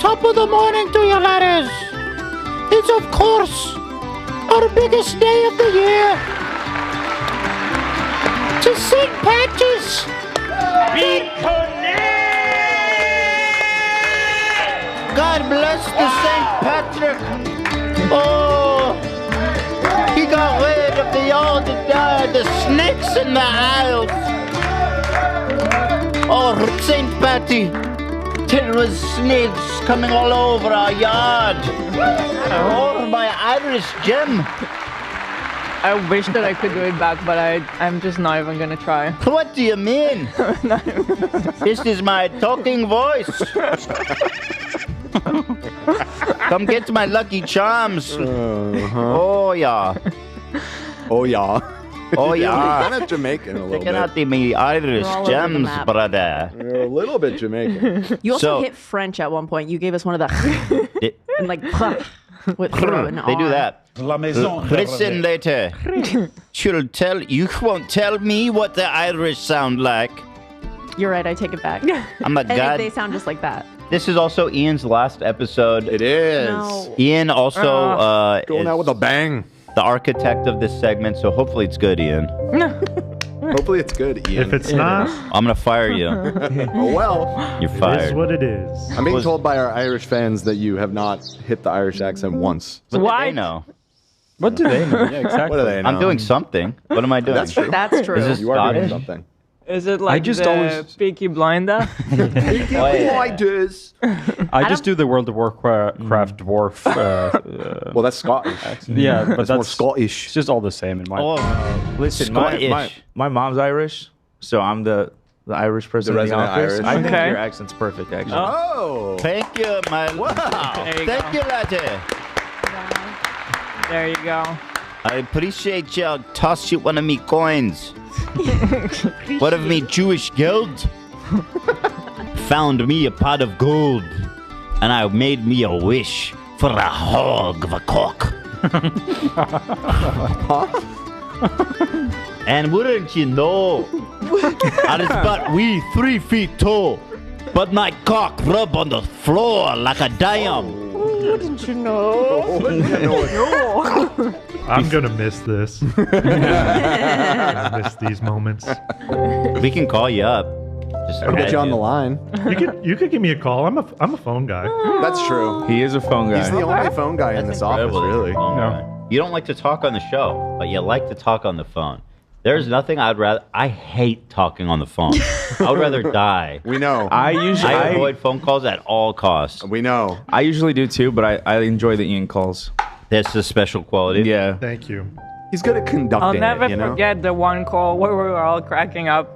top of the morning to you, laddies. It's, of course, our biggest day of the year. To St. Patrick's. God bless the St. Patrick. Oh, he got rid of the snakes in the aisles. Oh, St. Patty. There was snakes coming all over our yard. Oh, my Irish gem. I wish that I could do it back, but I'm just not even gonna try. What do you mean? This is my talking voice. Come get my Lucky Charms. Oh, yeah. Oh, yeah. Oh, yeah. Kind of Jamaican a little Checking bit. out the me Irish all over the gems, map. brother. You're a little bit Jamaican. You also So- hit French at one point. You gave us one of the and like with an They do R. that. La maison. Listen later. You won't tell me what the Irish sound like. You're right. I take it back. I'm a And god. they sound just like that. This is also Ian's last episode. It is. No. Ian also Going is out with a bang. the architect of this segment, so hopefully it's good, Ian. Hopefully it's good, Ian. If it's not, I'm gonna fire you. Oh, well. You're it is fired. what it is. I'm being told by our Irish fans that you have not hit the Irish accent once. What do Why? they know? What do they know? Yeah, exactly. What do they know? I'm doing something. What am I doing? That's true. That's true. Is this You are doing Scottish? something. Is it like just the always- Peaky Blinder? Blinders. I just do the World of Warcraft dwarf. Well, that's Scottish. Yeah, but That's that's more Scottish. It's just all the same in my. Oh, Listen, Scottish. my mom's Irish, so I'm the Irish person The in the resident office. Irish. I think Okay. your accent's perfect, actually. Oh. Thank you, my. Wow. There you Thank go. you, laddie. There you go. I appreciate you. I'll toss you one of me coins. One of me Jewish guild found me a pot of gold, and I made me a wish for a hog of a cock. And wouldn't you know, I was but wee 3 feet tall, but my cock rub on the floor like a dime. I'm gonna miss this. I'm gonna miss these moments. We can call you up. Just I'll get add you on the line. You could give me a call. I'm a phone guy. That's true. He is a phone guy. He's the only phone guy in this office, really. You don't like to talk on the show, but you like to talk on the phone. There's nothing I'd rather. I hate talking on the phone. I would rather die. We know. I usually I avoid phone calls at all costs. We know. I usually do too, but I enjoy the Ian calls. That's a special quality. Yeah. Thank you. He's good at conducting I'll never it, you know? forget the one call where we were all cracking up.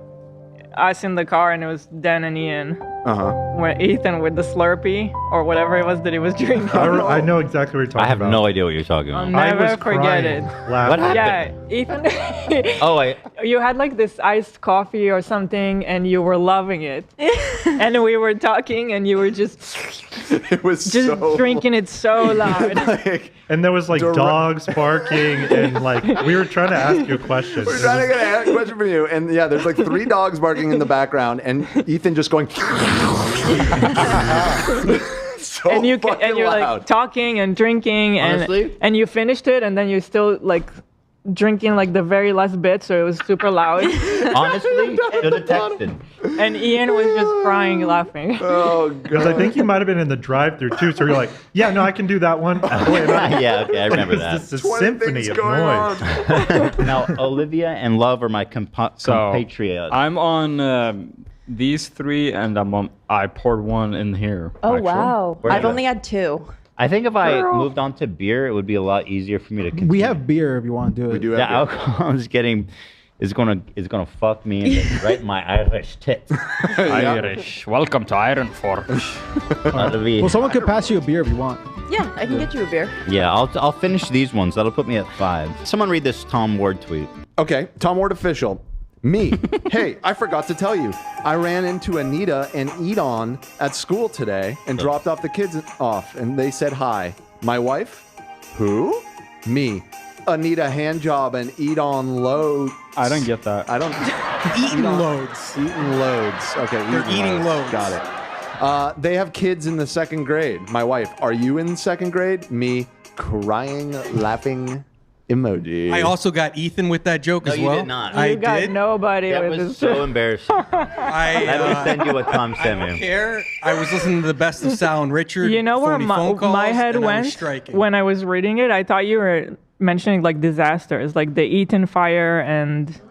Us in the car, and it was Dan and Ian. Uh-huh. Where Ethan with the Slurpee or whatever it was that he was drinking. I know exactly what you're talking I have about. no idea what you're talking I'll about. I never was forget crying, it. laughing. What happened? Yeah, Ethan. Oh, wait. You had like this iced coffee or something, and you were loving it. And we were talking, and you were just It was so drinking it so loud. like, And there was like Direct- dogs barking, and like we were trying to ask you a question. we're trying to get a question from you, and yeah, there's like 3 dogs barking in the background, and Ethan just going. So and you're fucking like loud. talking and drinking, Honestly? and you finished it, and then you still like drinking like the very last bit, so it was super loud. Honestly, should have texted. And Ian was just crying, laughing. Oh Because I god. think you might have been in the drive-through too, so you're like, yeah, no, I can do that one. Oh, wait, no. Yeah, okay, I remember It's that. just a 20 symphony things of going noise. on. Now, Olivia and Love are my compatriots. I'm on these 3, and I poured one in here. Oh, actually. wow. Where I've is only had 2. I think if I moved on to beer, it would be a lot easier for me to continue. We have beer if you want to do it. We do The have alcohol is gonna fuck me in right in my Irish tits. Irish. Welcome to Iron Forge. Well, someone could pass you a beer if you want. Yeah, I can get you a beer. Yeah, I'll finish these ones. That'll put me at 5. Someone read this Tom Ward tweet. Okay, Tom Ward official. Me. Hey, I forgot to tell you. I ran into Anita and Edon at school today and dropped off the kids off, and they said hi. My wife? Who? Me. Anita handjob and Edon load. I don't get that. I don't. Eating loads. Eating loads. Okay. They're eating loads. Got it. They have kids in the 2nd grade. My wife, are you in 2nd grade? Me, crying, laughing emoji. I also got Ethan with that joke as you well. did not. You I got did. nobody That with was this. so embarrassing. I Let me send you what Tom I sent don't me. care. I was listening to the best of Sal and Richard. You know where phony phone calls, my head and I was went striking. when I was reading it? I thought you were mentioning like disasters, like the Eaton fire and.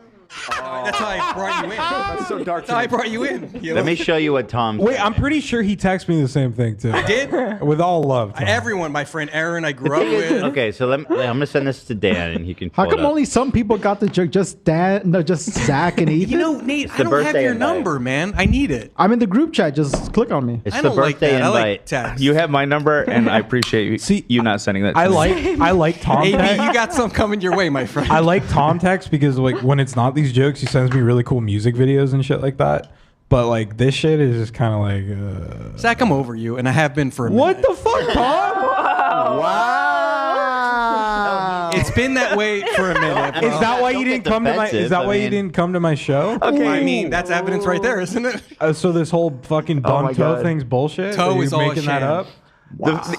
That's how I brought you in. That's so dark. That's how I brought you in. Let me show you what Tom Wait, sent I'm me. pretty sure he texted me the same thing too. Did With all love. Tom. everyone? My friend Aaron, I grew up with. Okay, so I'm gonna send this to Dan, and he can. How pull it come up. only some people got the joke? Just Dan? No, just Zach and Ethan. You know, Nate, I the don't have birthday your invite. number, man. I need it. I'm in the group chat. Just click on me. It's I the don't like birthday that. I like invite. text. You have my number, and I appreciate you. See, you not sending that. To I me. like Tom AB, text. you got some coming your way, my friend. I like Tom text because like when it's not these jokes, he sends me really cool music videos and shit like that. But like this shit is just kind of like. Zach, I'm over you, and I have been for a minute. What the fuck, Tom? Wow. It's been that way for a minute. Is that why Don't you didn't get come to my? defensive. Is that I why you mean- didn't come to my show? Okay. I mean, that's evidence right there, isn't it? So this whole fucking Oh dumb my toe God. thing's bullshit. Toe Are you is all a making that sham. up.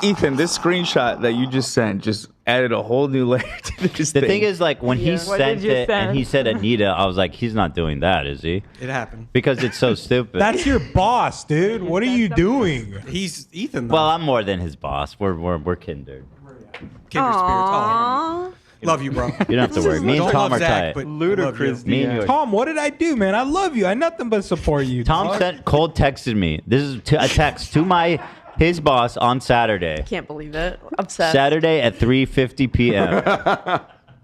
Ethan, this screenshot that you just sent just added a whole new layer to this The thing is, like, when he What sent did you it and send? he said Anita, I was like, he's not doing that, is he? It happened. Because it's so stupid. That's your boss, dude. What are you doing? He's Ethan, though. Well, I'm more than his boss. We're kindred. Kindred spirits. Oh, love you, bro. You don't have to worry. Me and Don't Tom love are Zach, tight. but Ludicrous. Me and you are- Tom, what did I do, man? I love you. I nothing but support you. Tom sent Cold texted me. This is a text to his boss on Saturday. Can't believe it. Upset. Saturday at 3:50 p.m.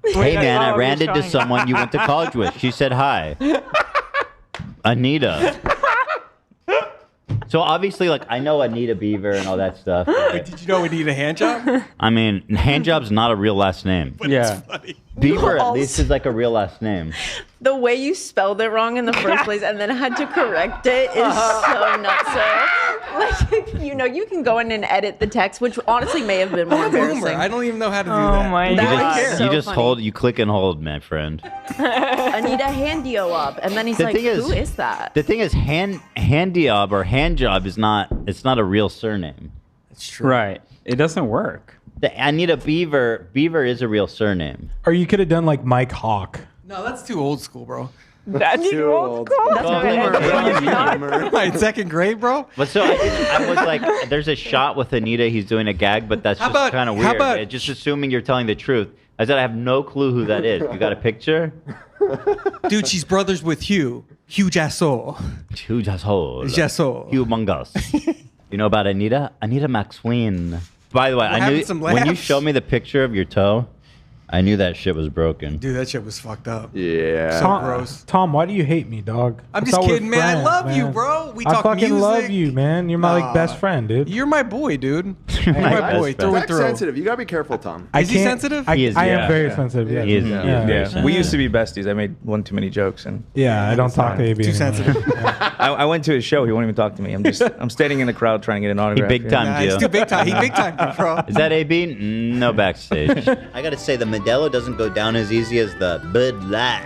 Hey man, I Oh, ran he's into trying. someone you went to college with. She said hi. Anita. So obviously, like, I know Anita Beaver and all that stuff. Wait, did you know we need a hand job? I mean, handjob's not a real last name. Yeah. Beaver at Also- least is like a real last name. The way you spelled it wrong in the first place and then had to correct it is so nutso. Like, you know, you can go in and edit the text, which honestly may have been more I'm a boomer. embarrassing. I don't even know how to do Oh that. my You That god. was just, so you just funny. hold, you click and hold, my friend. Anita Handio up. And then he's The like, thing is- who is that? The thing is, handjob or handjob is not. It's not a real surname. It's true. Right. It doesn't work. The Anita Beaver is a real surname. Or you could have done like Mike Hawk. No, that's too old school, bro. That's Too old old. school. That's Well, boomer. Right, 2nd grade, bro. But so I was like, there's a shot with Anita. He's doing a gag, but that's How just about- kind of how weird. about- Just assuming you're telling the truth. I said I have no clue who that is. You got a picture? Dude, she's brothers with Hugh. Hugh Jasso. Huge asshole. Jasso. Humongous. You know about Anita? Anita McSween. By the way, We're I having knew some when you laughs. showed me the picture of your toe, I knew that shit was broken. Dude, that shit was fucked up. Yeah. So gross. Tom, why do you hate me, dog? I'm I just thought we're kidding, man. I friends, love you, man. bro. We I talk fucking music. love you, man. You're my like best friend, dude. You're my boy, dude. You're You're my my best boy, friend. through and Zach's through. sensitive. You gotta be careful, Tom. I Is he can't- sensitive? I, He is, I yeah. am very sensitive. Yeah, He is, yeah. yeah. Yeah. We used to be besties. I made one too many jokes, and I don't talk to AB Too anymore. sensitive. I went to his show. He won't even talk to me. I'm standing in the crowd trying to get an He autograph. big time Nah, he's you. too big time. He big time, bro. Is that AB? No backstage. I gotta say, the Modelo doesn't go down as easy as the Bud Light.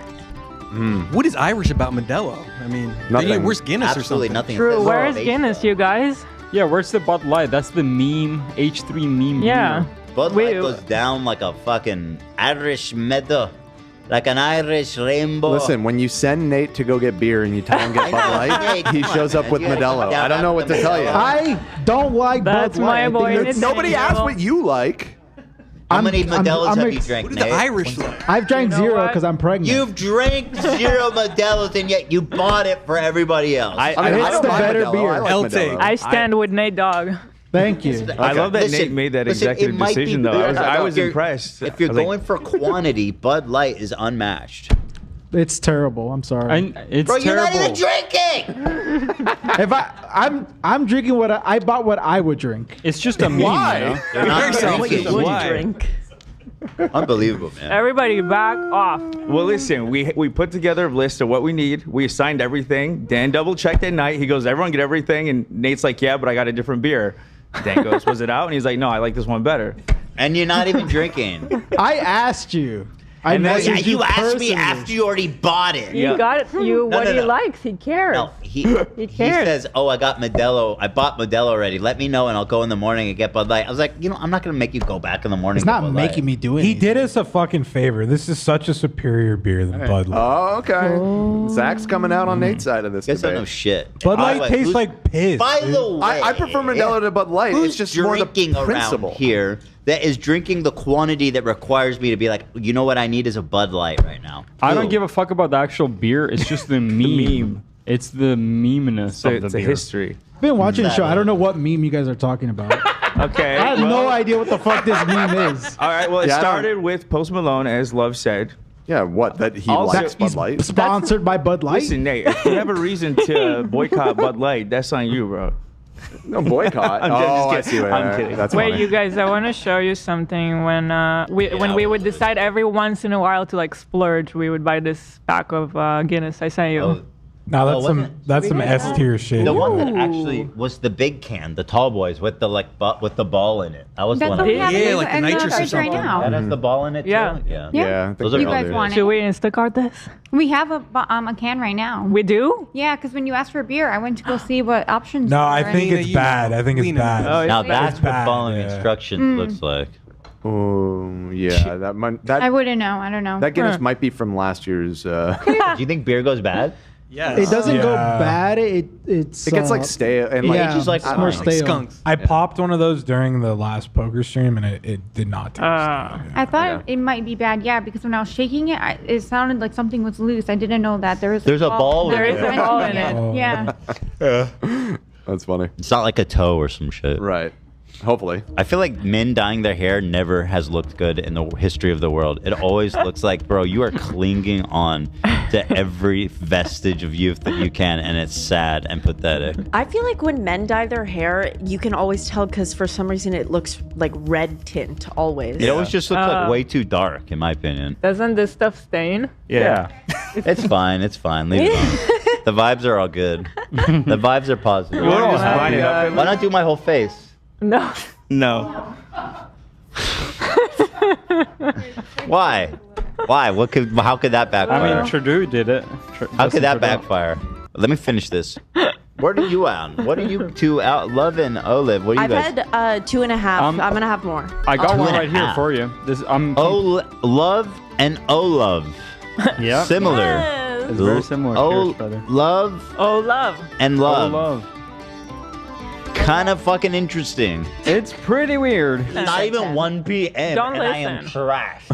What is Irish about Modelo? I mean, Nothing. where's Guinness Absolutely or something? nothing. True. It's Where all is based Guinness, you guys? Yeah, where's the Bud Light? That's the meme, H3 meme. Yeah. beer. Bud Wait, Light goes down like a fucking Irish meadow, like an Irish rainbow. Listen, when you send Nate to go get beer and you tell him get Bud Light, he shows up with Modelo. I don't know what to tell you. I don't like That's Bud Light. my I think boy. it's- It's Nobody Nate, asked bro. what you like. How many Modelos I'm have you ex- drank, What do the Nate? Irish like? I've drank You know zero what? because I'm pregnant. You've drank 0 Modelos and yet you bought it for everybody else. I mean, It's I don't the mind better Modelo. beer. I like LT. Modelo. I stand with Nate Dogg. Thank you. I love that Listen, Nate made that listen, it executive might be decision, though. better. I was If you're- impressed. If you're I was like, going for quantity, Bud Light is unmatched. It's terrible. I'm sorry. It's Bro, you're not terrible. even drinking! If I'm drinking what I bought what I would drink. It's just a meme, Why? you know? You're not selfish. drinking. Would Why? drink. Unbelievable, man. Everybody back off. Well, listen, we put together a list of what we need. We assigned everything. Dan double checked at night. He goes, everyone get everything. And Nate's like, yeah, but I got a different beer. Dan goes, was it out? And he's like, no, I like this one better. And you're not even drinking. I asked you. I And then- messaged Yeah, you asked me personally. after you already bought it. He got it. What no, he no. likes. He cares. No, he cares. says, "Oh, I got Modelo. I bought Modelo already. Let me know, and I'll go in the morning and get Bud Light." I was like, I'm not gonna make you go back in the morning. It's and not get Bud making Light. me do it. He did us a fucking favor. This is such a superior beer than Bud Light. Oh, okay. Zach's coming out on Nate's side of this Guess I don't know debate. shit. Bud By Light the way, tastes who's- like piss. By dude. the way, I prefer Modelo to Bud Light. Who's It's just more the drinking around principle. here that is drinking the quantity that requires me to be like, you know what I need is a Bud Light right now. I don't Who? give a fuck about the actual beer. It's just the meme. It's the memeness of It's the a beer. history. I've been watching the show. I don't know what meme you guys are talking about. Okay. I have no idea what the fuck this meme is. All right. Well, it Yeah, I don't- started with Post Malone, as Love said. Yeah, what? That he Also- likes Bud Light? Sponsored by Bud Light. Listen, Nate, if you have a reason to boycott Bud Light, that's on you, bro. No boycott. I'm just I kidding. see what I'm kidding. That's Wait, funny. you guys, I want to show you something. When we would decide every once in a while to like splurge, we would buy this pack of Guinness. I sent you. Oh, No, that's wasn't some that's some S tier shit. the one that actually was the big can, the tall boys with the with the ball in it. That was the That's one. what we have Yeah, in like the the nitrous or fridge right something. now. That has the ball in it. Yeah. Too? Yeah. Yeah. I think Those are You all guys do. want Should it? we Instacart this? We have a can right now. We do? Yeah, because when you asked for beer, I went to go see what options. No, there I were, think and- it's you bad. know. I think it's Lena. bad. Oh, Now It's that's what bad, following yeah. instructions looks like. Oh, yeah. That I wouldn't know. I don't know. that Guinness Huh. might be from last year's. Do you think beer goes bad? Yes. It doesn't go Yeah. bad. It's It gets like stale and like yeah, just like it's I don't more know. Like stale. skunks. I popped one of those during the last poker stream, and it did not taste. I thought it might be bad, yeah, because when I was shaking it, it sounded like something was loose. I didn't know that there was. There's a ball There in is it. a ball in it. Oh. Yeah. That's funny. It's not like a toe or some shit. Right. Hopefully. I feel like men dyeing their hair never has looked good in the history of the world. It always looks like, bro, you are clinging on to every vestige of youth that you can, and it's sad and pathetic. I feel like when men dye their hair, you can always tell because for some reason it looks like red tint always. It always just looks like way too dark, in my opinion. Doesn't this stuff stain? Yeah. It's fine. It's fine. Leave it on. The vibes are all good. The vibes are positive. We're all line it up. Why not do my whole face? No. No. Why? Why? How could that backfire? I mean, Trudeau did it. How could that Trudeau. backfire? Let me finish this. What are you on? What are you two out? Love and Olive. What are you I've guys? had 2.5. I'm gonna have more. I got Two one and a right here half. for you. This I'm. Love and Olove. Yeah. Similar. It's very similar. Cheers, brother. Love Oh, love. and love. Love. Kind of fucking interesting. It's pretty weird. It's not even 1 p.m. Don't and I am listen. trash.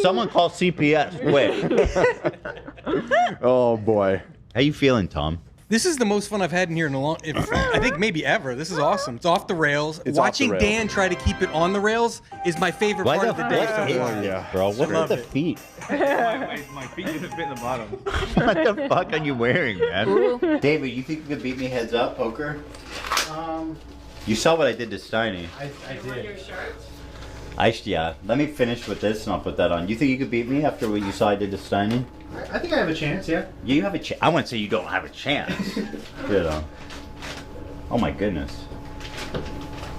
Someone call CPS. Quick. Oh boy. How you feeling, Tom? This is the most fun I've had in here in a long, I think maybe ever. This is awesome. It's off the rails. It's off the Watching rails. Dan try to keep it on the rails is my favorite Why part the of the day fuck so is far. Yeah. bro? What Love are the it. feet? My feet didn't fit in the bottom. What the fuck are you wearing, man? David, you think you could beat me heads up, poker? You saw what I did to Steiny. I did. Yeah. Let me finish with this and I'll put that on. You think you could beat me after what you saw I did to Steiny? I think I have a chance. Yeah. Yeah, you have a chance. I wouldn't say you don't have a chance. You know. Oh my goodness.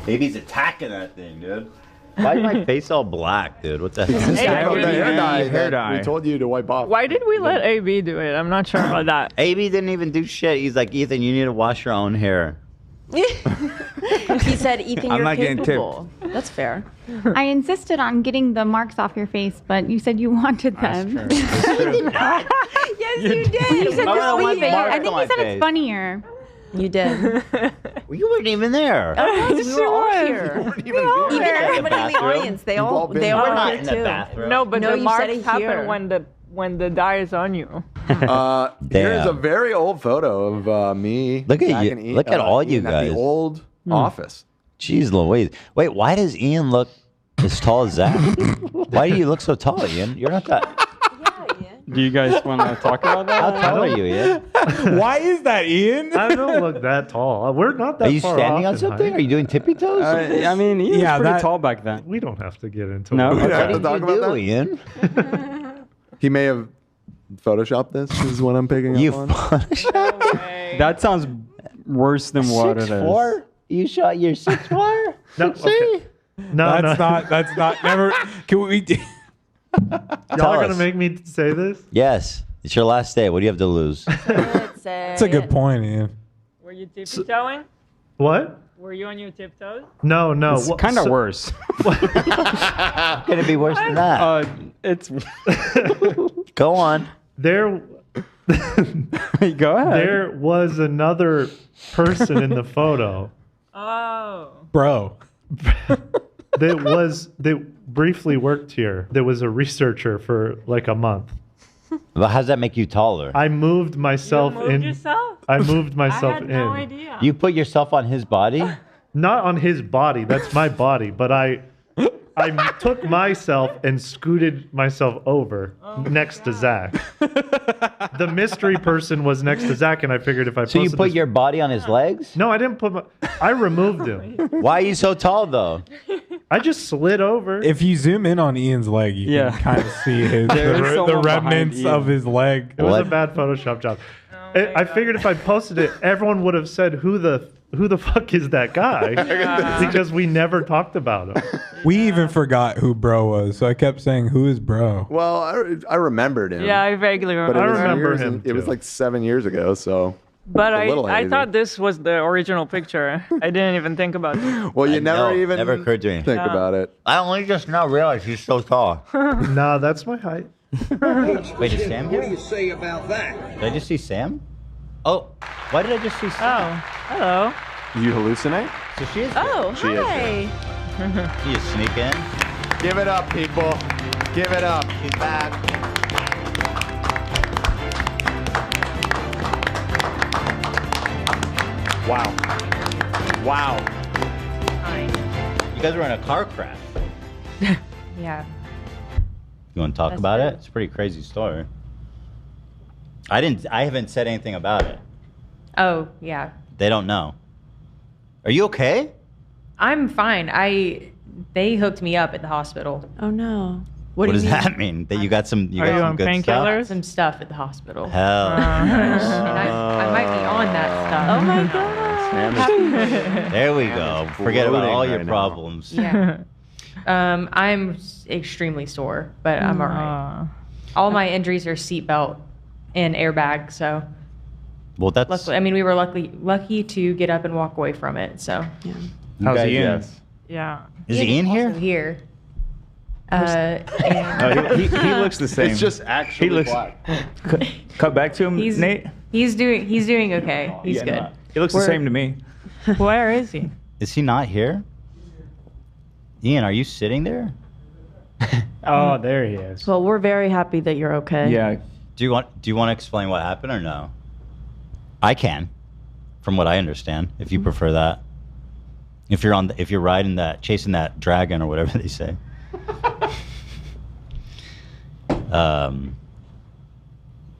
Baby's attacking that thing, dude. Why is my face all black, dude? What the hell? Hey, Oh, the hair dye hair that dye. we told you to wipe off. Why did we let AB do it? I'm not sure about that. AB didn't even do shit. He's like, Ethan, you need to wash your own hair. He said, Ethan, I'm you're not getting capable. That's fair. I insisted on getting the marks off your face, but you said you wanted them. Yes, you did. You said I don't just want leave it. marks I on think my you said face. it's funnier. You did. Well, you weren't even there. Yes, we were all here. Even Even everybody in the Bathroom? audience, they You've all all been they there. all We're were not here in the too. bathroom. No, but No, the you said marks it happen here. when the dye is on you. Here's Damn. a very old photo of me. Look at Zach you- and Ian- look at all you Ian at guys. the old office. Jeez Louise. Wait, why does Ian look as tall as Zach? Why do you look so tall, Ian? You're not that. Do you guys want to talk about How that? tall are you, Ian? Why is that, Ian? I don't look that tall. We're not that Are you far standing off on in something? height. Are you doing tippy toes? I mean, he was Yeah, pretty that- tall back then. We don't have to get into No? it. We What have did to talk you about do, that. Ian? He may have photoshopped this. Is what I'm picking You up on. photoshopped That sounds worse than what it is. 6'4"? You shot your 6'4"? No, okay. No, That's not. Never. Can we? Y'all are gonna make me say this? Yes. It's your last day. What do you have to lose? That's a good point, Ian. Were you tippy-toeing? What? Were you on your tiptoes? No. It's kind of worse. Can it be worse than that? It's Go on. There go ahead. There was another person in the photo Oh. Bro. that briefly worked here. There was a researcher for like a month. But how does that make you taller? I moved myself You moved yourself? I moved myself I had in. no idea. You put yourself on his body? Not on his body. That's my body. But I took myself and scooted myself over next to Zach. The mystery person was next to Zach, and I figured if I So you posted put this- your body on his legs? No, I didn't put I removed him. Why are you so tall, though? I just slid over. If you zoom in on Ian's leg, you Yeah. can kind of see his There is the someone behind remnants of Ian. his leg. It was What? a bad Photoshop job. I figured if I posted it, everyone would have said, who the fuck is that guy? Because we never talked about him. We even forgot who bro was, so I kept saying, "Who is bro?" Well, I remembered him. Yeah, I vaguely but remember. it was remember years him, and- It was too. like 7 years ago, so. But It's a little I hazy. thought this was the original picture. I didn't even think about it. Well, you never even never occurred to me. think about it. I only just now realized he's so tall. Nah, that's my height. Wait, is Sam here? What do you say about that? Did I just see Sam? Oh, why did I just see Sam? Oh, hello. Did you hallucinate? So she is Oh, She is hi. You just sneak in. Give it up, people. Give it up. She's back. Wow. Wow. You guys were in a car crash. Yeah. You want to talk That's about true. it? It's a pretty crazy story. I haven't said anything about it. Oh, yeah. They don't know. Are you okay? I'm fine. They hooked me up at the hospital. Oh no. What do you does mean? that mean? That you got some Are you some on good painkillers? Some stuff at the hospital. Hell. And I might be on that stuff. Oh my god. There we go. Forget about Floating all your right now. problems. Yeah. I'm extremely sore, but I'm all right. All my injuries are seatbelt and airbag, so Well, that's luckily, I mean, we were lucky to get up and walk away from it. So you How's guys- Ian? yes. Yeah. Is he in here? also here. Oh, he looks the same. It's just actually He looks. black. Cut back to him, He's Nate. He's doing okay. He's Yeah, good. no, he looks the same to me. Where is he? Is he not here? Ian, are you sitting there? Oh, there he is. Well, we're very happy that you're okay. Yeah. Do you want to explain what happened or no? I can, from what I understand, if you prefer that. If you're riding that, chasing that dragon or whatever they say.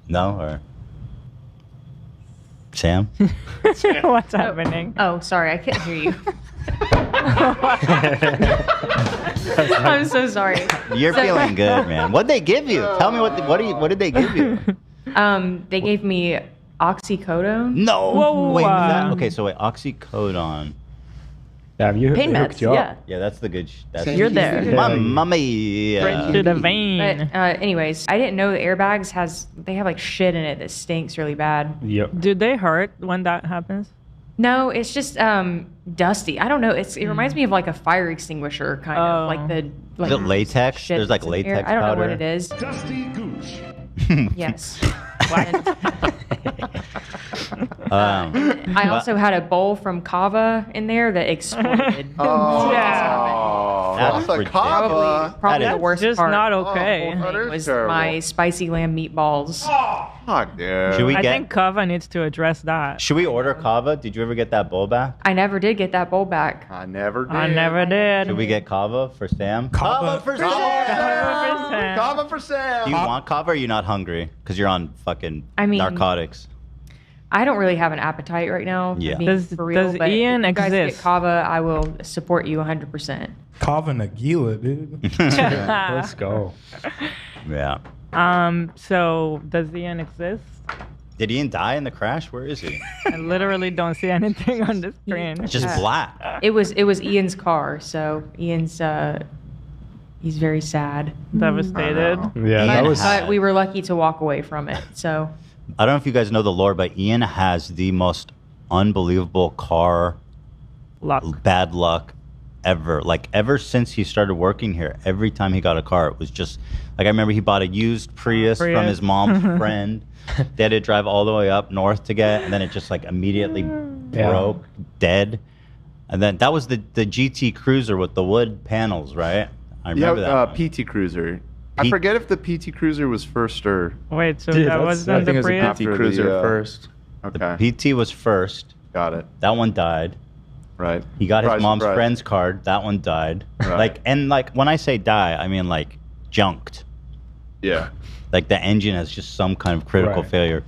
No, or Sam? What's happening? Oh, sorry, I couldn't hear you. I'm so sorry. You're So- feeling good, man. What'd they give you? Tell me what did they give you? They gave me oxycodone. No. Whoa, Wait, was that, okay, so wait, oxycodone. Have you Pain they hooked meds, you up? yeah. Yeah, that's the good. That's You're there. Mamma mia. Right to the vein. But anyways, I didn't know the airbags they have like shit in it that stinks really bad. Yep. Do they hurt when that happens? No, it's just dusty. I don't know. It reminds me of like a fire extinguisher kind of like the like Is it latex? shit There's like that's in there. latex I don't know powder. what it is. Dusty Gooch. Yes. I also had a bowl from Kava in there that exploded. Oh, Yeah. that's a kava. Probably That the is worst Just part not okay. Oh, that is was terrible. my spicy lamb meatballs. Fuck, dude. Should we I get? think Kava needs to address that. Should we order kava? Did you ever get that bowl back? I never did get that bowl back. I never did. I never did. Should we get kava for Sam? Kava for Kava for Sam. Do you want kava or are you not hungry? Because you're on fucking I mean- narcotics. I don't really have an appetite right now. Yeah. Being Does- for real, does but Ian if you guys exist? get Kava, I will support you 100%. Kava Nagila, dude. Let's go. Yeah. So does Ian exist? Did Ian die in the crash? Where is he? I literally don't see anything on the screen. It's just black. It was Ian's car, so Ian's he's very sad. Devastated. Yeah, that was. But we were lucky to walk away from it. So I don't know if you guys know the lore, but Ian has the most unbelievable car bad luck ever. Like ever since he started working here, every time he got a car, it was just like I remember he bought a used Prius from his mom's friend. They had to drive all the way up north to get, and then it just like immediately broke, dead. And then that was the GT Cruiser with the wood panels, right? I remember that. PT Cruiser. I forget if the PT Cruiser was first or. Wait, so that wasn't the Prius? PT Cruiser first. Okay. The PT was first. Got it. That one died. Right. He got his mom's surprise. friend's card. That one died. Right. Like when I say die, I mean like junked. Yeah. Like the engine has just some kind of critical failure.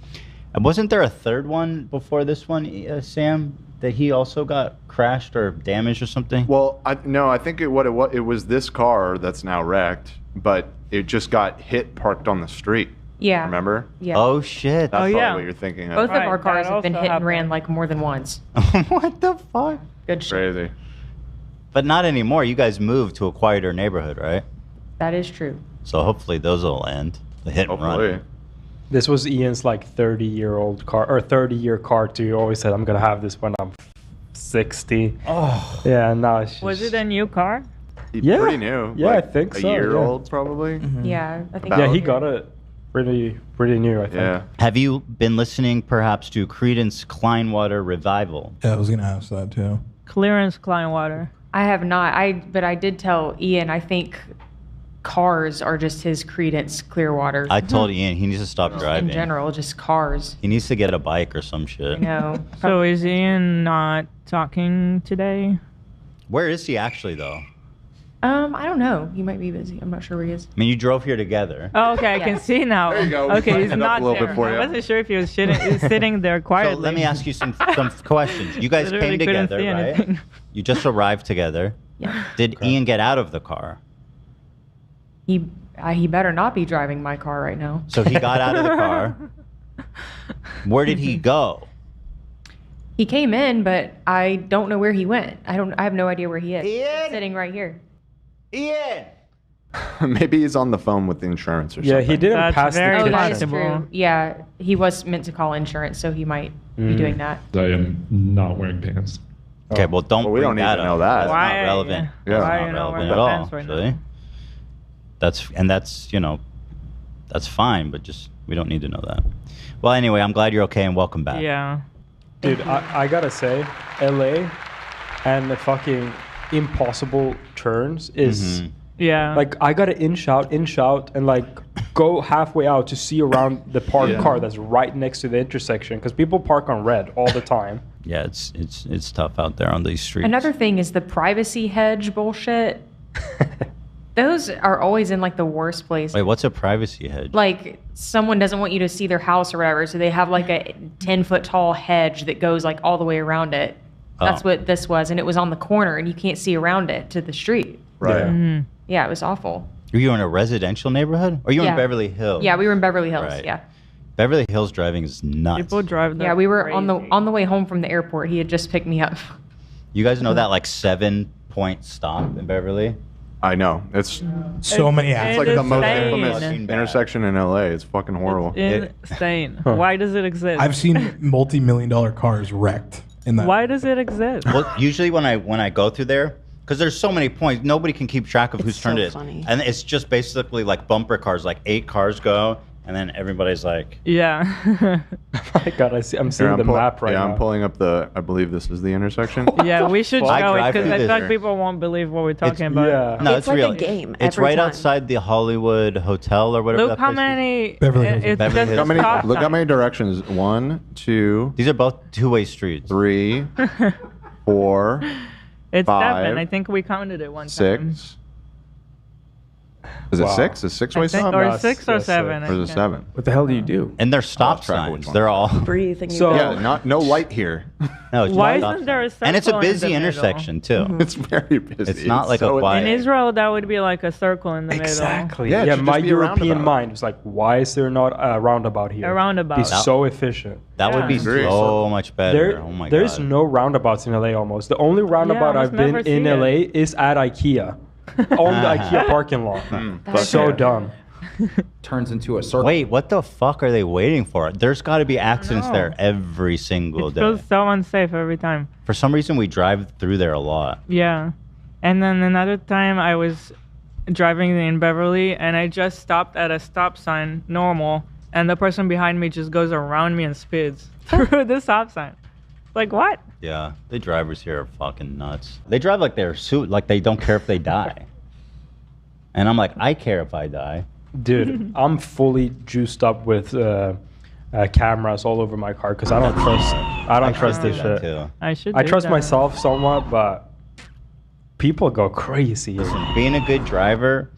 And wasn't there a third one before this one, Sam? That he also got crashed or damaged or something? Well, I think it was this car that's now wrecked, but it just got hit parked on the street. Yeah. Remember? Yeah. Oh shit. That's probably what you're thinking of. Both of our cars have been hit and ran like more than once. What the fuck? Good shit. Crazy. But not anymore. You guys moved to a quieter neighborhood, right? That is true. So hopefully those will end. The hit and run. This was Ian's like 30-year-old car or 30-year car too. He always said, "I'm gonna have this when I'm 60." Oh. Yeah. Now it's just. Was it a new car? Yeah. Pretty new. Yeah, like I think a so. year yeah. old, probably. Yeah, I think. Yeah, he got it pretty new, I think. Yeah. Have you been listening perhaps to Creedence Clearwater Revival? Yeah, I was gonna ask that too. Clearance Kleinwater. I have not. But I did tell Ian. I think cars are just his Creedence Clearwater. I told Ian he needs to stop driving. In general, just cars. He needs to get a bike or some shit. No. So is Ian not talking today? Where is he actually though? I don't know. He might be busy. I'm not sure where he is. I mean, you drove here together. Oh, okay, I can see now. There you go. Okay, he's Lighten it up not a little there. bit for I you. wasn't sure if he was sitting there quietly. So let me ask you some questions. You guys Literally came couldn't together, see right? anything. You just arrived together. Yeah. Did Ian get out of the car? He better not be driving my car right now. So he got out of the car. Where did he go? He came in, but I don't know where he went. I have no idea where he is. Ian? He's sitting right here. Ian! Maybe he's on the phone with the insurance or Yeah, something. he didn't That's pass the very Oh, kitchen. that is possible. true. Yeah, he was meant to call insurance, so he might be doing that. I am not wearing pants. Okay, well, don't Well, we bring don't need that to up. know that. That's Why- not relevant. Yeah. That's Why not are you not relevant wearing at all. pants right now? Actually. That's fine, but just we don't need to know that. Well, anyway, I'm glad you're okay and welcome back. Yeah. Dude, I gotta say, LA and the fucking impossible turns is Yeah. like I gotta inch out, and like go halfway out to see around the parked car that's right next to the intersection because people park on red all the time. Yeah, it's tough out there on these streets. Another thing is the privacy hedge bullshit. Those are always in like the worst place. Wait, what's a privacy hedge? Like someone doesn't want you to see their house or whatever, so they have like a 10-foot tall hedge that goes like all the way around it. That's what this was, and it was on the corner, and you can't see around it to the street. Right. Mm-hmm. Yeah, it was awful. Were you in a residential neighborhood? Or you Yeah. in Beverly Hills? Yeah, we were in Beverly Hills. Right. Yeah. Beverly Hills driving is nuts. People drive there. Yeah, we were on crazy. the way home from the airport. He had just picked me up. You guys know that like 7-point stop in Beverly? I know. It's So many it's accidents. like the most insane. infamous Fucking bad. intersection in LA. It's fucking horrible. Insane. Why does it exist? I've seen multi-million-dollar cars wrecked in that. Why does it exist? Well, usually when I go through there, because there's so many points, nobody can keep track of whose turn so it is. funny. And it's just basically like bumper cars, like 8 cars go, and then everybody's like, Yeah. My God, I'm seeing the map right now. I'm pulling up I believe this is the intersection. Yeah, we should I show it drive because through I this. thought people won't believe what we're talking about. Yeah. no, It's like a real. game It's every right time. outside the Hollywood Hotel or whatever. Look that how place is. many. Beverly Hills. It's Beverly just Hills. Look how many, stop look how sign. many directions. 1, 2, These are both two-way streets. 3, 4, It's 5, 7. I think we counted it one time. 6, Is it Wow. 6? Is 6-way stop? Or 6 or 7. Or is it 7? What the hell do you do? And they're stop signs. They're all. Breathe and you So- go. Yeah, no light here. No, it's Why just stop isn't there a signs. And it's a circle in busy the middle? intersection too. It's very busy. It's not like so a quiet. In Israel, that would be like a circle in the Exactly. Yeah, it Yeah, should my just be a European roundabout. mind was like, why is there not a roundabout here? A roundabout. Be so efficient. That would be Very so circle. much better. There, Oh my there's god. no roundabouts in LA almost. The only roundabout almost I've been never in see it. LA is at IKEA. On the IKEA parking lot. So dumb. Turns into a circle. Wait, what the fuck are they waiting for? There's got to be accidents know. there every single It day. feels so unsafe every time. For some reason, we drive through there a lot. Yeah. And then another time I was driving in Beverly and I just stopped at a stop sign, normal, and the person behind me just goes around me and speeds through the stop sign. Like, what? Yeah, the drivers here are fucking nuts. They drive like they're like they don't care if they die. And I'm like, I care if I die. Dude, I'm fully juiced up with cameras all over my car because I don't trust this do that shit. too. I should I do trust that. myself somewhat, but people go crazy. Listen, being a good driver,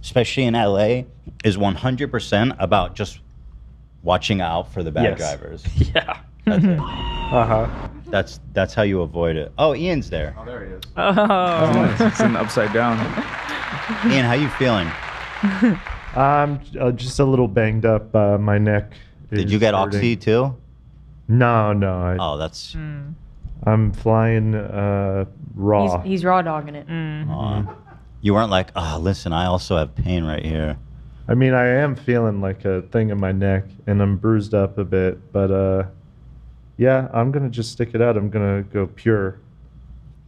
especially in LA, is 100% about just watching out for the bad Yes. drivers. Yeah. That's it. That's how you avoid it. Oh, Ian's there. Oh, there he is. Oh. It's an upside down. Ian, how you feeling? I'm just a little banged up. My neck. Did you get hurting. oxy too? No. Oh, that's. I'm flying raw. He's raw dogging it. You weren't like, oh, listen, I also have pain right here. I mean, I am feeling like a thing in my neck, and I'm bruised up a bit. But yeah, I'm gonna just stick it out. I'm gonna go pure.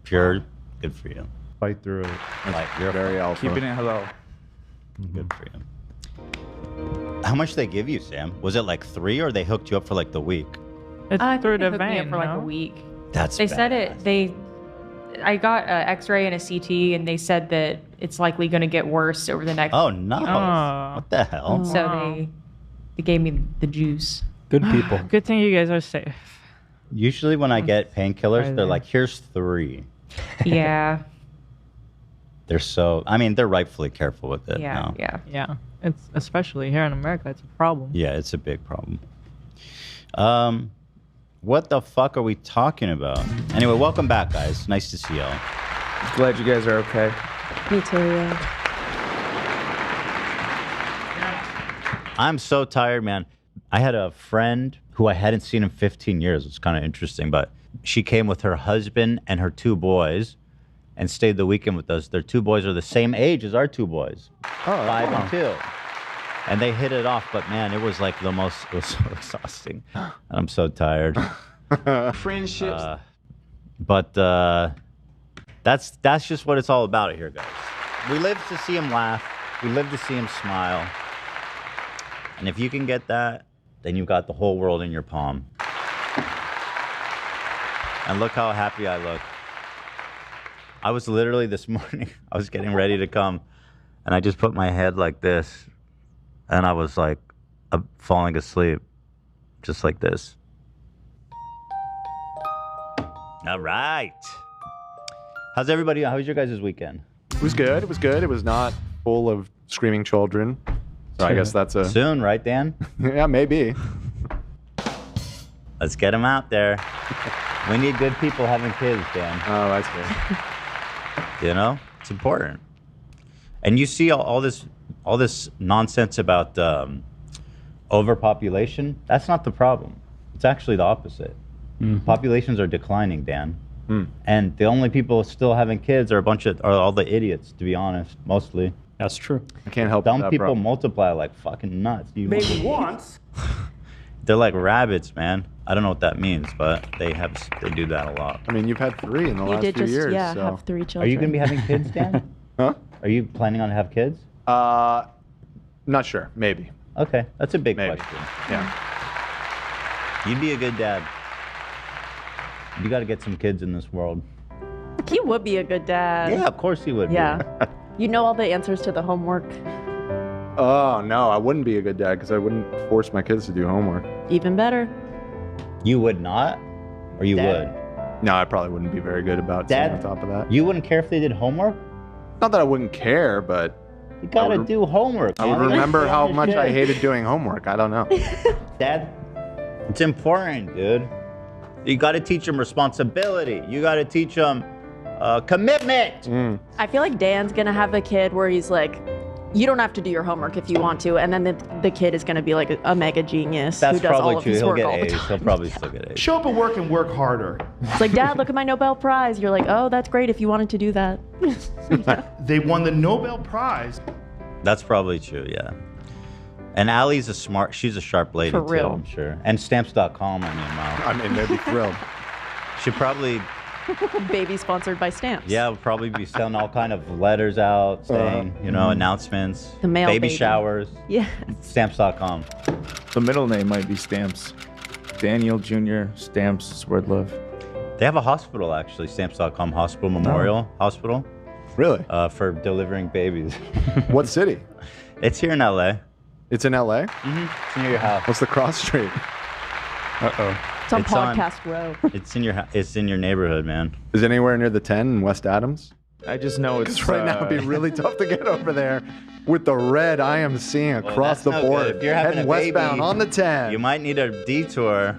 Pure, good for you. Fight through it. Like you're Very alpha. Keeping it hello. Good for you. How much they give you, Sam? Was it like 3 or they hooked you up for like the week? It's I through think they the hooked me up vein, for like no? a week. That's They said badass. I got an X-ray and a CT, and they said that it's likely going to get worse over the next. Oh no! Oh. What the hell? So they gave me the juice. Good people. Good thing you guys are safe. Usually when I get painkillers, they're like, here's 3. Yeah. They're so, I mean, they're rightfully careful with it now. Yeah. It's especially here in America, it's a problem. Yeah, it's a big problem. What the fuck are we talking about? Anyway, welcome back, guys. Nice to see y'all. Glad you guys are okay. Me too, yeah. I'm so tired, man. I had a friend who I hadn't seen in 15 years. It's kind of interesting, but she came with her husband and her 2 boys and stayed the weekend with us. Their 2 boys are the same age as our 2 boys. 5 and 2. And they hit it off, but man, it was like it was so exhausting. And I'm so tired. Friendships. But that's just what it's all about here, guys. We live to see him laugh. We live to see him smile. And if you can get that, then you've got the whole world in your palm. And look how happy I look. I was literally this morning, I was getting ready to come, and I just put my head like this, and I was like falling asleep, just like this. All right. How's everybody? How was your guys' weekend? It was good. It was good. It was not full of screaming children. So I guess that's a... Soon, right, Dan? Yeah, maybe. Let's get them out there. We need good people having kids, Dan. Oh, that's good. You know, it's important. And you see all this nonsense about overpopulation. That's not the problem. It's actually the opposite. Populations are declining, Dan. And the only people still having kids are all the idiots, to be honest, mostly. That's true. I can't help Dumb that people problem. multiply like fucking nuts. Maybe once. They're like rabbits, man. I don't know what that means, but they do that a lot. I mean, you've had 3 in the You last did few just, years. yeah, so. have 3 children. Are you gonna be having kids, Dan? Huh? Are you planning on to have kids? Not sure. Maybe. Okay, that's a big Maybe. question. Yeah. You'd be a good dad. You got to get some kids in this world. He would be a good dad. Yeah, of course he would. be. Yeah. You know all the answers to the homework. Oh, no, I wouldn't be a good dad because I wouldn't force my kids to do homework. Even better. You would not, or you would? No, I probably wouldn't be very good about staying on top of that. You wouldn't care if they did homework? Not that I wouldn't care, but You gotta do homework. I would man. remember how much I Shit. hated doing homework. I don't know. Dad, it's important, dude. You gotta teach them responsibility. You gotta teach them commitment. I feel like Dan's gonna have a kid where he's like, you don't have to do your homework if you want to, and then the kid is gonna be like a mega genius That's who does all probably of true. his He'll work get all the A's. time. He'll probably still get A's. Show up at work and work harder. It's like, Dad, look at my Nobel Prize. You're like, oh, that's great if you wanted to do that. They won the Nobel Prize. That's probably true, yeah. And Allie's she's a sharp lady For too, real. I'm sure. And stamps.com, wow. I mean, they'd be thrilled. She'd probably, Baby sponsored by Stamps. yeah, would probably be sending all kind of letters out saying, announcements. The mail baby baby. showers. Yeah. Stamps.com. The middle name might be Stamps. Daniel Jr. Stamps Swerdlove. They have a hospital, actually, Stamps.com Hospital, Memorial Hospital. Really? For delivering babies. What city? It's here in LA. It's in LA? Mm-hmm. It's near your house. What's the cross street? Uh-oh. It's on Podcast Row. It's in your neighborhood, man. Is it anywhere near the 10 in West Adams? I just know it's Because right now it'd be really tough to get over there with the red I am seeing across the that's no board. good. If you're having Heading a baby, westbound on the 10. You might need a detour.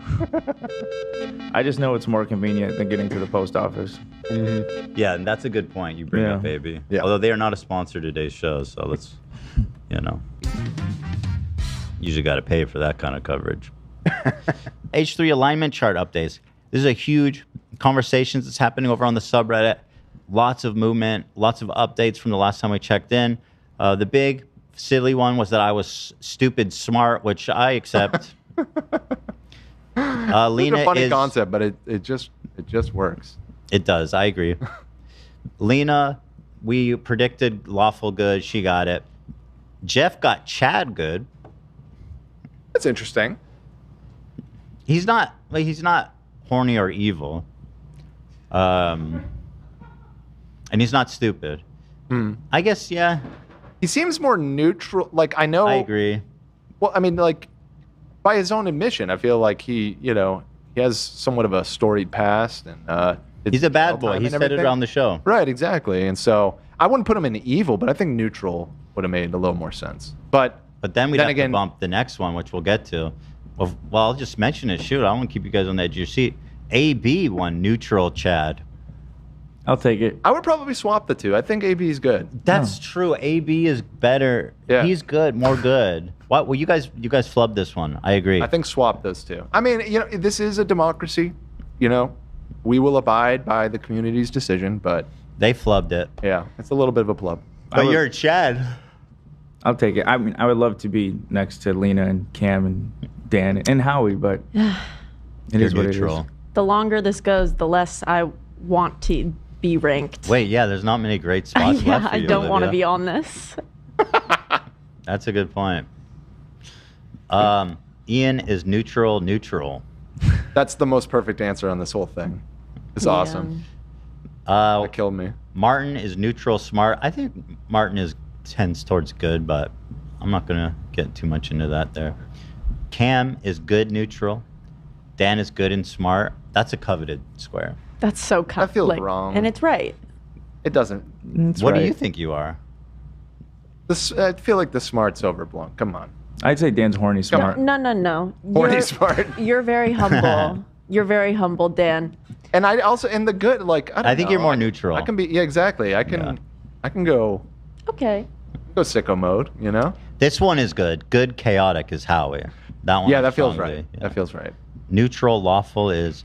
I just know it's more convenient than getting to the post office. Mm-hmm. Yeah, and that's a good point. You bring Yeah. up baby. Yeah. Although they are not a sponsor of today's show, so let's, usually got to pay for that kind of coverage. H3 alignment chart updates. This is a huge conversations that's happening over on the subreddit. Lots of movement, lots of updates from the last time we checked in. The big silly one was that I was stupid smart, which I accept. Lena it's a funny is concept, but it just works. It does. I agree. Lena, we predicted lawful good. She got it. Jeff got Chad good. That's interesting. He's not horny or evil. And he's not stupid. I guess, yeah. He seems more neutral. Like, I know. I agree. Well, I mean, like, by his own admission, I feel like he has somewhat of a storied past, and he's a bad boy. He said it on the show. Right, exactly. And so I wouldn't put him in evil, but I think neutral would have made a little more sense. But then we'd have to bump the next one, which we'll get to. Well, I'll just mention it. Shoot, I don't want to keep you guys on the edge of your seat. AB won neutral Chad. I'll take it. I would probably swap the two. I think AB is good. That's true. AB is better. Yeah. He's good, more good. What? Well, you guys flubbed this one. I agree. I think swap those two. I mean, this is a democracy. We will abide by the community's decision, but they flubbed it. Yeah, it's a little bit of a flub. But you're Chad. I'll take it. I mean, I would love to be next to Lena and Cam and Dan and Howie, but it is what it is. The longer this goes, the less I want to be ranked. Wait, yeah, there's not many great spots Yeah, left for you, I don't want to Olivia. be on this. That's a good point. Ian is neutral. That's the most perfect answer on this whole thing. It's awesome. That killed me. Martin is neutral smart. I think Martin tends towards good, but I'm not gonna get too much into that there. Cam is good neutral. Dan is good and smart. That's a coveted square. That's so That feels wrong. And it's right. It doesn't. What do you think you are? I feel like the smart's overblown. Come on. I'd say Dan's horny smart. No. Horny You're- smart. You're very humble. You're very humble, Dan. And I also in the good, like I think know, you're more neutral. I can be exactly. I can go Okay. sicko mode. This one is good. Good chaotic is Howie. That one. Yeah, is that feels strongly, right. yeah. That feels right. Neutral lawful is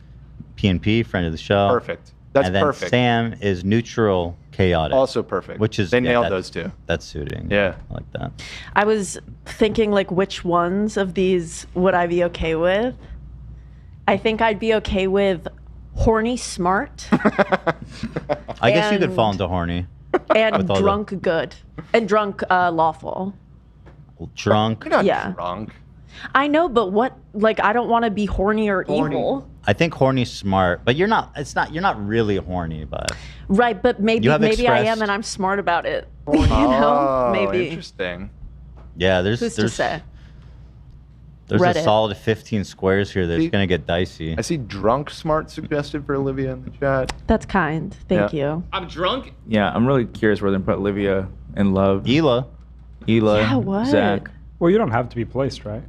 PNP, friend of the show. Perfect. That's and then perfect. Sam is neutral chaotic. Also perfect. Which is They nailed that's- those two. That's suiting. Yeah. I like that. I was thinking like which ones of these would I be okay with? I think I'd be okay with horny smart I guess you could And- fall into horny. and With all the- drunk good and drunk lawful. Drunk. You're not Yeah. drunk. I know, but what? Like, I don't want to be horny or evil. I think horny smart, but you're not. You're not really horny, but Right, but maybe You have I am, expressed- and I'm smart about it. You know, Oh, maybe. interesting. yeah. There's Who's to say? There's a Reddit. solid 15 squares here that's See- gonna get dicey. I see drunk smart suggested for Olivia in the chat. That's kind. Thank you. I'm drunk. Yeah, I'm really curious where they put Olivia in love. Hila. Eli, Yeah, what? Zach. Well, you don't have to be placed, right?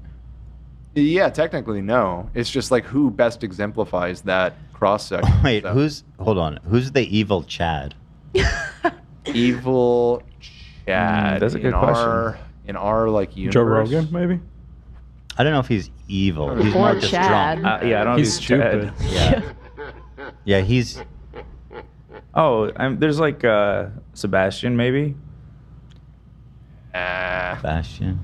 Yeah, technically no. It's just like who best exemplifies that cross section. Wait, hold on. Who's the evil Chad? Evil Chad? That's a good question. In our like universe. Joe Rogan, maybe. I don't know if he's evil. He's Or more just Chad. drunk. Yeah, I don't know. He's if he's Chad. stupid. Yeah. Yeah, he's. Oh, there's like Sebastian, maybe. Bastion.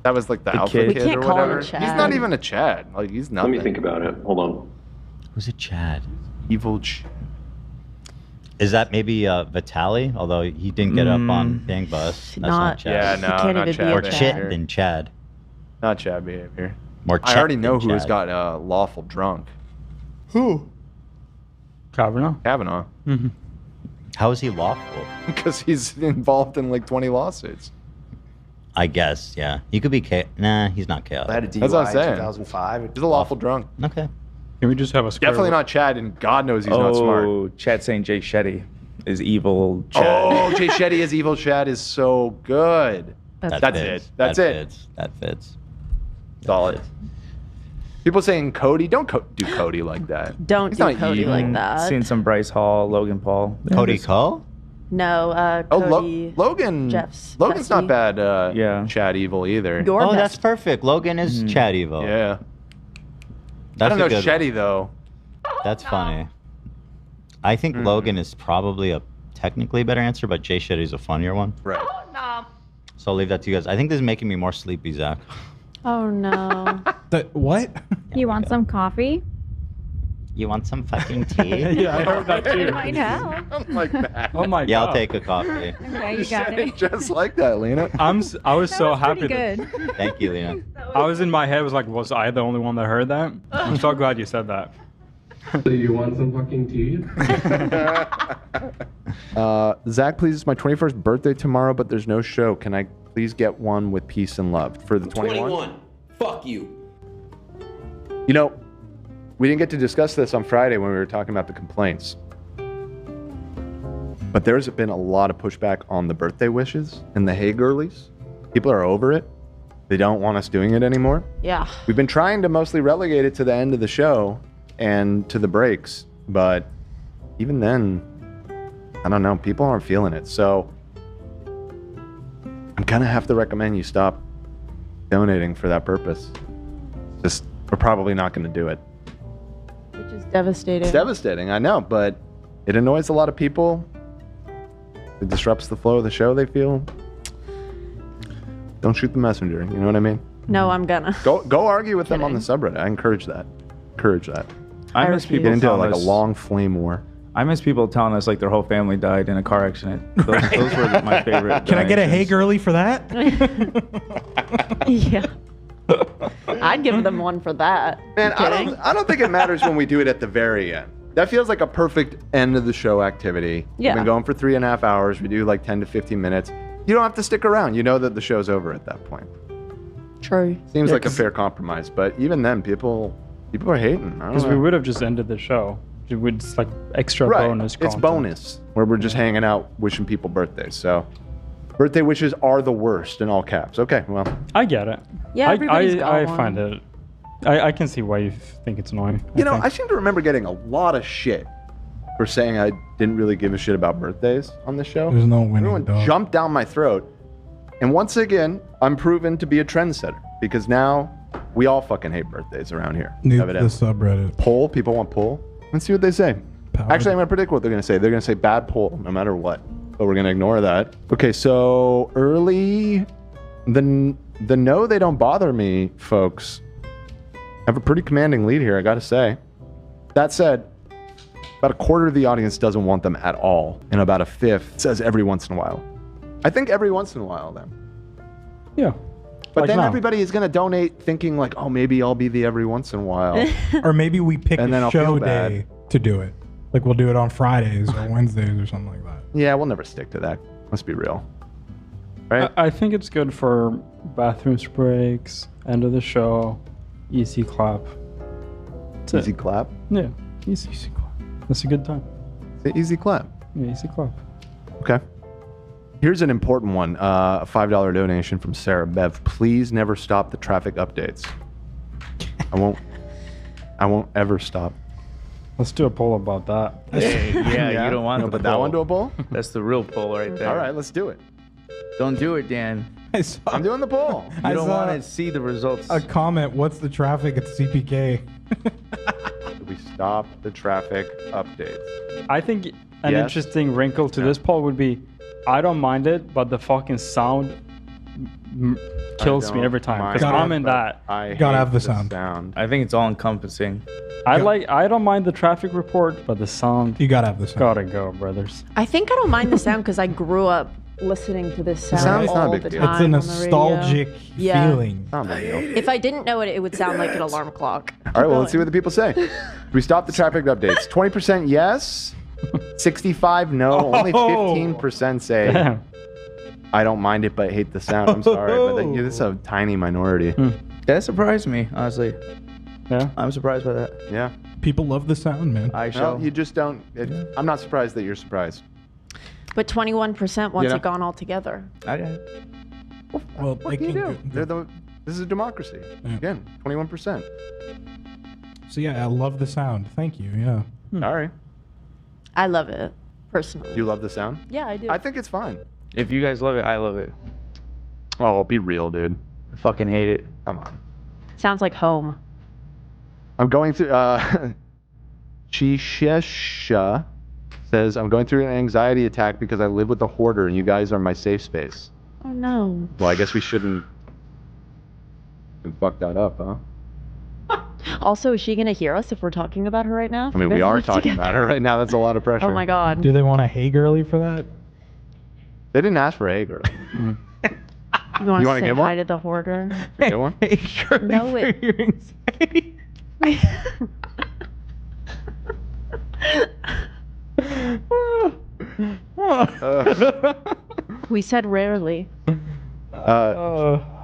That was like the alpha kid. kid, We can't or call him whatever. Chad. He's not even a Chad. Like he's nothing. Let me think about it. Hold on. Who's a Chad? Evil Chad. Is that maybe Vitali? Although he didn't get up on Dang Bus. That's not Chad. Yeah, He no, can't not even be Chad. a More Chad. Chit than Chad. Not Chad behavior. More I already Chet know than who has Chad. got lawful drunk. Who? Kavanaugh. Kavanaugh. Mm-hmm. How is he lawful? Because he's involved in like 20 lawsuits. I guess, yeah. He could be Nah, he's not chaotic. I had a DUI That's what I'm in saying. 2005. He's a lawful drunk. Okay. Can we just have a square Definitely root? not Chad, and God knows he's not smart. Oh, Chad saying Jay Shetty is evil Chad. Oh, Jay Shetty as evil Chad is so good. That That's fits. it. That's That it. fits. That fits. Solid. People saying Cody, don't do Cody like that. Don't He's do not Cody evil. like that. Seen some Bryce Hall, Logan Paul. Cody Cole? No, Oh, Cody. Logan. Jeff's Logan's not bestie. bad. Yeah. Chad evil either. Your Oh, best. that's perfect. Logan is Chad Evo. Yeah. That's I don't a know good- Shetty though. That's funny. I think Logan is probably a technically better answer, but Jay Shetty's a funnier one. Right. So I'll leave that to you guys. I think this is making me more sleepy, Zach. Oh no. What? You want some coffee? You want some fucking tea? Yeah, I heard that It too. might help. Something like that. Oh my Yeah, god. I'll take a coffee. Okay, you got it. Just like that, Lena. I was so happy. Pretty That, good. Thank you, Lena. I was in my head. Was like, was I the only one that heard that? I'm so glad you said that. So you want some fucking tea? Zach, please, it's my 21st birthday tomorrow, but there's no show. Can I please get one with peace and love for the 21? Fuck you. You know, we didn't get to discuss this on Friday when we were talking about the complaints. But there's been a lot of pushback on the birthday wishes and the hey girlies. People are over it. They don't want us doing it anymore. Yeah. We've been trying to mostly relegate it to the end of the show and to the breaks, but even then, I don't know, people aren't feeling it. So I'm gonna have to recommend you stop donating for that purpose. Just, we're probably not gonna do it. Which is devastating. It's devastating, I know, but it annoys a lot of people. It disrupts the flow of the show, they feel. Don't shoot the messenger, you know what I mean? No, I'm gonna. Go argue with them on the subreddit. I encourage that. I miss people Get into telling like a us- long flame war. I miss people telling us like their whole family died in a car accident. Those were my favorite. Can I get a hey donations. girly for that? Yeah. I'd give them one for that. Man, You I kidding? don't think it matters when we do it at the very end. That feels like a perfect end of the show activity. Yeah. We've been going for 3.5 hours. We do like 10 to 15 minutes. You don't have to stick around. You know that the show's over at that point. True. Seems Yeah, like a 'cause- fair compromise, but even then, people are hating. I don't Because we know. would have just ended the show with just like extra Right. bonus It's content. bonus where we're just hanging out, wishing people birthdays. So, birthday wishes are the worst in all caps. Okay, well, I get it. Yeah, I, everybody's got I one. find it. I can see why you think it's annoying. you know, think. I seem to remember getting a lot of shit for saying I didn't really give a shit about birthdays on this show. There's no winning, Everyone dog. jumped down my throat. And once again, I'm proven to be a trendsetter because now we all fucking hate birthdays around here. Nuke the evidently. subreddit. Poll, people want poll. Let's see what they say. Power. Actually, I'm going to predict what they're going to say. They're going to say bad poll no matter what. But we're going to ignore that. Okay, so early, the no, they don't bother me, folks. Have a pretty commanding lead here, I got to say. That said, about a quarter of the audience doesn't want them at all, and about a fifth says every once in a while. I think every once in a while, then. Yeah. But Like then now. everybody is going to donate thinking like, oh, maybe I'll be the every once in a while. Or maybe we pick And then a I'll show feel day to do it. Like we'll do it on Fridays or Wednesdays or something like that. Yeah, we'll never stick to that. Let's be real. Right? I think it's good for bathrooms breaks, end of the show, easy clap. That's Easy it. clap. Yeah, easy clap. That's a good time. Say easy clap. Yeah, easy clap. Okay. Here's an important one. A $5 donation from Sarah Bev. Please never stop the traffic updates. I won't ever stop. Let's do a poll about that. Yeah, you don't want to put that one to a poll? That's the real poll right there. All right, let's do it. Don't do it, Dan. I'm doing the poll. You don't want to see the results. A comment. What's the traffic at CPK? Do we stop the traffic updates? I think an Yes. interesting wrinkle to this poll would be, I don't mind it, but the fucking sound kills me don't every time because mind I'm it, in but that. I Gotta hate have the the sound. I think it's all encompassing. I don't mind the traffic report, but the sound. You gotta have the sound. Gotta go, brothers. I think I don't mind the sound because I grew up listening to this sound sound's not a all big the deal. time. It's a on the nostalgic Yeah. feeling. Not a big deal. If I didn't know it, it would sound like an alarm clock. All right, well, let's see what the people say. Do we stop the traffic updates? 20% yes, 65 no, only 15% say Damn. I don't mind it but hate the sound. I'm sorry, but this is a tiny minority. That surprised me, honestly. Yeah. I'm surprised by that. Yeah. People love the sound, man. I No, shall. you just don't. I'm not surprised that you're surprised. But 21% wants Yeah. it gone altogether. Well, What can you do? This is a democracy. Again, 21%. So yeah, I love the sound. Thank you. Yeah. All right. I love it, personally. You love the sound? Yeah, I do. I think it's fine. If you guys love it, I love it. Oh, be real, dude. I fucking hate it. Come on. Sounds like home. I'm going through. Chishesha says, I'm going through an anxiety attack because I live with a hoarder and you guys are my safe space. Oh, no. Well, I guess we shouldn't fuck that up, huh? Also, is she going to hear us if we're talking about her right now? I mean, we are talking about her right now. That's a lot of pressure. Oh, my God. Do they want a hey girly for that? They didn't ask for a girl. You want You to wanna say give hi one? to the hoarder? Get one? No, it. We said rarely.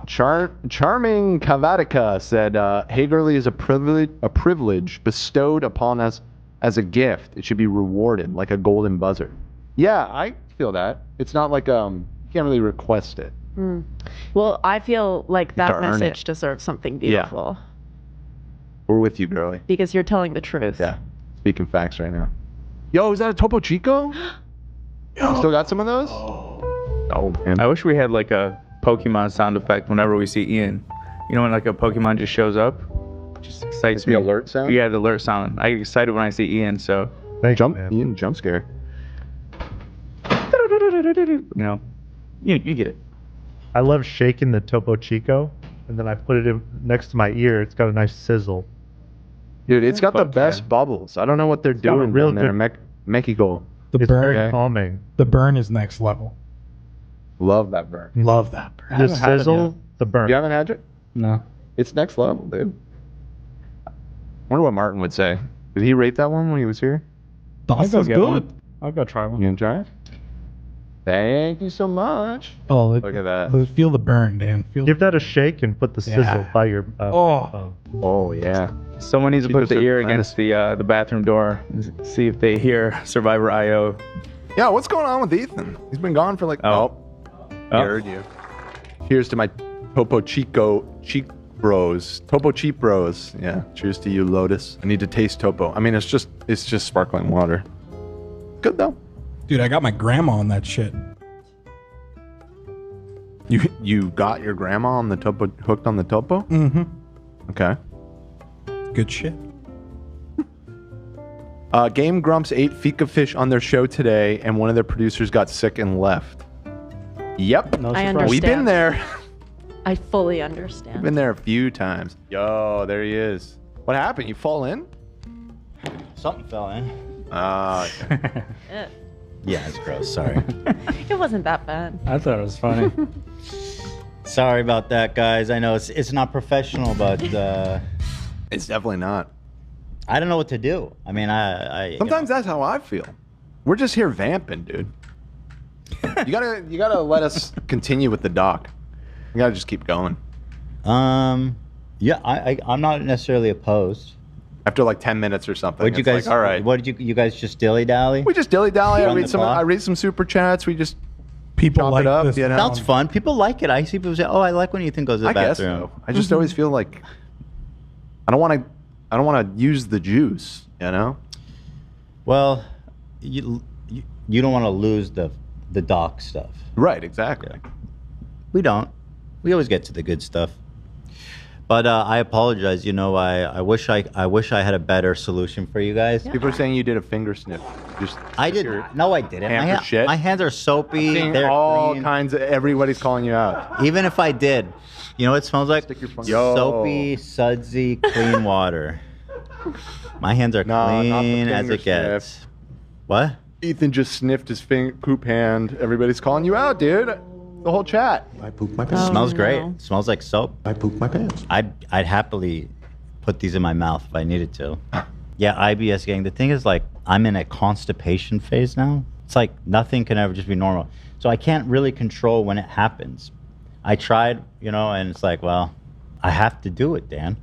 Charming Kavatika said, "Hey girly is a privilege bestowed upon us as a gift. It should be rewarded like a golden buzzer." Yeah, I feel that. It's not like you can't really request it. Mm. Well, I feel like have to that earn message it. deserves something Yeah. beautiful We're with you, girly. because you're telling the truth. Yeah, speaking facts right now. Yo, is that a Topo Chico? You still got some of those? Oh man. I wish we had like a Pokemon sound effect whenever we see Ian. You know when like a Pokemon just shows up? Just excites me. The alert sound? Yeah, the alert sound. I get excited when I see Ian, so Ian jump scare. No. You get it. I love shaking the Topo Chico, and then I put it in next to my ear. It's got a nice sizzle. Dude, it's got the best bubbles. I don't know what they're got a doing real down there in good- Mexico. The It's burn. very calming. The burn is next level. Love that burn. Love that burn. I The haven't had it sizzle, yet. the burn. You haven't had it? No. It's next level, dude. Wonder what Martin would say. Did he rate that one when he was here? That was get good. one. I'll go try one. You gonna try it? Thank you so much. Oh, Look at that. Feel the burn, Dan. Feel. Give that a shake and put the sizzle Yeah. by your. Oh yeah. Someone needs to She put just the took ear mine. against the bathroom door and see if they hear Survivor IO. Yeah, what's going on with Ethan? He's been gone for like. Oh. He heard you. Cheers to my Topo Chico cheek bros. Topo cheap bros. Yeah. Cheers to you, Lotus. I need to taste Topo. I mean, it's just sparkling water. Good though. Dude, I got my grandma on that shit. You got your grandma on the Topo, hooked on the Topo? Mm-hmm. Okay. Good shit. Game Grumps ate fika fish on their show today, and one of their producers got sick and left. Yep. No I surprise. understand. We've been there. I fully understand. We've been there a few times. Yo, there he is. What happened? You fall in? Something fell in. Ah. Eh. Yeah, it's gross. Sorry. It wasn't that bad. I thought it was funny. Sorry about that, guys. I know it's not professional, but It's definitely not. I don't know what to do. I mean, I Sometimes that's how I feel. We're just here vamping, dude. You gotta let us continue with the doc. You gotta just keep going. Yeah, I'm not necessarily opposed. After like 10 minutes or something. What you it's guys? like, all right. What did you guys just dilly dally? We just dilly dally. Run the clock? I read some super chats. We just People chop like it up. this. You know? Sounds fun. People like it. I see people say, "Oh, I like when Ethan goes to the I guess bathroom." so. I just always feel like I don't want to use the juice. You know. Well, you don't want to lose the doc stuff. Right. Exactly. Yeah. We don't. We always get to the good stuff. But I apologize. You know, I wish I had a better solution for you guys. People are saying you did a finger sniff. Just I did. No, I didn't. Hand for shit. My hands are soapy. Seeing They're all clean. kinds of. Everybody's calling you out. Even if I did, you know what it smells like? Yo. Soapy, sudsy, clean water. My hands are Not the clean as finger it gets. What? Ethan just sniffed his poop hand. Everybody's calling you out, dude. The whole chat. I poop my It pants. smells great. It smells like soap. I poop my pants. I'd happily put these in my mouth if I needed to. Yeah, IBS gang. The thing is, like, I'm in a constipation phase now. It's like nothing can ever just be normal. So I can't really control when it happens. I tried, you know, and it's like, well, I have to do it, Dan.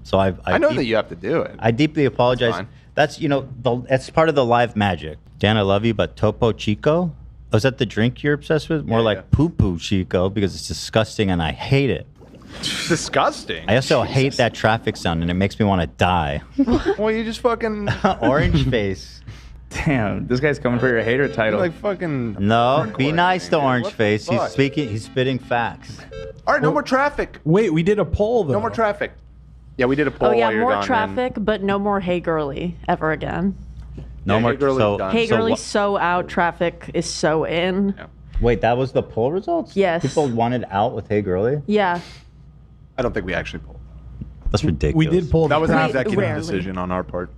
So I know that you have to do it. I deeply apologize. fine. That's, you know, that's part of the live magic. Dan, I love you, but Topo Chico? Oh, is that the drink you're obsessed with? More like Poo Poo Chico because it's disgusting and I hate it. Disgusting. I also hate that traffic sound and it makes me want to die. Well, you just fucking Orange face. Damn, this guy's coming for your hater title. like fucking. No, be nice to Orange What the Face. fuck? He's spitting facts. All right, no more traffic. Wait, we did a poll though. No more traffic. Yeah, we did a poll Oh yeah, while you're more gone. traffic, but no more Hey Girly ever again. No Yeah, more. Hey Girly's So, done. Hey so Girly what- so out, traffic is so in. wait, that was the poll results? Yes. People wanted out with Hey Girly? Yeah. I don't think we actually pulled. That's ridiculous. We did pull. That was an Wait, executive rarely. decision on our part.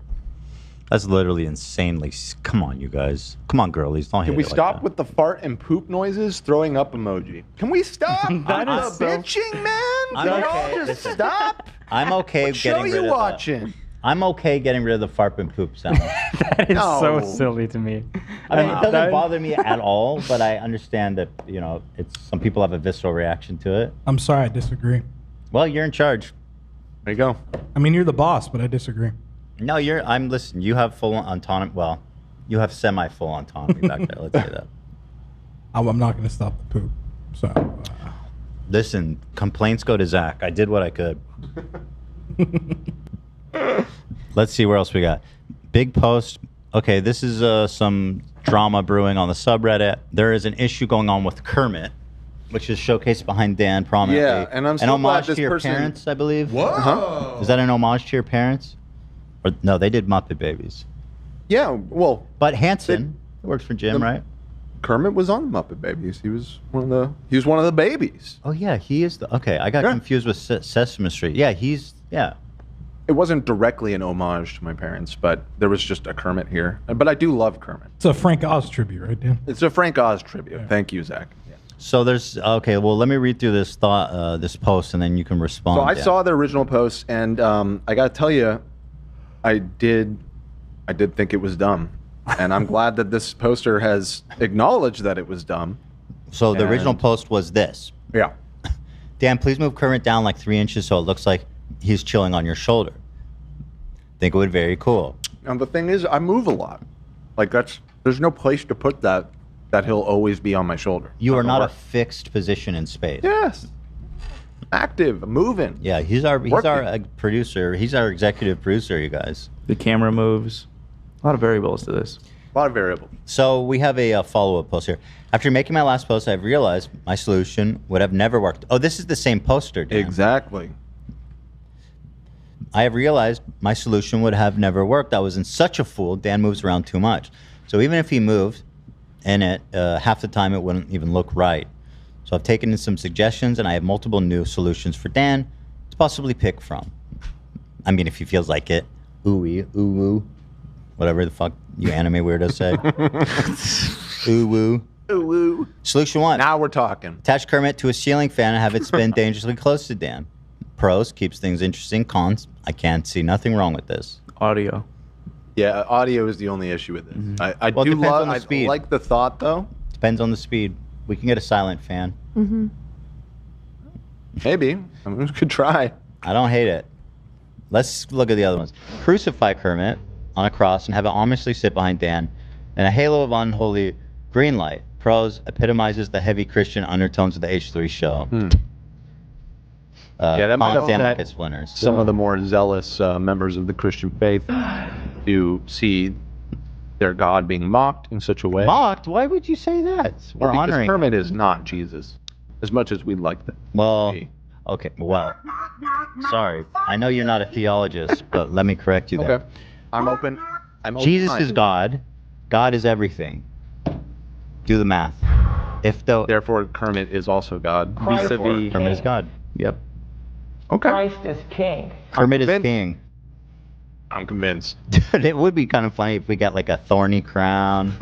That's literally insanely. Come on, you guys. Come on, girlies. Don't hate Can we it like stop that. with the fart and poop noises? Throwing up emoji. Can we stop? That the is so- bitching, man. I'm Can okay. y'all just Listen. stop? I'm okay What show getting rid you of watching? I'm okay getting rid of the fart and poop sound. That is so No. silly to me. I mean, it doesn't That- bother me at all, but I understand that, you know, it's some people have a visceral reaction to it. I'm sorry, I disagree. Well, you're in charge. There you go. I mean, you're the boss, but I disagree. No, listen, you have full autonomy. Well, you have semi-full autonomy back there. Let's say that. I'm not going to stop the poop. So, Listen, complaints go to Zach. I did what I could. Let's see where else we got. Big post. Okay, this is some drama brewing on the subreddit. There is an issue going on with Kermit, which is showcased behind Dan prominently. Yeah, and I'm so an homage glad this to your person- parents, I believe. Whoa. Uh-huh. Is that an homage to your parents? Or no, they did Muppet Babies. Yeah, well, But Hanson works for Jim, right? Kermit was on Muppet Babies. He was one of the babies. Oh yeah, he is the. Okay, I got confused with Sesame Street. Yeah, yeah. It wasn't directly an homage to my parents, but there was just a Kermit here. But I do love Kermit. it's a Frank Oz tribute, right, Dan? It's a Frank Oz tribute. Thank you, Zach. So there's okay. Well, let me read through this this post, and then you can respond. So I Dan. saw the original post, and I got to tell you, I did think it was dumb, and I'm glad that this poster has acknowledged that it was dumb. So the original And- post was this. Yeah. Dan, please move Kermit down like 3 inches so it looks like he's chilling on your shoulder. Think it would be very cool. And the thing is, I move a lot. Like there's no place to put that he'll always be on my shoulder. You are not a work. fixed position in space. Yes. Active, moving. Yeah, he's our Working. producer. He's our executive producer, you guys. The camera moves. A lot of variables to this. A lot of variables. So we have a follow-up post here. After making my last post, I've realized my solution would have never worked. Oh, this is the same poster, Dan. Exactly. I have realized my solution would have never worked. I was in such a fool. Dan moves around too much. So even if he moved in it, half the time it wouldn't even look right. So I've taken in some suggestions, and I have multiple new solutions for Dan to possibly pick from. I mean, if he feels like it. Ooh-wee, ooh-woo. Whatever the fuck you anime weirdos say. Ooh-woo. Ooh-woo. Solution 1. Now we're talking. Attach Kermit to a ceiling fan and have it spin dangerously close to Dan. Pros, keeps things interesting. Cons, I can't see nothing wrong with this. Audio. Yeah, audio is the only issue with it. I Well, it do depends love. on the I speed. like the thought though. Depends on the speed. We can get a silent fan. Mm-hmm. Maybe. I mean, we could try. I don't hate it. Let's look at the other ones. Crucify Kermit on a cross and have it ominously sit behind Dan in a halo of unholy green light. Pros epitomizes the heavy Christian undertones of the H3 show. Yeah, that might Colin upset Sandler splinters. some of the more zealous members of the Christian faith to see their God being mocked in such a way. Mocked? Why would you say that? We're Because honoring. Kermit is not Jesus, as much as we'd like that. Well, okay, well, sorry. I know you're not a theologist, but let me correct you there. Okay. I'm open. Jesus is God. God is everything. Do the math. Therefore, Kermit is also God. Vis-a-vis Kermit is God. Yep. Okay. Christ is king. Kermit is king. I'm convinced. Dude, it would be kind of funny if we got like a thorny crown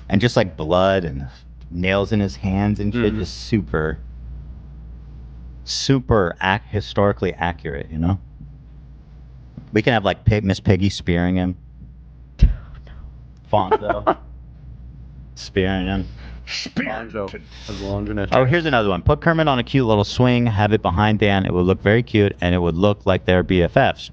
and just like blood and nails in his hands and shit. Just super historically accurate, you know? We can have like Miss Piggy spearing him. Fonzo spearing him. Oh, here's another one. Put Kermit on a cute little swing, have it behind Dan. It would look very cute, and it would look like they're BFFs.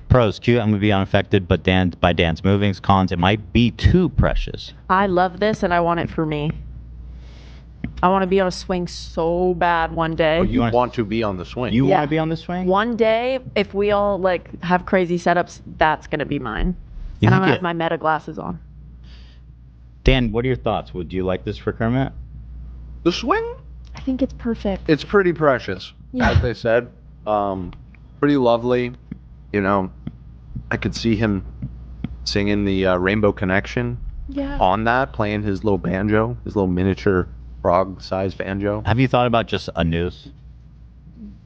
Pros, cute and would be unaffected, but by Dan's movings. Cons, it might be too precious. I love this and I want it for me. I want to be on a swing so bad one day. You want to be on the swing. You want to be on the swing? One day, if we all like have crazy setups, that's gonna be mine. You And I'm think gonna it- have my meta glasses on. Dan, what are your thoughts? Would you like this for Kermit? The swing? I think it's perfect. It's pretty precious, Yeah. as they said. Pretty lovely. You know, I could see him singing the Rainbow Connection Yeah. on that, playing his little banjo, his little miniature frog-sized banjo. Have you thought about just a noose?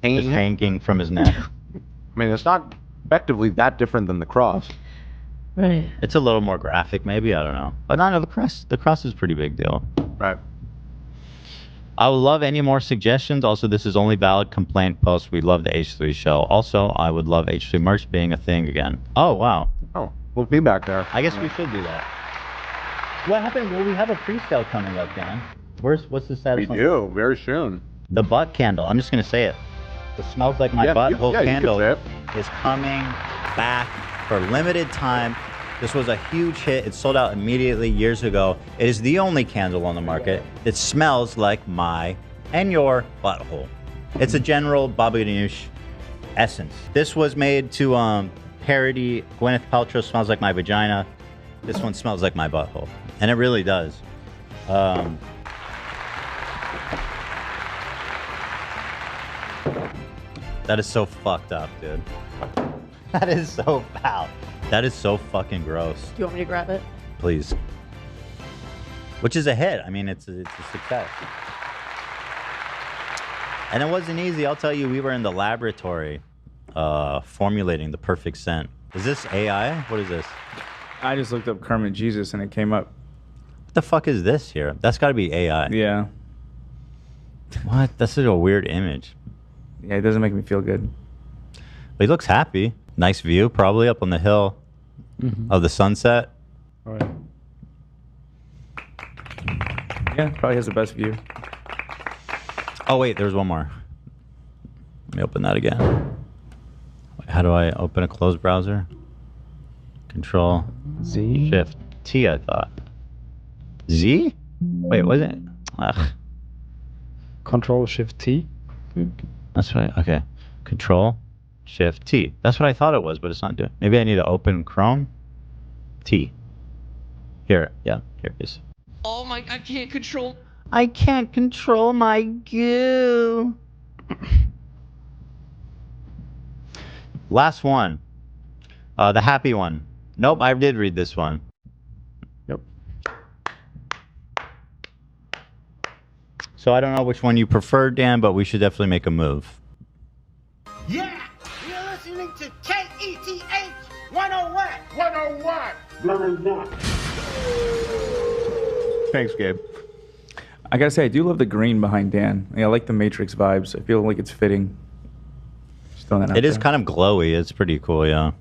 Just hanging from his neck. I mean, it's not effectively that different than the cross. Right. It's a little more graphic, maybe. I don't know. But no, the cross is a pretty big deal. Right. I would love any more suggestions. Also, this is only valid complaint post. We love the H3 show. Also, I would love H3 merch being a thing again. Oh, wow. Oh, we'll be back there. I guess we should do that. What happened? Well, we have a pre-sale coming up, Dan. What's the status? We do, very soon. The butt candle. I'm just going to say it. The Smells Like My Butthole you can candle say it. is coming back for limited time. This was a huge hit. It sold out immediately years ago. It is the only candle on the market that smells like my and your butthole. It's a general Baba Ganoush essence. This was made to parody Gwyneth Paltrow Smells Like My Vagina. This one smells like my butthole. And it really does. That is so fucked up, dude. That is so foul. That is so fucking gross. Do you want me to grab it? Please. Which is a hit. I mean, it's a success. And it wasn't easy. I'll tell you, we were in the laboratory formulating the perfect scent. Is this AI? What is this? I just looked up Kermit Jesus and it came up. What the fuck is this here? That's got to be AI. Yeah. What? That's such a weird image. Yeah, it doesn't make me feel good. But he looks happy. Nice view, probably up on the hill of the sunset. All right. Yeah, probably has the best view. Oh, wait, there's one more. Let me open that again. Wait, how do I open a closed browser? Control Z? Shift T, I thought. Z? Wait, was it? Ugh. Control Shift T. That's right. Okay. Control Shift T. That's what I thought it was, but it's not doing. Maybe I need to open Chrome. T. Here. Yeah. Here it is. Oh my, I can't control. I can't control my goo. Last one. The happy one. Nope, I did read this one. Yep. So I don't know which one you prefer, Dan, but we should definitely make a move. Yeah, you're listening to KETH 101. 101. Thanks, Gabe. I gotta say, I do love the green behind Dan. I like the Matrix vibes. I feel like it's fitting. Just throwing that out It is there. kind of glowy. It's pretty cool, yeah.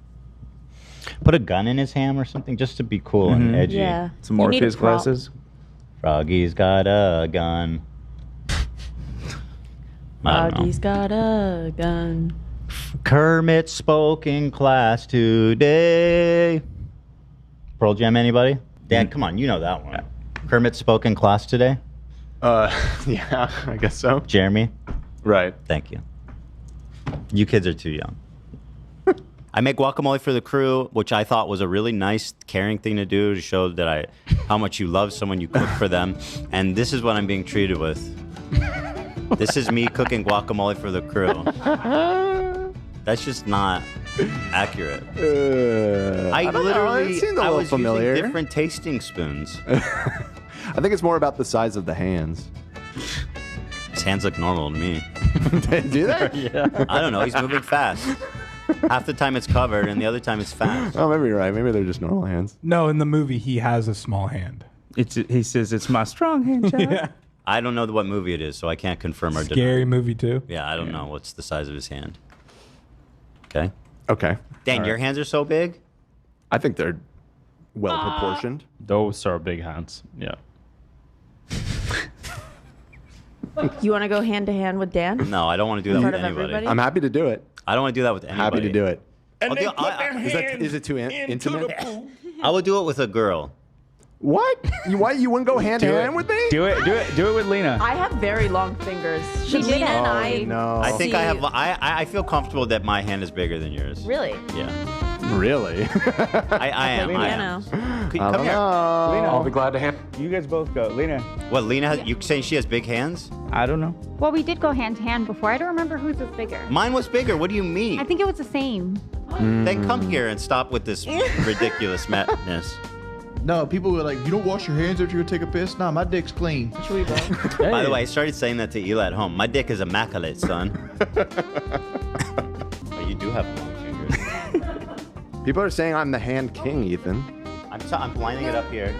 Put a gun in his hand or something just to be cool and edgy. Yeah. Some more You need a Morpheus prop. glasses. Froggy's got a gun. I don't know. Froggy's got a gun. Kermit spoke in class today. Pearl Jam, anybody? Dan, come on, you know that one. Kermit spoke in class today. Yeah, I guess so. Jeremy? Right. Thank you. You kids are too young. I make guacamole for the crew, which I thought was a really nice, caring thing to do to show that how much you love someone you cook for them. And this is what I'm being treated with. This is me cooking guacamole for the crew. That's just not accurate. I literally, I was familiar. using different tasting spoons. I think it's more about the size of the hands. His hands look normal to me. Do they? Yeah. I don't know. He's moving fast. Half the time it's covered, and the other time it's fast. Oh, maybe you're right. Maybe they're just normal hands. No, in the movie, he has a small hand. He says, it's my strong hand, child. Yeah. I don't know what movie it is, so I can't confirm or deny. Scary movie, too. Yeah, I don't know what's the size of his hand. Okay. Okay. Dan, your hands are so big? I think they're well proportioned. Those are big hands. Yeah. You want to go hand to hand with Dan? No, I don't want to do that In with front of anybody. everybody? I'm happy to do it. I don't want to do that with anybody. Happy to do it. I'll do- Is it too intimate? I would do it with a girl. What? Why you wouldn't go hand to hand with me? Do it with Lena. I have very long fingers. Should She Lena did. and I? No. I think I have. I feel comfortable that my hand is bigger than yours. Really? Yeah. Really? I am. Okay, I Lena. am. I Come don't here. know. Lena, I'll be glad to hand. You guys both go. Lena. What, Lena? You saying she has big hands? I don't know. Well, we did go hand to hand before. I don't remember whose was bigger. Mine was bigger. What do you mean? I think it was the same. Then come here and stop with this ridiculous madness. No, people were like, you don't wash your hands after you take a piss? Nah, my dick's clean. By the way, I started saying that to Eli at home. My dick is immaculate, son. Oh, you do have long fingers. People are saying I'm the hand king, Ethan. I'm lining it up here.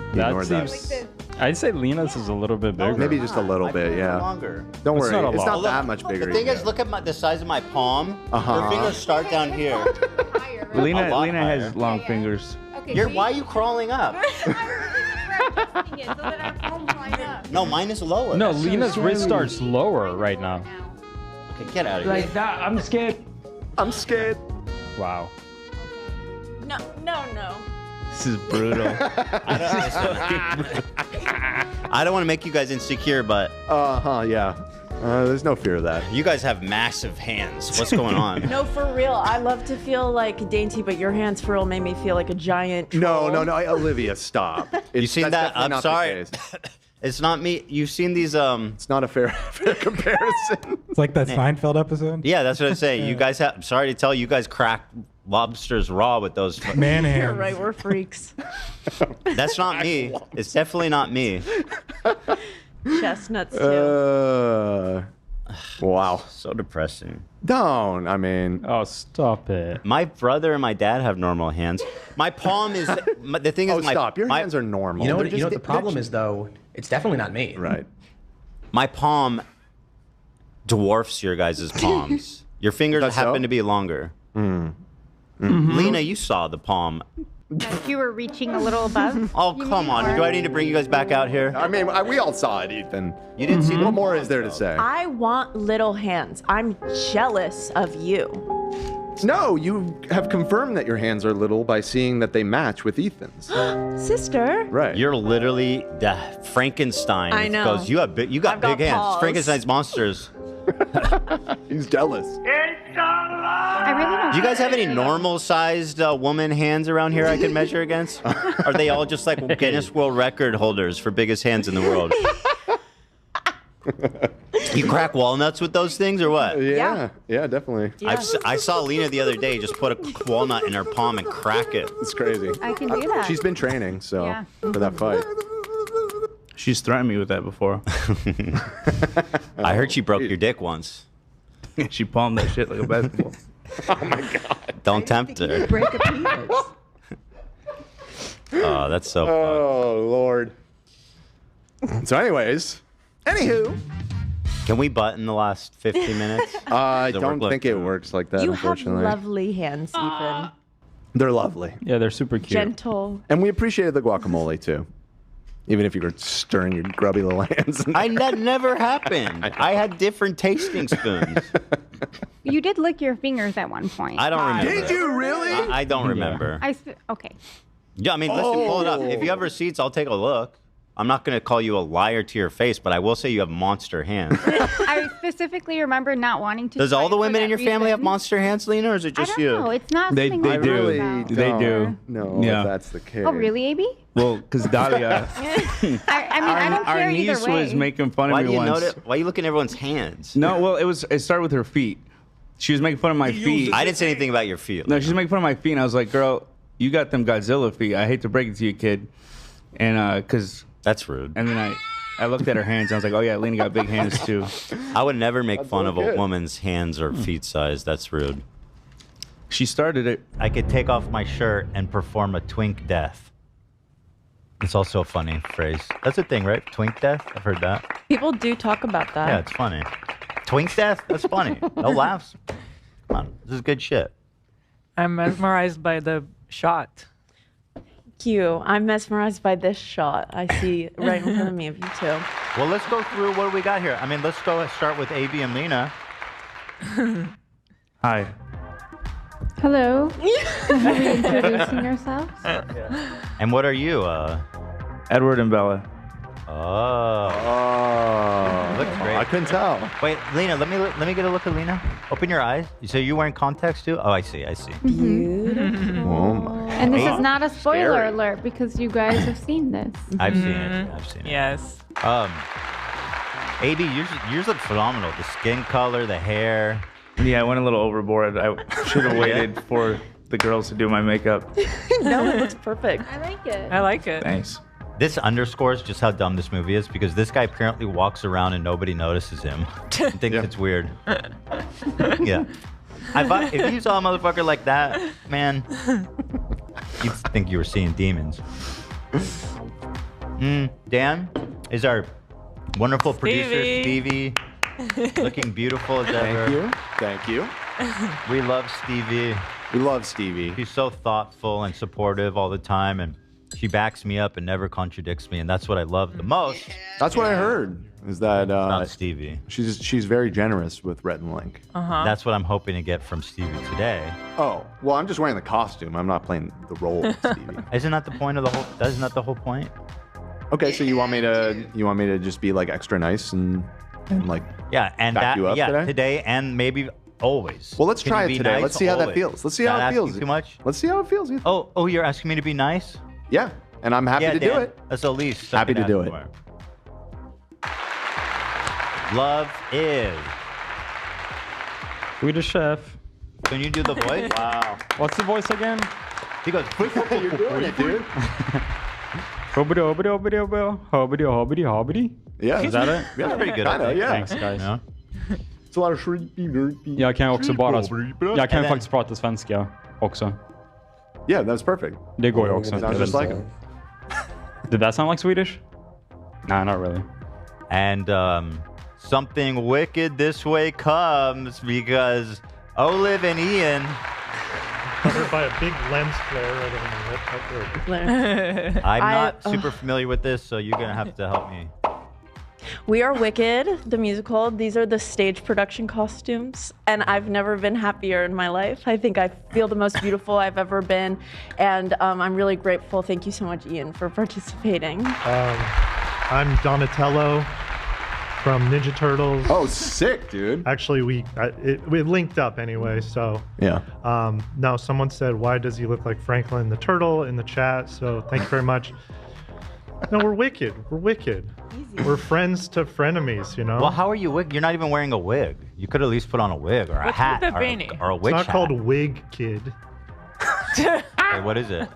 Ignore That that. seems. I'd say Lena's is a little bit bigger. Maybe just a little bit, yeah. Longer. Don't It's worry, not a it's lot. not Look, that much bigger. The thing either. is, look at the size of my palm. Uh-huh. Your fingers start down here. Lena A lot has higher. long fingers. Okay, Why are you crawling up? No, mine is lower. No, Lena's wrist starts lower right now. Okay, get out of here. Like that, I'm scared. I'm scared. Wow. No. This is brutal. I don't want to make you guys insecure, but Yeah. There's no fear of that. you guys have massive hands. What's going on? No, for real. I love to feel like dainty, but your hands for real made me feel like a giant. No, troll. Olivia, stop. You seen that's that? definitely I'm not the sorry. case. It's not me. You've seen these It's not a fair comparison. It's like that Seinfeld episode. Yeah, that's what I'm saying. You guys have. Sorry to tell you, guys crack lobsters raw with those. Man You're hands. right. We're freaks. That's not me. It's definitely not me. Chestnuts too. Wow. So depressing. Don't. I mean, Oh, stop it. My brother and my dad have normal hands. My palm is. The thing is, stop. Your hands are normal. You know They're what? You know what the just- problem is, though. It's definitely not me. Right. My palm dwarfs your guys' palms. Your fingers That's happen so? to be longer. Lena, you saw the palm. Like you were reaching a little above. Oh, come on. Do I need to bring you guys back out here? I mean, we all saw it, Ethan. You didn't see What more is there to say? I want little hands. I'm jealous of you. No, you have confirmed that your hands are little by seeing that they match with Ethan's. Sister. Right. You're literally the Frankenstein. I know. Goes, you got big I've got hands. paws. Frankenstein's monsters. He's jealous. I really don't. Do you guys have any normal-sized woman hands around here I can measure against? Are they all just like Guinness World Record holders for biggest hands in the world? You crack walnuts with those things or what? Yeah, definitely. I saw Lena the other day just put a walnut in her palm and crack it. It's crazy. I can do that. She's been training, so Yeah. for that fight. She's threatened me with that before. I heard she broke your dick once. She palmed that shit like a basketball. Oh my god. Don't tempt her. Break a penis. Oh, that's so fun. Oh Lord. So, anywho, Can we butt in the last 50 minutes? I Does it don't work think it works like that. You have Unfortunately, lovely hands, Ethan. they're lovely, Yeah, they're super cute. Gentle. and we appreciated the guacamole too. Even if you were stirring your grubby little hands. That never happened. I had different tasting spoons. You did lick your fingers at one point. I don't remember. Did you really? I don't remember. Okay. Yeah, I mean, listen, pull it up. If you have receipts, I'll take a look. I'm not going to call you a liar to your face, but I will say you have monster hands. I specifically remember not wanting to. Does all try the it for women in that your family have reason. monster hands, Lena, or is it just I don't you? know. It's not They something they we do. talk about. They do. No, Yeah. if that's the case. Oh, really, AB? Well, because Dahlia, I mean, I don't our care either niece way. was making fun of Why me do you once. notice? Why are you looking at everyone's hands? No, well, it started with her feet. She was making fun of my feet. I didn't say anything about your feet. No, she was making fun of my feet, and I was like, "Girl, you got them Godzilla feet. I hate to break it to you, kid." And because that's rude. And then I looked at her hands. And I was like, "Oh yeah, Lena got big hands too." I would never make fun of a good. woman's hands or feet size. That's rude. She started it. I could take off my shirt and perform a twink death. It's also a funny phrase. That's a thing, right? Twink death? I've heard that. People do talk about that. Yeah, it's funny. Twink death? That's funny. No laughs. Come on. This is good shit. I'm mesmerized by the shot. You. I'm mesmerized by this shot I see right in front of me of you two. Well, let's go through what do we got here. I mean, let's go start with AB and Lena. Hi. Hello. Are we introducing ourselves? And what are you? Edward and Bella. Oh. Looks great. I couldn't tell. Wait, Lena, let me get a look at Lena. Open your eyes. So you're wearing contacts too? Oh, I see. Beautiful. Oh my. And this is not a spoiler Scary. alert because you guys have seen this. I've seen it. I've seen it. Yes. AB, yours look phenomenal. The skin color, the hair. Yeah, I went a little overboard. I should have waited for the girls to do my makeup. No, it looks perfect. I like it. I like it. Thanks. This underscores just how dumb this movie is because this guy apparently walks around and nobody notices him. and thinks it's weird. Yeah. If you saw a motherfucker like that, man, you'd think you were seeing demons. Dan is our wonderful producer, Stevie. Looking beautiful as ever. Thank you. We love Stevie. We love Stevie. She's so thoughtful and supportive all the time, and she backs me up and never contradicts me, and that's what I love the most. That's what I heard. Is that not Stevie? She's very generous with Rhett and Link. That's what I'm hoping to get from Stevie today. Oh, well, I'm just wearing the costume. I'm not playing the role of Stevie. Isn't that the point of the whole? Isn't that the whole point? Okay, so you want me to just be like extra nice and like Yeah, and back that you up today and maybe always. Well, let's Can try you it be today. nice Let's see how that always? feels. Let's see how Not it asking feels. Too much? Let's see how it feels. Oh, you're asking me to be nice? Yeah, and I'm happy to do Dan, it. That's the least. Happy to do it. Love is. Swedish chef. Can you do the voice? Wow. What's the voice again? He goes. You're doing it, dude. Hobbity, hobbity, hobbity, hobbity, hobbity, hobbity. Yeah. Is that it? That's pretty good. Kinda, yeah. Thanks guys. Ja. It's a lot of shrimpy. Jag kan också bara... Jag kan And then- faktiskt prata svenska också. Yeah, that's perfect. Det går ju också. Sounds just like him. Did that sound like Swedish? Nah, not really. And something wicked this way comes because Olive and Ian. Covered by a big lens flare right over the lip. I'm not super familiar with this, so you're gonna have to help me. We are Wicked, the musical. These are the stage production costumes, and I've never been happier in my life. I think I feel the most beautiful I've ever been, and I'm really grateful. Thank you so much, Ian, for participating. I'm Donatello from Ninja Turtles. Oh, sick, dude. Actually, we linked up anyway, so. Yeah. Now, someone said, why does he look like Franklin the Turtle in the chat? So thank you very much. No, we're Wicked. We're Wicked. Easy. We're friends to frenemies, you know? Well, how are you wig? You're not even wearing a wig. You could at least put on a wig or a What's hat with the or beanie? or a witch It's not hat. called Wig Kid. Wait, what is it?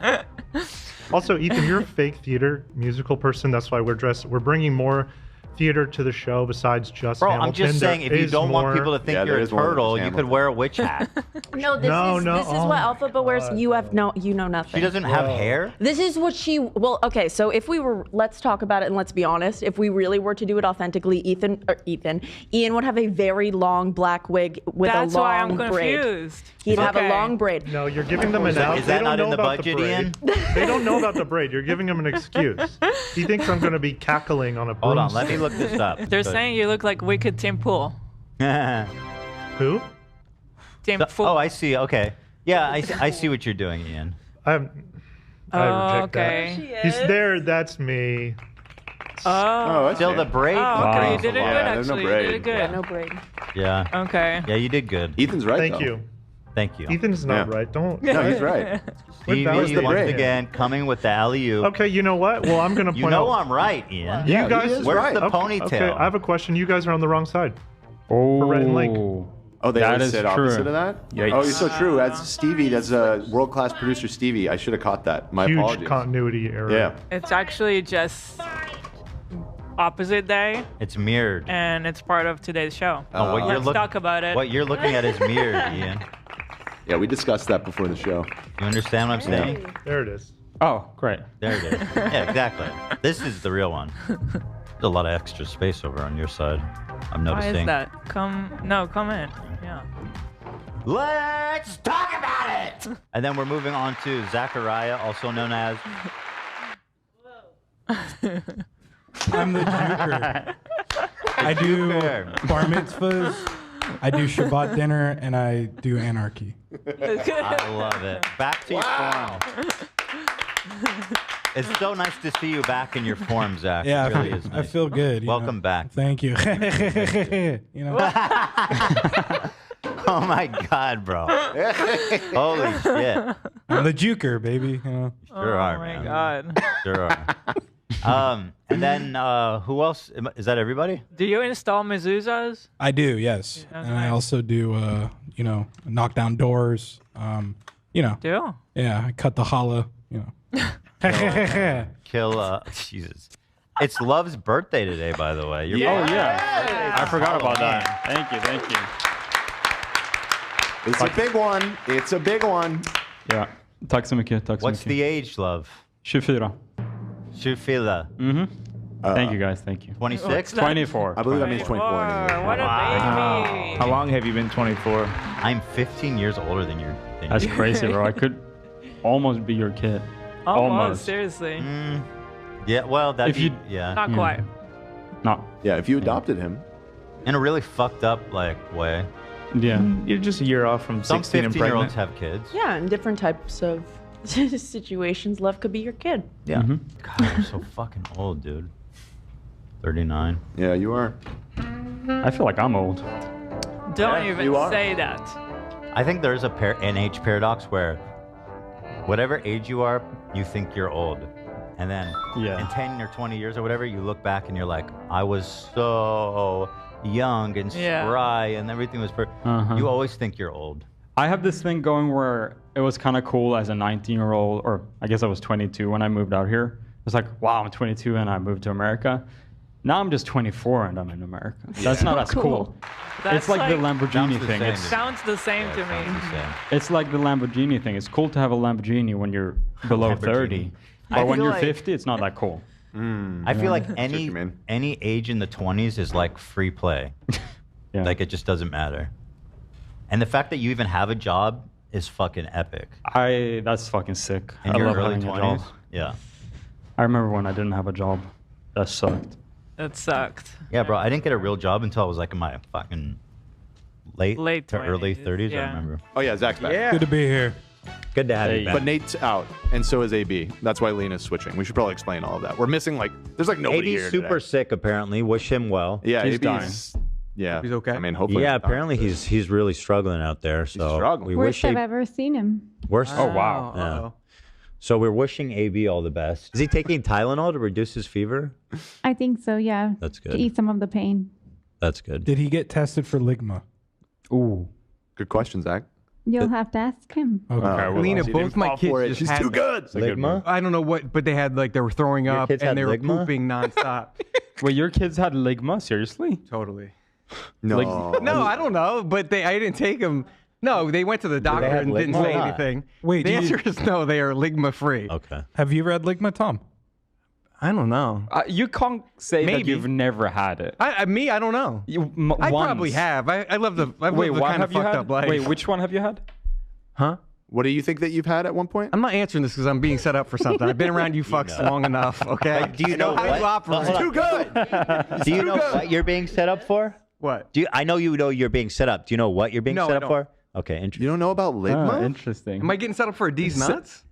Also, Ethan, you're a fake theater musical person. That's why we're dressed. We're bringing more theater to the show besides just Bro, Hamilton. I'm just saying, if There you is don't want more- people to think Yeah, you're there a is more than turtle, just you could Hamilton. wear a witch hat. No, this No, is no, this is oh what my Alphaba wears. You have you know nothing. She doesn't have hair? This is what she. Well, okay. So if we were, let's talk about it and let's be honest. If we really were to do it authentically, Ian would have a very long black wig with That's a long why I'm braid. confused. He'd have a Okay. long braid. No, you're giving them an that- out. is They that don't not know in the about budget, braid. They don't know about the braid. You're giving them an excuse. He thinks I'm going to be cackling on a Hold on, let broomstick. me look this up. They're saying you look like Wicked Tim Pool. Who? Tim Pool. Oh, I see. Okay. Yeah, I see what you're doing, Ian. I reject okay. that. He's there. That's me. Oh. Still the braid. Oh, okay. You did it good, Yeah, there's no actually. You braid. did it good. Yeah, no braid. Yeah. Okay. Yeah, you did good. Ethan's right. Thank though. you. Thank you. Ethan's not Yeah. right. Don't. No, he's right. Stevie, Where's the once braid? again, coming with the alley-oop. Okay, you know what? Well, I'm gonna point You know out. I'm right, Ian. Yeah, you guys, he is Where's right. the Okay, ponytail? Okay, I have a question. You guys are on the wrong side. Oh, Rhett and Link. Oh, they That always is said true. opposite of that? Yikes. Oh, you're so true. That's Stevie. That's a world-class producer, Stevie. I should have caught that. My Huge apologies. continuity error. Yeah. It's actually just opposite day, It's mirrored. and it's part of today's show. Oh, what you're Let's look- talk about it. What you're looking at is mirrored, Ian. Yeah, we discussed that before the show. You understand what I'm saying? There it is. Oh, great. There it is. Yeah, exactly. This is the real one. There's a lot of extra space over on your side. I'm Why noticing. is that? Come in. Yeah. Let's talk about it. And then we're moving on to Zachariah, also known as. I'm the juker. I do bar mitzvahs, I do Shabbat dinner, and I do anarchy. I love it. Back to your form. It's so nice to see you back in your form, Zach. Yeah, It really is I nice. feel good. you Welcome know. back. Thank you. You know. Oh my God, bro. Holy shit. I'm the juker, baby. You know. Sure are, Oh my man. God. Sure are. And then who else? Is that everybody? Do you install mezuzahs? I do, yes, Yeah, and I also do, you know, knock down doors. You know. Do? Yeah, I cut the challah. You know. Kill. Jesus. It's Love's birthday today, by the way. Oh yeah, I forgot about that. Thank you. It's a big one. It's a big one. Ja, tack så mycket. What's the age, Love? 24. Shufila. Thank you guys. Thank you. 26? 24. I believe that means 24 in English. What a baby. How long have you been 24? I'm 15 years older than you. That's crazy, bro. I could almost be your kid. Almost. Seriously. Yeah, well, that. If you- yeah. Not quite. No. Yeah, if you adopted him. In a really fucked up way. Yeah. You're just a year off from Some 16 and 15-year-olds pregnant. have kids. Yeah, in different types of situations, love could be your kid. Yeah. God, you're so fucking old, dude. 39. Yeah, you are. I feel like I'm old. Don't Yeah, even you are. say that. I think there's an age paradox where whatever age you are, you think you're old. And then in 10 or 20 years or whatever, you look back and you're like, I was so young and spry and everything was You always think you're old. I have this thing going where it was kind of cool as a 19-year-old, or I guess I was 22 when I moved out here. It's like, wow, I'm 22 and I moved to America. Now I'm just 24 and I'm in America. That's not as cool. That's It's like the Lamborghini Sounds the thing. same. Sounds the same to me. It's like the Lamborghini thing. It's cool to have a Lamborghini when you're below 30. I But when feel you're like- 50, it's not that cool. I feel like any age in the 20s is like free play. Like it just doesn't matter. And the fact that you even have a job is fucking epic. That's fucking sick. In I your love early having a 20s? job. Yeah. I remember when I didn't have a job. That sucked. It sucked. Yeah, bro. I didn't get a real job until I was like in my fucking late to early 30s, I remember. Oh, yeah, Zach's back. Yeah. Good to be here. Good to have you back. But Nate's out, and so is AB. That's why Lena's switching. We should probably explain all of that. We're missing, there's nobody AB's here super today. sick, apparently. Wish him well. Yeah, AB's yeah. He's okay. I mean, hopefully. Yeah, apparently he's really struggling out there. So struggling. we Worst wish I've ever seen him. Worst. Oh, wow. Yeah. So we're wishing AB all the best. Is he taking Tylenol to reduce his fever? I think so, yeah. That's good. To ease some of the pain. That's good. Did he get tested for Ligma? Ooh. Good question, Zach. You'll have to ask him. Lena, both my kids just had Ligma? I don't know what, but they had they were throwing Your up kids and had they were Ligma? pooping nonstop. Wait, your kids had Ligma? Seriously? Totally. No. No, I don't know, but I didn't take them. No, they went to the doctor have and didn't Ligma? say Why not? anything. Wait, the do you- answer is no. They are Ligma free. Okay. Have you read Ligma, Tom? I don't know. You can't say that Maybe. you've never had it. I don't know. I probably have. I love the. I Wait, live the what kind have of you fucked had? up life. Wait, which one have you had? Huh? What do you think that you've had at one point? I'm not answering this because I'm being set up for something. I've been around you fucks long enough. Okay. Do you know how what? you operate? It's too good. Do you know what you're being set up for? What? I know you know you're being set up. Do you know what you're being No, set I up don't. for? Okay, interesting. You don't know about Ligma? Interesting. Am I getting set up for a D's nuts?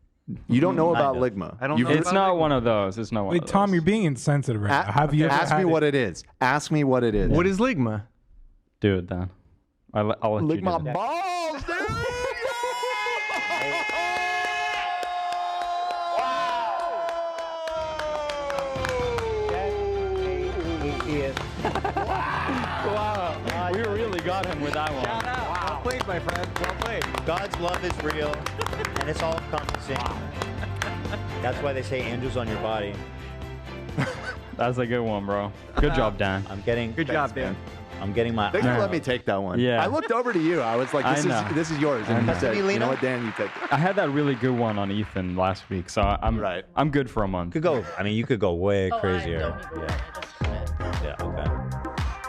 You don't know about Kind of. Ligma. I don't You've know It's not one of those. It's not one Wait, of those. Tom, you're being insensitive right now. Have you ever ask had me it? what it is. Ask me what it is. What is Ligma? Do it then. I'll let you Lick do my that. balls, dude. Wow. We really got him with that one. Well played, my friend. Well played. God's love is real, and it's all encompassing. That's why they say angels on your body. That's a good one, bro. Good job, Dan. I'm getting. Good job, Dan. I'm getting my. Thanks for letting me take that one. Yeah. I looked over to you. I was like, I know. this is yours. And I you know. said, you know what, Dan, you take it. I had that really good one on Ethan last week, so I'm good for a month. Could go. I mean, you could go way Oh, crazier. Yeah. Okay.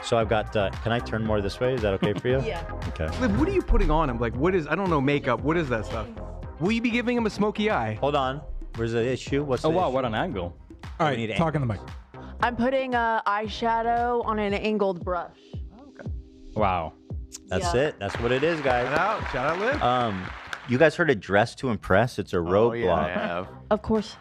So I've got. Can I turn more this way? Is that okay for you? Yeah. Okay. Liv, what are you putting on him? Like, what is? I don't know makeup. What is that stuff? Will you be giving him a smoky eye? Hold on. Where's the issue? What's the Oh wow, issue? what an angle! All We need right, talking to Mike. I'm putting eyeshadow on an angled brush. Wow. That's Yeah. it. That's what it is, guys. Shout out, Liv. You guys heard of Dress to Impress? It's a roadblock. Oh, yeah, I have. Of course.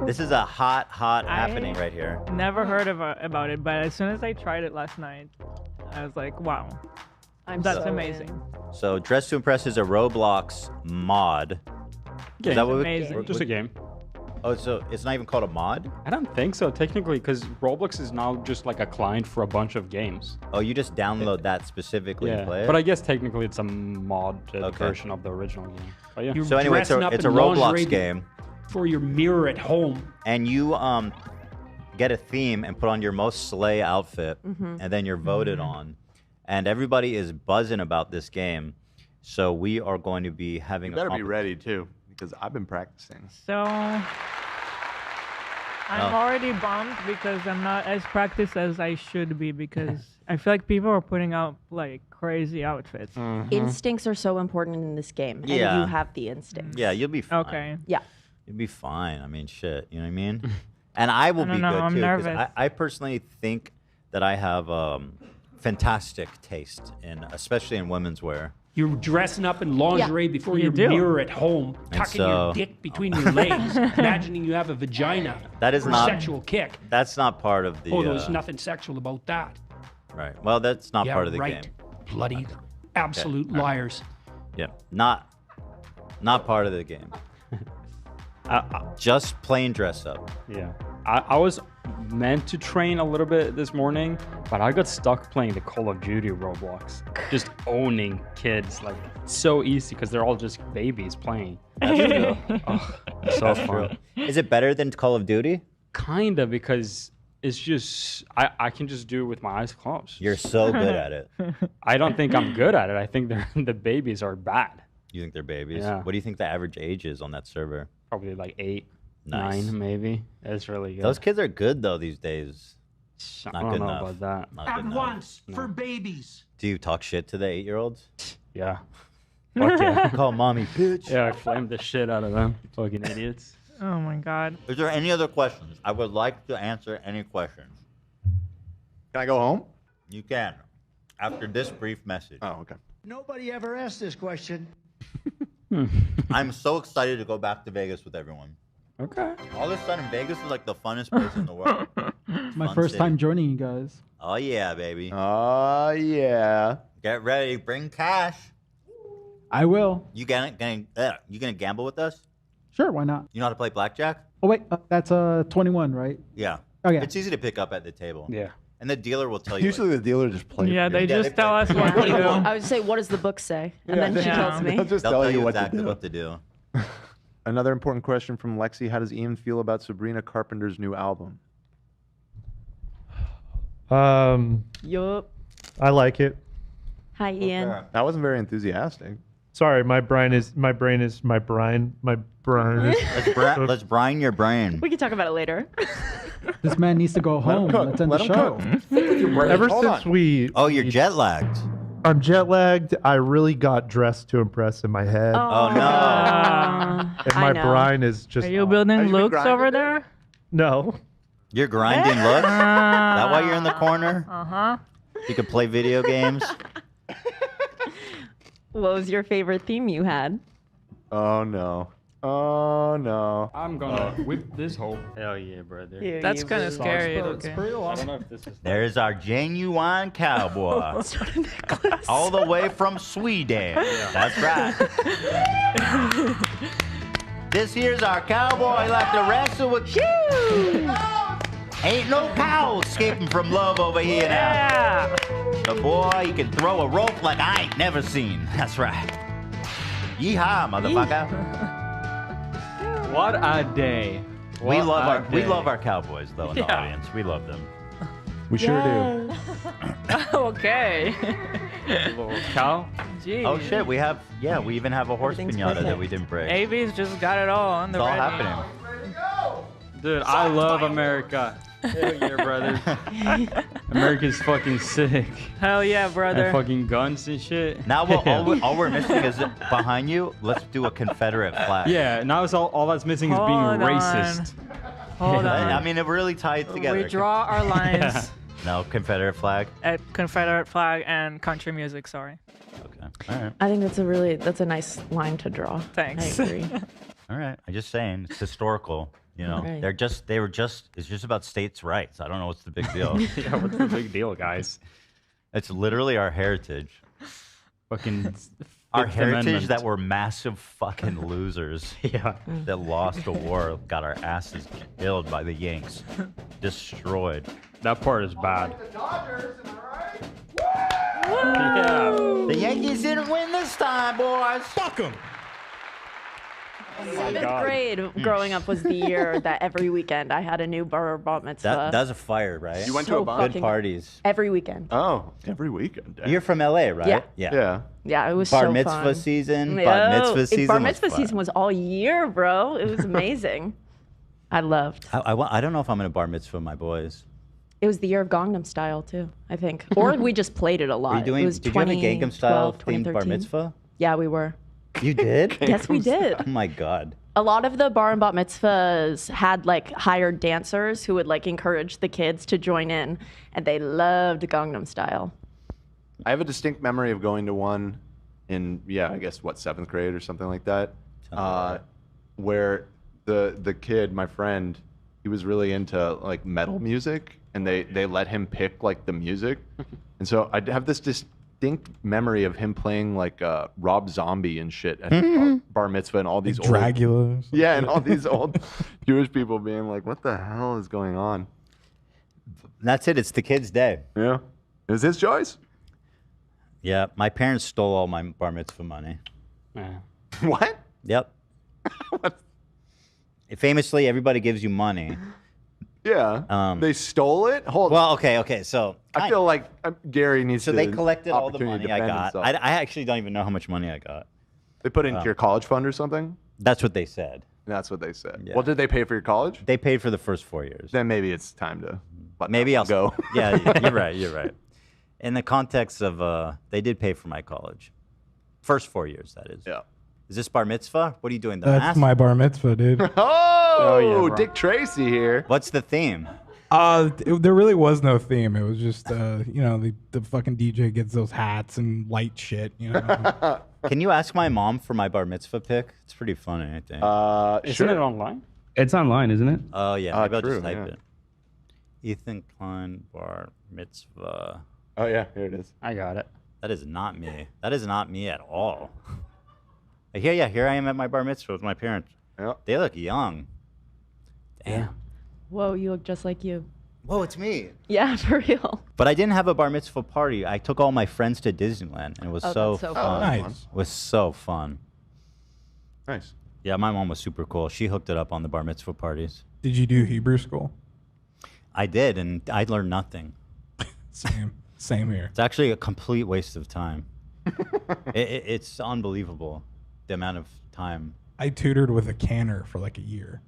This is a hot happening right here. Never heard about it, but as soon as I tried it last night, I was like, wow. That's so amazing. So Dress to Impress is a Roblox mod. Game. Is that what Amazing. Just a game. Oh, so it's not even called a mod? I don't think so, technically, because Roblox is now just like a client for a bunch of games. Oh, you just download that specifically and play it? But I guess technically it's a mod version of the original game. But yeah. You're So anyway, dressing up it's a in Roblox lingerie game. for your mirror at home. And you get a theme and put on your most slay outfit, Mhm. and then you're voted on. And everybody is buzzing about this game. So we are going to be having You better a be ready, too, because I've been practicing. So I'm Oh. already bummed because I'm not as practiced as I should be because I feel like people are putting out like crazy outfits. Instincts are so important in this game, and Yeah. you have the instincts. Yeah, you'll be fine. Okay. Yeah. You'll be fine. I mean, shit. You know what I mean? And I will I don't be know, good I'm too. 'Cause nervous. I personally think that I have fantastic taste in, especially in women's wear. You're dressing up in lingerie before You your do. mirror at home, And tucking so- your dick between your legs, imagining you have a vagina. That is for not sexual kick. That's not part of the. Oh, there's nothing sexual about that. Right. Well, that's not Yeah, part of the right. game. Bloody absolute Okay. All right. liars. Yeah. Not part of the game. Just plain dress up. Yeah. I was meant to train a little bit this morning, but I got stuck playing the Call of Duty Roblox. Just owning kids. Like, so easy because they're all just babies playing. That's true. Oh, so That's fun. true. Is it better than Call of Duty? Kinda, because it's just, I can just do it with my eyes closed. You're so good at it. I don't think I'm good at it. I think the babies are bad. You think they're babies? Yeah. What do you think the average age is on that server? Probably like 8, Nice. 9 maybe. It's really good. Those kids are good though these days. I Not don't good know enough. about that. Not good At enough. once for babies. Do you talk shit to the 8-year-olds? Yeah. Fuck yeah. Call mommy bitch. Yeah, I flamed the shit out of them. Fucking idiots. Oh my god. Is there any other questions? I would like to answer any questions. Can I go home? You can. After this brief message. Oh, okay. Nobody ever asked this question. I'm so excited to go back to Vegas with everyone. Okay. All of a sudden, Vegas is like the funnest place in the world. It's my Fun first city. time joining you guys. Oh yeah, baby. Oh, yeah. Get ready. Bring cash. I will. You gonna gamble with us? Sure, why not? You know how to play blackjack? Oh wait, that's 21, right? Yeah. Okay. It's easy to pick up at the table. Yeah. And the dealer will tell you. Usually the dealer just plays. Yeah, they Yeah, just they tell us what to do. I would say, what does the book say? And then she tells me. They'll just They'll tell you what exactly to do. what to do. Another important question from Lexi. How does Ian feel about Sabrina Carpenter's new album? Yup. I like it. Hi, Ian. That wasn't very enthusiastic. Sorry, my brain is. Let's brine your brain. We can talk about it later. This man needs to go home. cook. Let's end Let the him show. cook. Ever Hold since on. we. Oh, you're jet lagged. I'm jet lagged. I really got dressed to impress in my head. Oh no. And my brain is just. Are you building looks over there? No. You're grinding looks? That why you're in the corner? Uh-huh. You can play video games. What was your favorite theme you had? Oh, no. Oh no. I'm gonna whip this hole. Hell yeah, brother. That's kind of scary. It's Okay. pretty long. I don't know if this is. There's our genuine cowboy. All the way from Sweden. That's right. This here's our cowboy. He like to wrestle with you. Ain't no cow escaping from love over here now. The boy, he can throw a rope like I ain't never seen. That's right. Yeehaw, motherfucker. What a day. We What a day. love our cowboys though in the audience. We love them. We sure do. Okay. Little cow. Jeez. Oh shit, we even have a horse pinata that we didn't break. AB's just got it all on the It's all ready. happening. Dude, I love America. Hell yeah, brother. America's fucking sick. Hell yeah, brother. And fucking guns and shit. Now all we're missing is behind you. Let's do a Confederate flag. Yeah, now it's all that's missing is being Hold on. racist. Hold on. I mean, it really tied together. We draw our lines No, Confederate flag. at Confederate flag and country music. Sorry. Okay. All right. I think that's a nice line to draw. Thanks. I agree. All right. I'm just saying, it's historical. You know, Right. it's just about states' rights. I don't know what's the big deal. Yeah, what's the big deal, guys? It's literally our heritage. Fucking Our Fifth heritage Amendment. that we're massive fucking losers. Yeah. That lost a war, got our asses killed by the Yanks, destroyed. That part is bad. Yeah. The Yankees didn't win this time, boys. Fuck them. Seventh grade growing up was the year that every weekend I had a new bat mitzvah. That's a fire, right? You went to a bunch? Good parties. Every weekend. Oh, every weekend. Damn. You're from LA, right? Yeah. Yeah, it was Bar so mitzvah fun. season. Yo, Bar mitzvah season. Bar was mitzvah fun. season was all year, bro. It was amazing. I loved. I don't know if I'm gonna bar mitzvah my boys. It was the year of Gangnam Style too, I think. Or we just played it a lot. Are you doing? It was Did you have a Gangnam style 2012, themed bar 2013. mitzvah? Yeah, we were. You did? Yes, we did. Oh my god. A lot of the bar and bat mitzvahs had like hired dancers who would like encourage the kids to join in, and they loved Gangnam Style. I have a distinct memory of going to one in, I guess, 7th grade or something like that, where the kid, my friend, he was really into like metal music, and they let him pick like the music, and so I have this distinct memory of him playing like Rob Zombie and shit at bar mitzvah, and all these old, Dracula. yeah, and all these old Jewish people being like, "What the hell is going on?" That's it. It's the kid's day. Yeah, it was his choice. Yeah, my parents stole all my bar mitzvah money. Yeah. What? Yep. Famously, everybody gives you money. Yeah. They stole it? Hold on. Well, okay. So I feel like Gary needs so to. they collected all the opportunity to money I defend got. himself. I actually don't even know how much money I got. They put it into your college fund or something? That's what they said. That's what they said. Yeah. Well, did they pay for your college? They paid for the first 4 years. Then maybe it's time to let Maybe that I'll one go. Yeah, you're right. You're right. In the context of, they did pay for my college. First 4 years, that is. Yeah. Is this bar mitzvah? What are you doing? The That's mass? my bar mitzvah, dude. Oh, yeah, bro. Dick Tracy here. What's the theme? There really was no theme. It was just, the fucking DJ gets those hats and light shit, you know. Can you ask my mom for my bar mitzvah pic? It's pretty funny, I think. Isn't it online? It's online, isn't it? Oh, yeah. Maybe I'll true, just type yeah. it. Ethan Klein bar mitzvah. Oh, yeah, here it is. I got it. That is not me. That is not me at all. Here I am at my bar mitzvah with my parents. Yeah. They look young. Damn. Whoa, you look just like you. Whoa, it's me. Yeah, for real. But I didn't have a bar mitzvah party. I took all my friends to Disneyland, and it was Oh, so that's so fun. fun. Nice. It was so fun. Nice. Yeah, my mom was super cool. She hooked it up on the bar mitzvah parties. Did you do Hebrew school? I did, and I learned nothing. Same here. It's actually a complete waste of time. It's unbelievable, the amount of time. I tutored with a canner for like a year.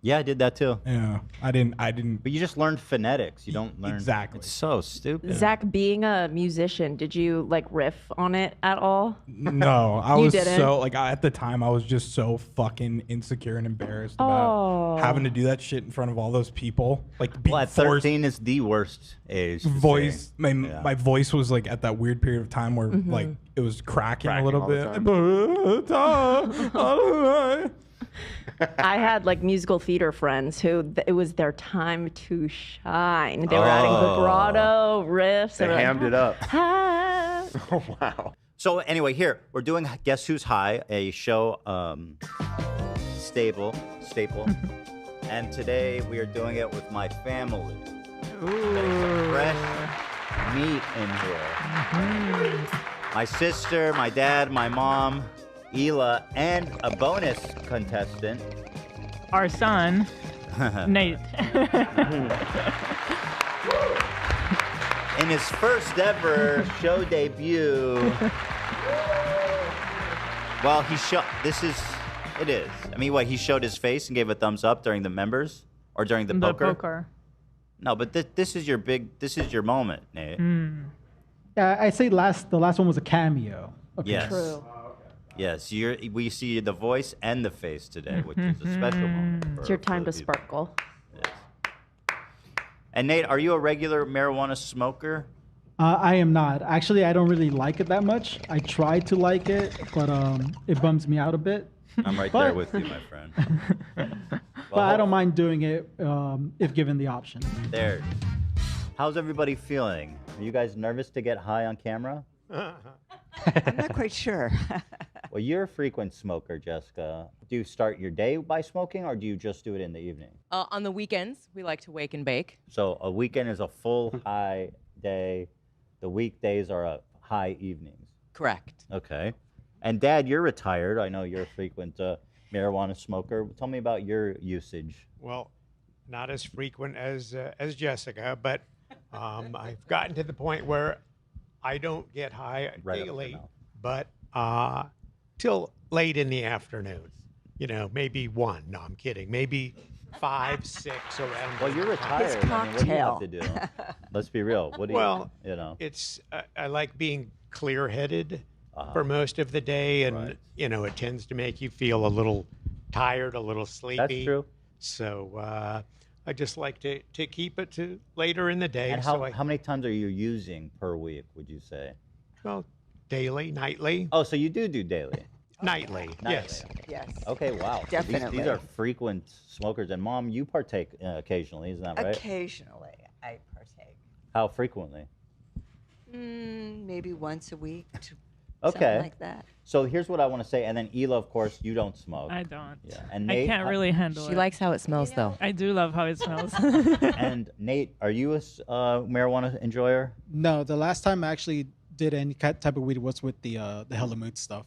Yeah, I did that too. Yeah, I didn't. But you just learned phonetics. You don't learn. Exactly. It's so stupid. Zach, being a musician, did you like riff on it at all? No, I You was didn't? so at the time I was just so fucking insecure and embarrassed about Oh. having to do that shit in front of all those people. Like being Well, at forced. 13 is the worst age. to Voice, sing. my voice was like at that weird period of time where like it was cracking a little all the bit. I had like musical theater friends who it was their time to shine. They were adding vibrato, riffs. They were hammed it up. "Ah." Oh, wow. So anyway, here we're doing Guess Who's High, a show staple, and today we are doing it with my family. Getting some fresh meat in here. My sister, my dad, my mom, Hila, and a bonus contestant. Our son, Nate. In his first ever show debut. Well, it is. I mean, what, he showed his face and gave a thumbs up during the members? Or during the poker? No, but this is your moment, Nate. Yeah, I say the last one was a cameo. Okay. Yes. True. Yes, we see the voice and the face today, which is a special moment. It's your time to sparkle. And Nate, are you a regular marijuana smoker? I am not. Actually, I don't really like it that much. I try to like it, but it bums me out a bit. I'm right there with you, my friend. But I don't mind doing it if given the option. There. How's everybody feeling? Are you guys nervous to get high on camera? I'm not quite sure. Well, you're a frequent smoker, Jessica. Do you start your day by smoking, or do you just do it in the evening? On the weekends, we like to wake and bake. So a weekend is a full high day. The weekdays are high evenings. Correct. Okay. And Dad, you're retired. I know you're a frequent marijuana smoker. Tell me about your usage. Well, not as frequent as Jessica, but I've gotten to the point where I don't get high daily, but till late in the afternoon. You know, maybe 1. No, I'm kidding. Maybe 5, 6 around. Well, you're retired. I mean, what do you have to do? Let's be real. What do you know? It's I like being clear-headed for most of the day, and you know, it tends to make you feel a little tired, a little sleepy. That's true. So I just like to keep it to later in the day. And how many times are you using per week, would you say? Well, daily, nightly. Oh, so you do daily? Nightly, yes. Yes. Okay, wow. So Definitely. These are frequent smokers. And Mom, you partake occasionally, isn't that right? Occasionally, I partake. How frequently? Maybe once a week. Okay. Something like that. So here's what I want to say. And then Hila, of course, you don't smoke. I don't. Yeah. And I Nate, can't really handle it. She likes how it smells, though. I do love how it smells. And Nate, are you a marijuana enjoyer? No, the last time I actually did any type of weed was with the Hella Mood stuff.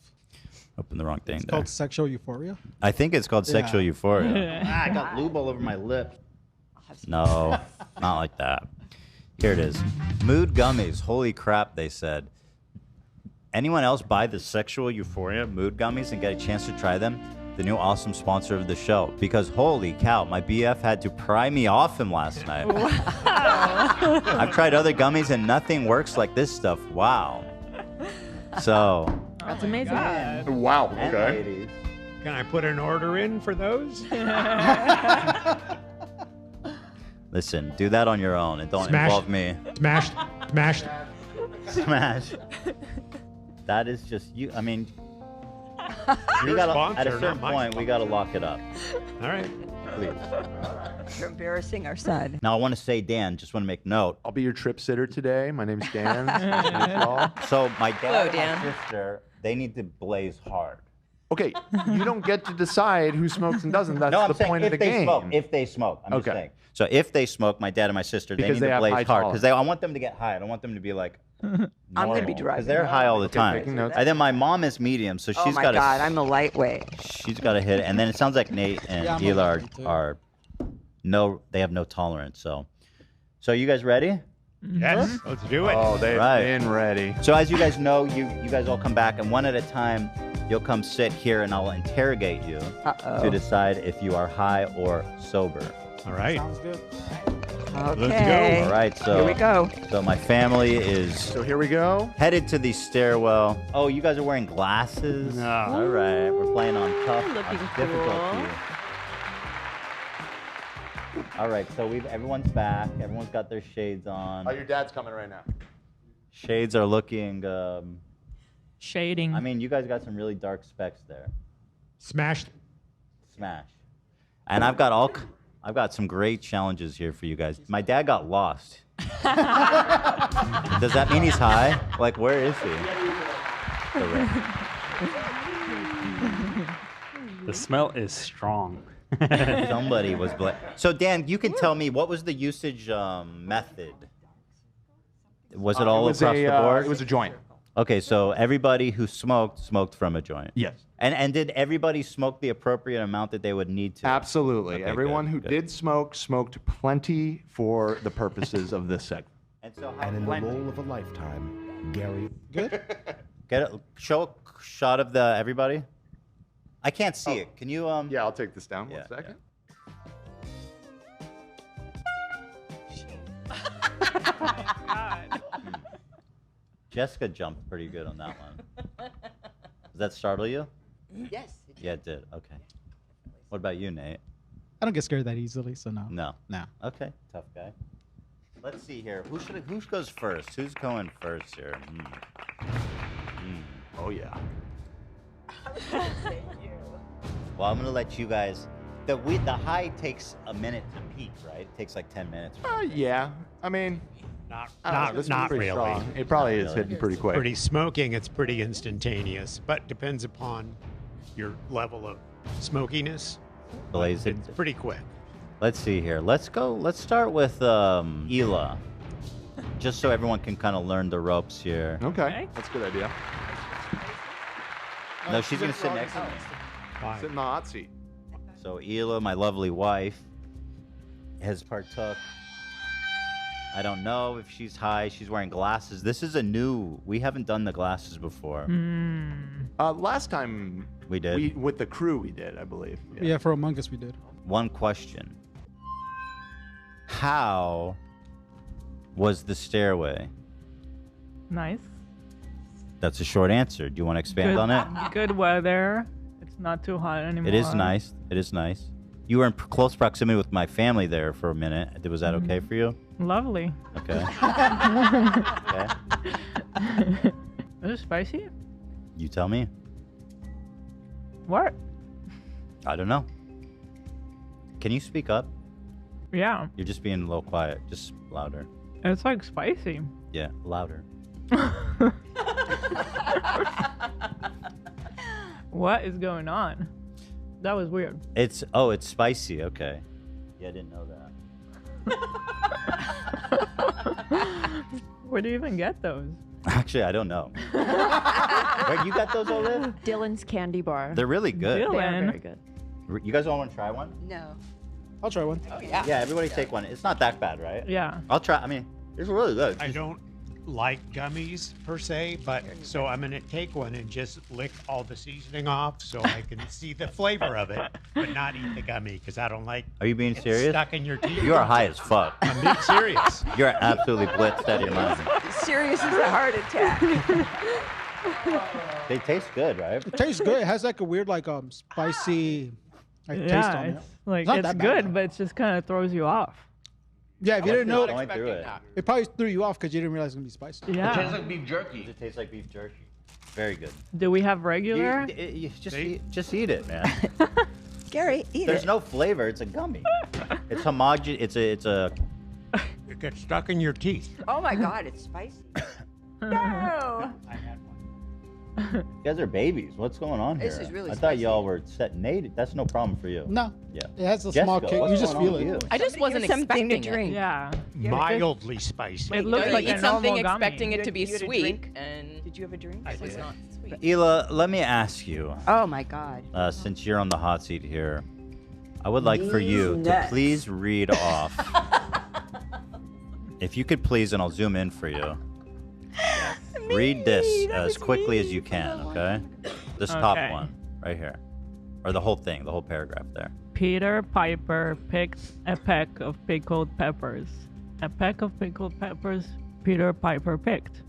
Open the wrong thing It's there. called sexual euphoria. I think it's called sexual Yeah. euphoria. I got lube all over my lip. No, not like that. Here it is. Mood gummies. Holy crap, they said. Anyone else buy the sexual euphoria mood gummies and get a chance to try them? The new awesome sponsor of the show. Because holy cow, my BF had to pry me off him last night. I've tried other gummies and nothing works like this stuff. Wow. So. That's amazing. Wow. And Okay. ladies. Can I put an order in for those? Listen, do that on your own and don't Smash. involve me. Smashed. Smash. That is just you. I mean, You're a at a sponsor, certain not my point, we got to lock it up. All right. Please. You're embarrassing our son. Now, I want to say, Dan, just want to make note. I'll be your trip sitter today. My name's Dan. Nice to meet you all. So, my dad Hello, and Dan. my sister, they need to blaze hard. Okay, you don't get to decide who smokes and doesn't. That's No, I'm the saying point of if the they game. smoke. If they smoke. I'm just Okay. saying. So, if they smoke, my dad and my sister, they Because need they to have blaze high hard. Because tolerance. I want them to get high. I don't want them to be like. I'm gonna be driving Because they're home. high all the Okay, time. taking notes. And then my mom is medium, so Oh she's my got God, I'm a lightweight. She's got to hit it. And then it sounds like Nate and Yeah, I'm Hila allergic too. are they have no tolerance. So you guys ready? Yes. Let's do it. Oh, they've Right. been ready. So as you guys know, you guys all come back, and one at a time, you'll come sit here, and I'll interrogate you to decide if you are high or sober. All right. Sounds good. Okay. All right. So Here we go. So my family is So here we go. headed to the stairwell. Oh, you guys are wearing glasses. No. All right. We're playing on tough, on Looking difficulty. All right. So everyone's back. Everyone's got their shades on. Oh, your dad's coming right now. Shades are looking. Shading. I mean, you guys got some really dark specs there. Smashed. smash. And I've got some great challenges here for you guys. My dad got lost. Does that mean he's high? Like, where is he? The smell is strong. Somebody was So Dan, you can tell me, what was the usage method? Was it all across the board? It was a joint. Okay, so everybody who smoked from a joint. Yes. And did everybody smoke the appropriate amount that they would need to? Absolutely. Okay, Everyone good, who good. did smoke smoked plenty for the purposes of this segment. And so And in the role of a lifetime, Gary. Good. Show a shot of the everybody. I can't see it. Can you Yeah, I'll take this down 1 second. Jessica jumped pretty good on that one. Does that startle you? Yes. Yeah, it did. Okay. What about you, Nate? I don't get scared that easily, so no. No. No. Okay, tough guy. Let's see here. Who goes first? Who's going first here? Oh yeah. Well, I'm gonna let you guys. The high takes a minute to peak, right? It takes like 10 minutes. Yeah. I mean, Not this is not pretty really. strong. It probably is hitting pretty quick. Pretty smoking, it's pretty instantaneous, but depends upon your level of smokiness. Blazing. It's pretty quick. Let's see here. Let's start with Ela, just so everyone can kind of learn the ropes here. Okay, that's a good idea. No, she's gonna sit next to me. Sit in the hot seat. So Ela, my lovely wife, has partook. I don't know if she's high. She's wearing glasses. This is a new. We haven't done the glasses before. Last time we did. With the crew, we did, I believe. Yeah, for Among Us we did. One question. How was the stairway? Nice. That's a short answer. Do you want to expand on it? Good weather. It's not too hot anymore. It is nice. It is nice. You were in close proximity with my family there for a minute. Was that okay for you? Lovely. Okay. Okay. Is it spicy? You tell me. What? I don't know. Can you speak up? Yeah. You're just being a little quiet. Just louder. It's like spicy. Yeah, louder. What is going on? That was weird. It's spicy. Okay. Yeah, I didn't know that. Where do you even get those? Actually, I don't know. Where you got those, Olive? Dylan's Candy Bar. They're really good. They are Dylan. very good. You guys all want to try one? No. I'll try one. Oh yeah. Yeah, everybody take one. It's not that bad, right? Yeah. I'll try. I mean, it's really good. I don't like gummies per se, but so I'm gonna take one and just lick all the seasoning off so I can see the flavor of it, but not eat the gummy because I don't like. Are you being it serious? Stuck in your teeth. You are high as fuck. I'm being serious. You're absolutely blitzed out of your mind. Serious as a heart attack. They taste good, right? It tastes good. It has like a weird spicy taste on it. It's like not it's that good, bad. but it just kind of throws you off. Yeah, if you didn't know, Going through it. it probably threw you off because you didn't realize it was gonna be spicy. Yeah. It tastes like beef jerky. It tastes like beef jerky. Very good. Do we have regular? You just eat it, man. Gary, eat There's it. no flavor. It's a gummy. It's homogeneous. It's a. It gets stuck in your teeth. Oh my God, it's spicy. No. You guys are babies. What's going on here? This is really I thought spicy. y'all were set native. That's no problem for you. No. Yeah. It has a Jessica, small kick. what's You just going on feel with it. you? I just wasn't something to expecting drink. it. Yeah. Mildly spicy. It looks You like eat a something normal gummy. expecting it to be You had a sweet, drink? and Did you have a drink? I it's did. not sweet. Ela, let me ask you, Oh my God. since you're on the hot seat here, I would like for you to nuts. please read off. If you could please, and I'll zoom in for you. Read this as quickly as you can, okay? This top Okay. one, right here. Or the whole thing, the whole paragraph there. Peter Piper picked a peck of pickled peppers. A peck of pickled peppers Peter Piper picked.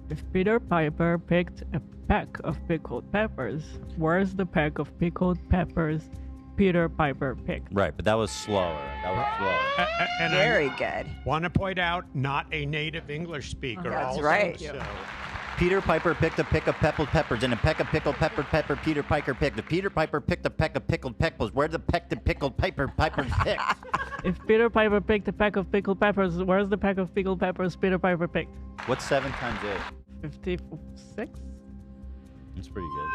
If Peter Piper picked a peck of pickled peppers, where's the peck of pickled peppers Peter Piper picked? Right, but that was slower. That was slower. And Very I good. want to point out, not a native English speaker. That's also, right. So Peter Piper picked a peck of pickled peppers, and a peck of pickled pepper. Peter Piper picked. If Peter Piper picked a peck of pickled peppers, where's the peck of pickled Piper's picked? If Peter Piper picked a pack of pickled peppers, where's the pack of pickled peppers Peter Piper picked? What's 7 times 8? 56? That's pretty good.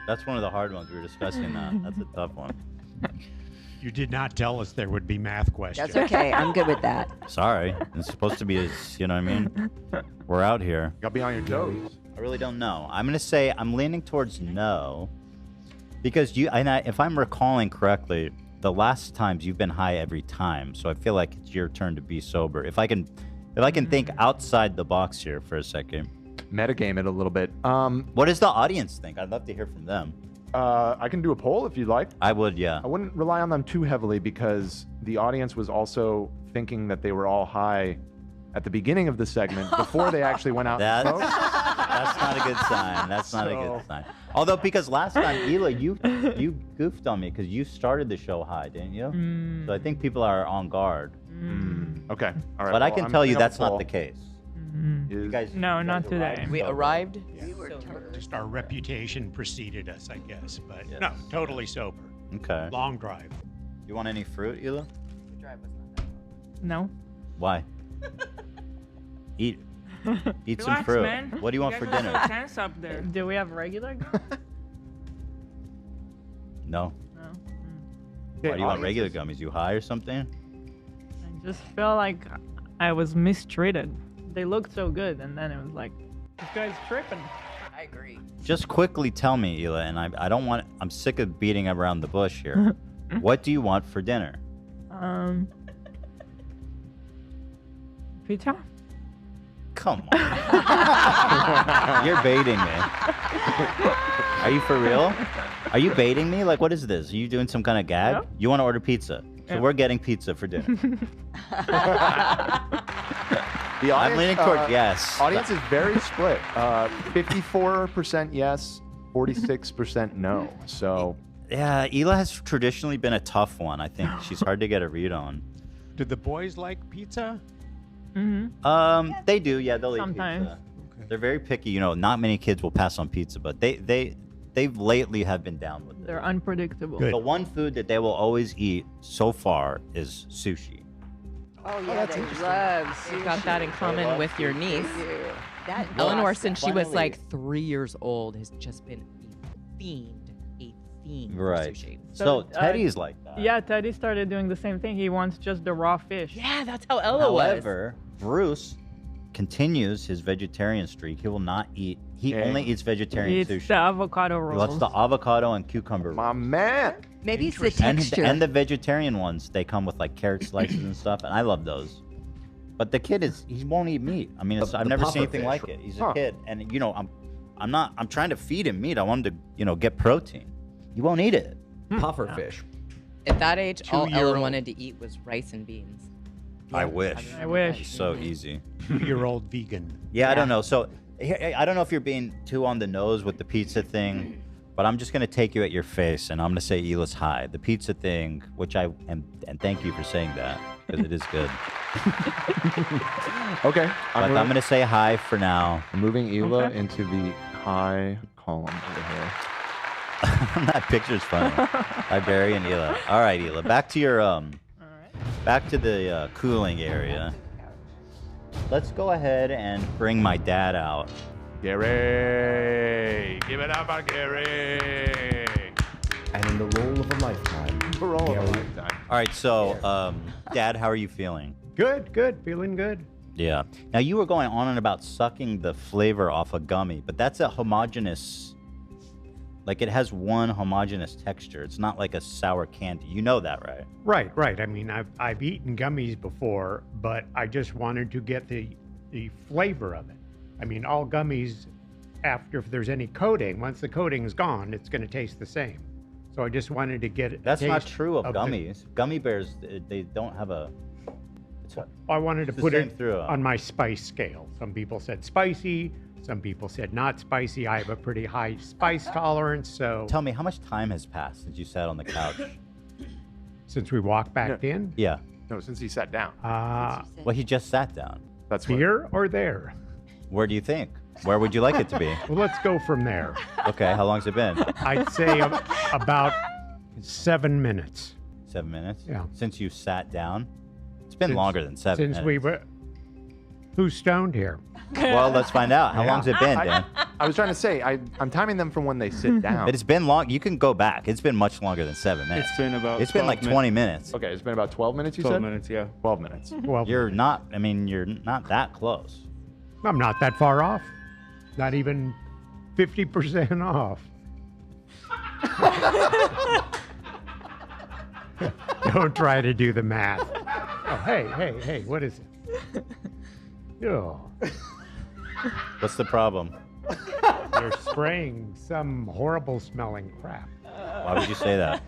That's one of the hard ones we were discussing. That's a tough one. You did not tell us there would be math questions. That's okay. I'm good with that. Sorry. It's supposed to be, you know what I mean? We're out here. Gotta be on your toes. I really don't know. I'm going to say I'm leaning towards no. Because if I'm recalling correctly, the last times you've been high every time. So I feel like it's your turn to be sober. If I can think outside the box here for a second. Metagame it a little bit. What does the audience think? I'd love to hear from them. I can do a poll if you'd like. I would, yeah. I wouldn't rely on them too heavily because the audience was also thinking that they were all high at the beginning of the segment before they actually went out and smoked. That's not a good sign. That's not a good sign. Although, because last time, Ela, you goofed on me because you started the show high, didn't you? So I think people are on guard. Okay. All right. But I can tell you that's not the case. You guys, no, not today. We arrived. Just our reputation preceded us, I guess. But no, totally sober. Okay. Long drive. You want any fruit, Ela? No. Why? Eat some Relax, fruit. man. What do you want for dinner? So tense up there. Do we have regular? No. No. Why do you want regular gummies? You high or something? I just feel like I was mistreated. They looked so good, and then it was like, this guy's tripping. I agree. Just quickly tell me, Ela, and I don't want. I'm sick of beating around the bush here. What do you want for dinner? Pizza? Come on. You're baiting me. Are you for real? Are you baiting me? Like, what is this? Are you doing some kind of gag? No. You want to order pizza. So we're getting pizza for dinner. I'm leaning towards yes. Audience is very split. 54% yes, 46% no. So yeah, Ela has traditionally been a tough one. I think she's hard to get a read on. Do the boys like pizza? They do. Yeah, they'll Sometimes. eat pizza. Okay. They're very picky. You know, not many kids will pass on pizza, but they've lately have been down with it. They're unpredictable. The one food that they will always eat so far is sushi. Oh yeah, they love sushi. You've got that in common with your niece. That Eleanor, since she was like 3 years old, has just been a fiend for Right. sushi. So Teddy's like that. Yeah, Teddy started doing the same thing. He wants just the raw fish. Yeah, that's how Ella was. However, Bruce continues his vegetarian streak. He will not eat. He only eats vegetarian He eats sushi. the avocado He rolls. wants the avocado and cucumber. My man. Maybe it's the And, texture. and the vegetarian ones, they come with like carrot slices and stuff, and I love those. But the kid he won't eat meat. I mean, I've never seen anything like it. He's a kid, and you know, I'm trying to feed him meat. I want him to, you know, get protein. He won't eat it. Puffer fish. At that age, all Ella Two-year-old. wanted to eat was rice and beans. I wish. I wish. It's so easy. 2-year-old vegan. Yeah, I don't know. So I don't know if you're being too on the nose with the pizza thing, but I'm just gonna take you at your face, and I'm gonna say Ela's high. The pizza thing, which I am, and thank you for saying that because it is good. Okay. But I'm gonna say high for now. I'm moving Ela into the high column over here. That picture's funny. Hi, Barry and Ela. All right, Ela, back to your back to the cooling area. Let's go ahead and bring my dad out. Gary, give it up for Gary. And in the role of a lifetime, For all of a lifetime. All right, so Dad, how are you feeling? Good, feeling good. Yeah. Now you were going on and about sucking the flavor off a gummy, but that's a homogeneous. Like it has one homogeneous texture. It's not like a sour candy. You know that, right? Right. I mean, I've eaten gummies before, but I just wanted to get the flavor of it. I mean, all gummies, after if there's any coating, once the coating's gone, it's going to taste the same. So I just wanted to get it. That's not true of gummies. Gummy bears, they don't have a. I wanted to it's the put same it through. on my spice scale. Some people said spicy. Some people said not spicy. I have a pretty high spice tolerance, so. Tell me, how much time has passed since you sat on the couch? Since we walked back in? Yeah. No, since he sat down. Well, he just sat down. That's here or there? Where do you think? Where would you like it to be? Well, let's go from there. Okay, how long's it been? I'd say about 7 minutes. 7 minutes? Yeah. Since you sat down? It's been longer than 7 minutes. Since we were... Who's stoned here? Well, let's find out. How long's it been, Dan? I was trying to say, I'm timing them from when they sit down. But it's been long. You can go back. It's been much longer than 7 minutes. It's been about. It's been like 20 minutes. Okay, it's been about 12 minutes, you 12 said? minutes, yeah. 12 minutes. Well, You're not, I mean, you're not that close. I'm not that far off. Not even 50% off. Don't try to do the math. Oh, hey, what is it? Oh, What's the problem? you're spraying some horrible smelling crap. Why would you say that?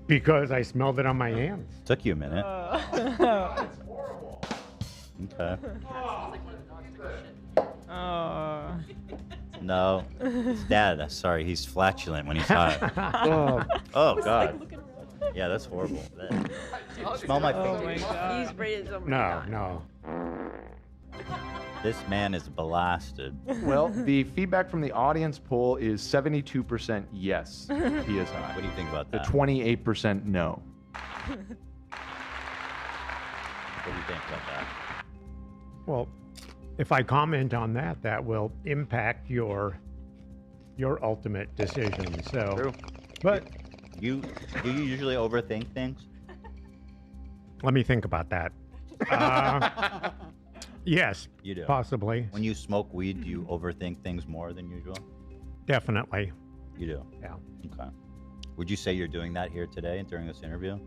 Because I smelled it on my hands. Took you a minute. That's horrible. Okay. Oh. No. It's Dad. Sorry, he's flatulent when he's high. Oh, God. Yeah, that's horrible. Smell my Oh fingers. my God. He's sprayed it No. This man is blasted. Well, the feedback from the audience poll is 72% yes, he is high. What do you think about The that? 28% no. What do you think about that? Well, if I comment on that, that will impact your ultimate decision. So, True. But Do you usually overthink things? let me think about that. Yes, You do. possibly, When you smoke weed, do you overthink things more than usual? definitely. You do. Yeah, Okay. Would you say you're doing that here today during this interview?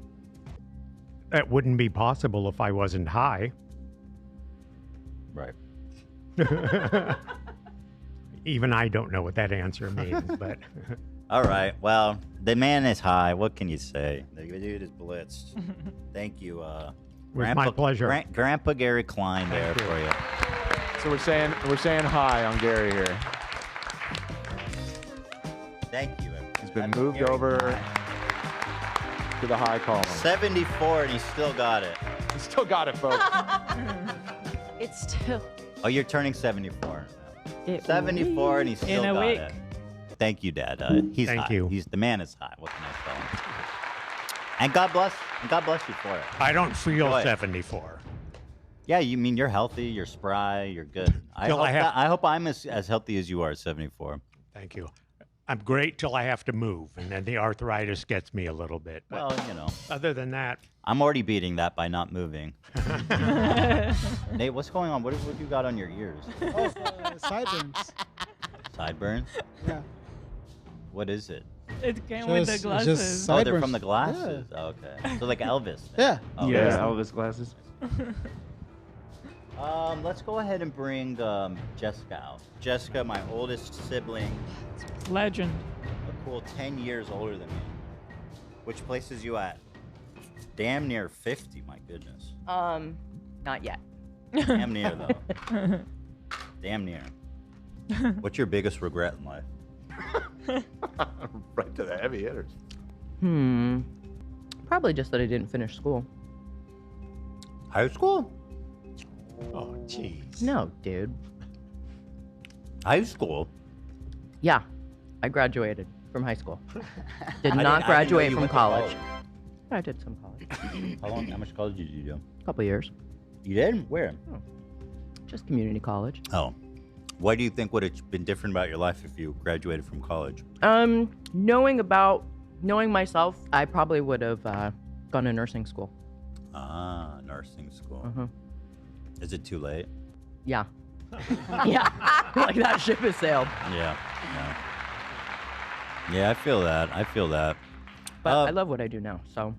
that wouldn't be possible if I wasn't high. Right. Even I don't know what that answer means, but All right. Well, the man is high. What can you say? The dude is blitzed. Thank you. my pleasure. Grandpa Gary Klein there Thank you. for you. So we're saying hi on Gary here. Thank you. He's been moved over to the high column. 74 and he still got it. He still got it, folks. It's still. Oh, you're turning 74. It 74 and he still In a got week. it. Thank you, Dad. He's Thank high. you. The man is high. What can I say? And God bless you for it. I don't feel Enjoy it. 74. Yeah, you mean you're healthy, you're spry, you're good. Till I hope I'm as healthy as you are at 74. Thank you. I'm great till I have to move, and then the arthritis gets me a little bit. But Well, you know, other than that, I'm already beating that by not moving. Nate, what's going on? What you got on your ears? Oh, sideburns. Sideburns? Yeah. What is it? It came with the Just glasses. Oh, they're sideburns. from the glasses. Oh, okay. So like Elvis. Yeah. Oh, Yeah, okay. Elvis glasses. Let's go ahead and bring Jessica out. Jessica, my oldest sibling, Legend. a cool 10 years older than me. Which places you at? Damn near 50, my goodness. Not yet. Damn near, though. Damn near. What's your biggest regret in life? Right to the heavy hitters. Probably just that I didn't finish school. High school? oh, jeez. No, dude. High school? Yeah, I graduated from high school. Did I not didn't know graduate you from went to college. I did some college. How much college did you do? A couple years. You did? Where? Just community college. Oh. What do you think would have been different about your life if you graduated from college? Knowing myself, I probably would have gone to nursing school. Ah, nursing school. Uh-huh. Is it too late? Yeah. Yeah. Like that ship has sailed. Yeah. Yeah, I feel that. But I love what I do now, so.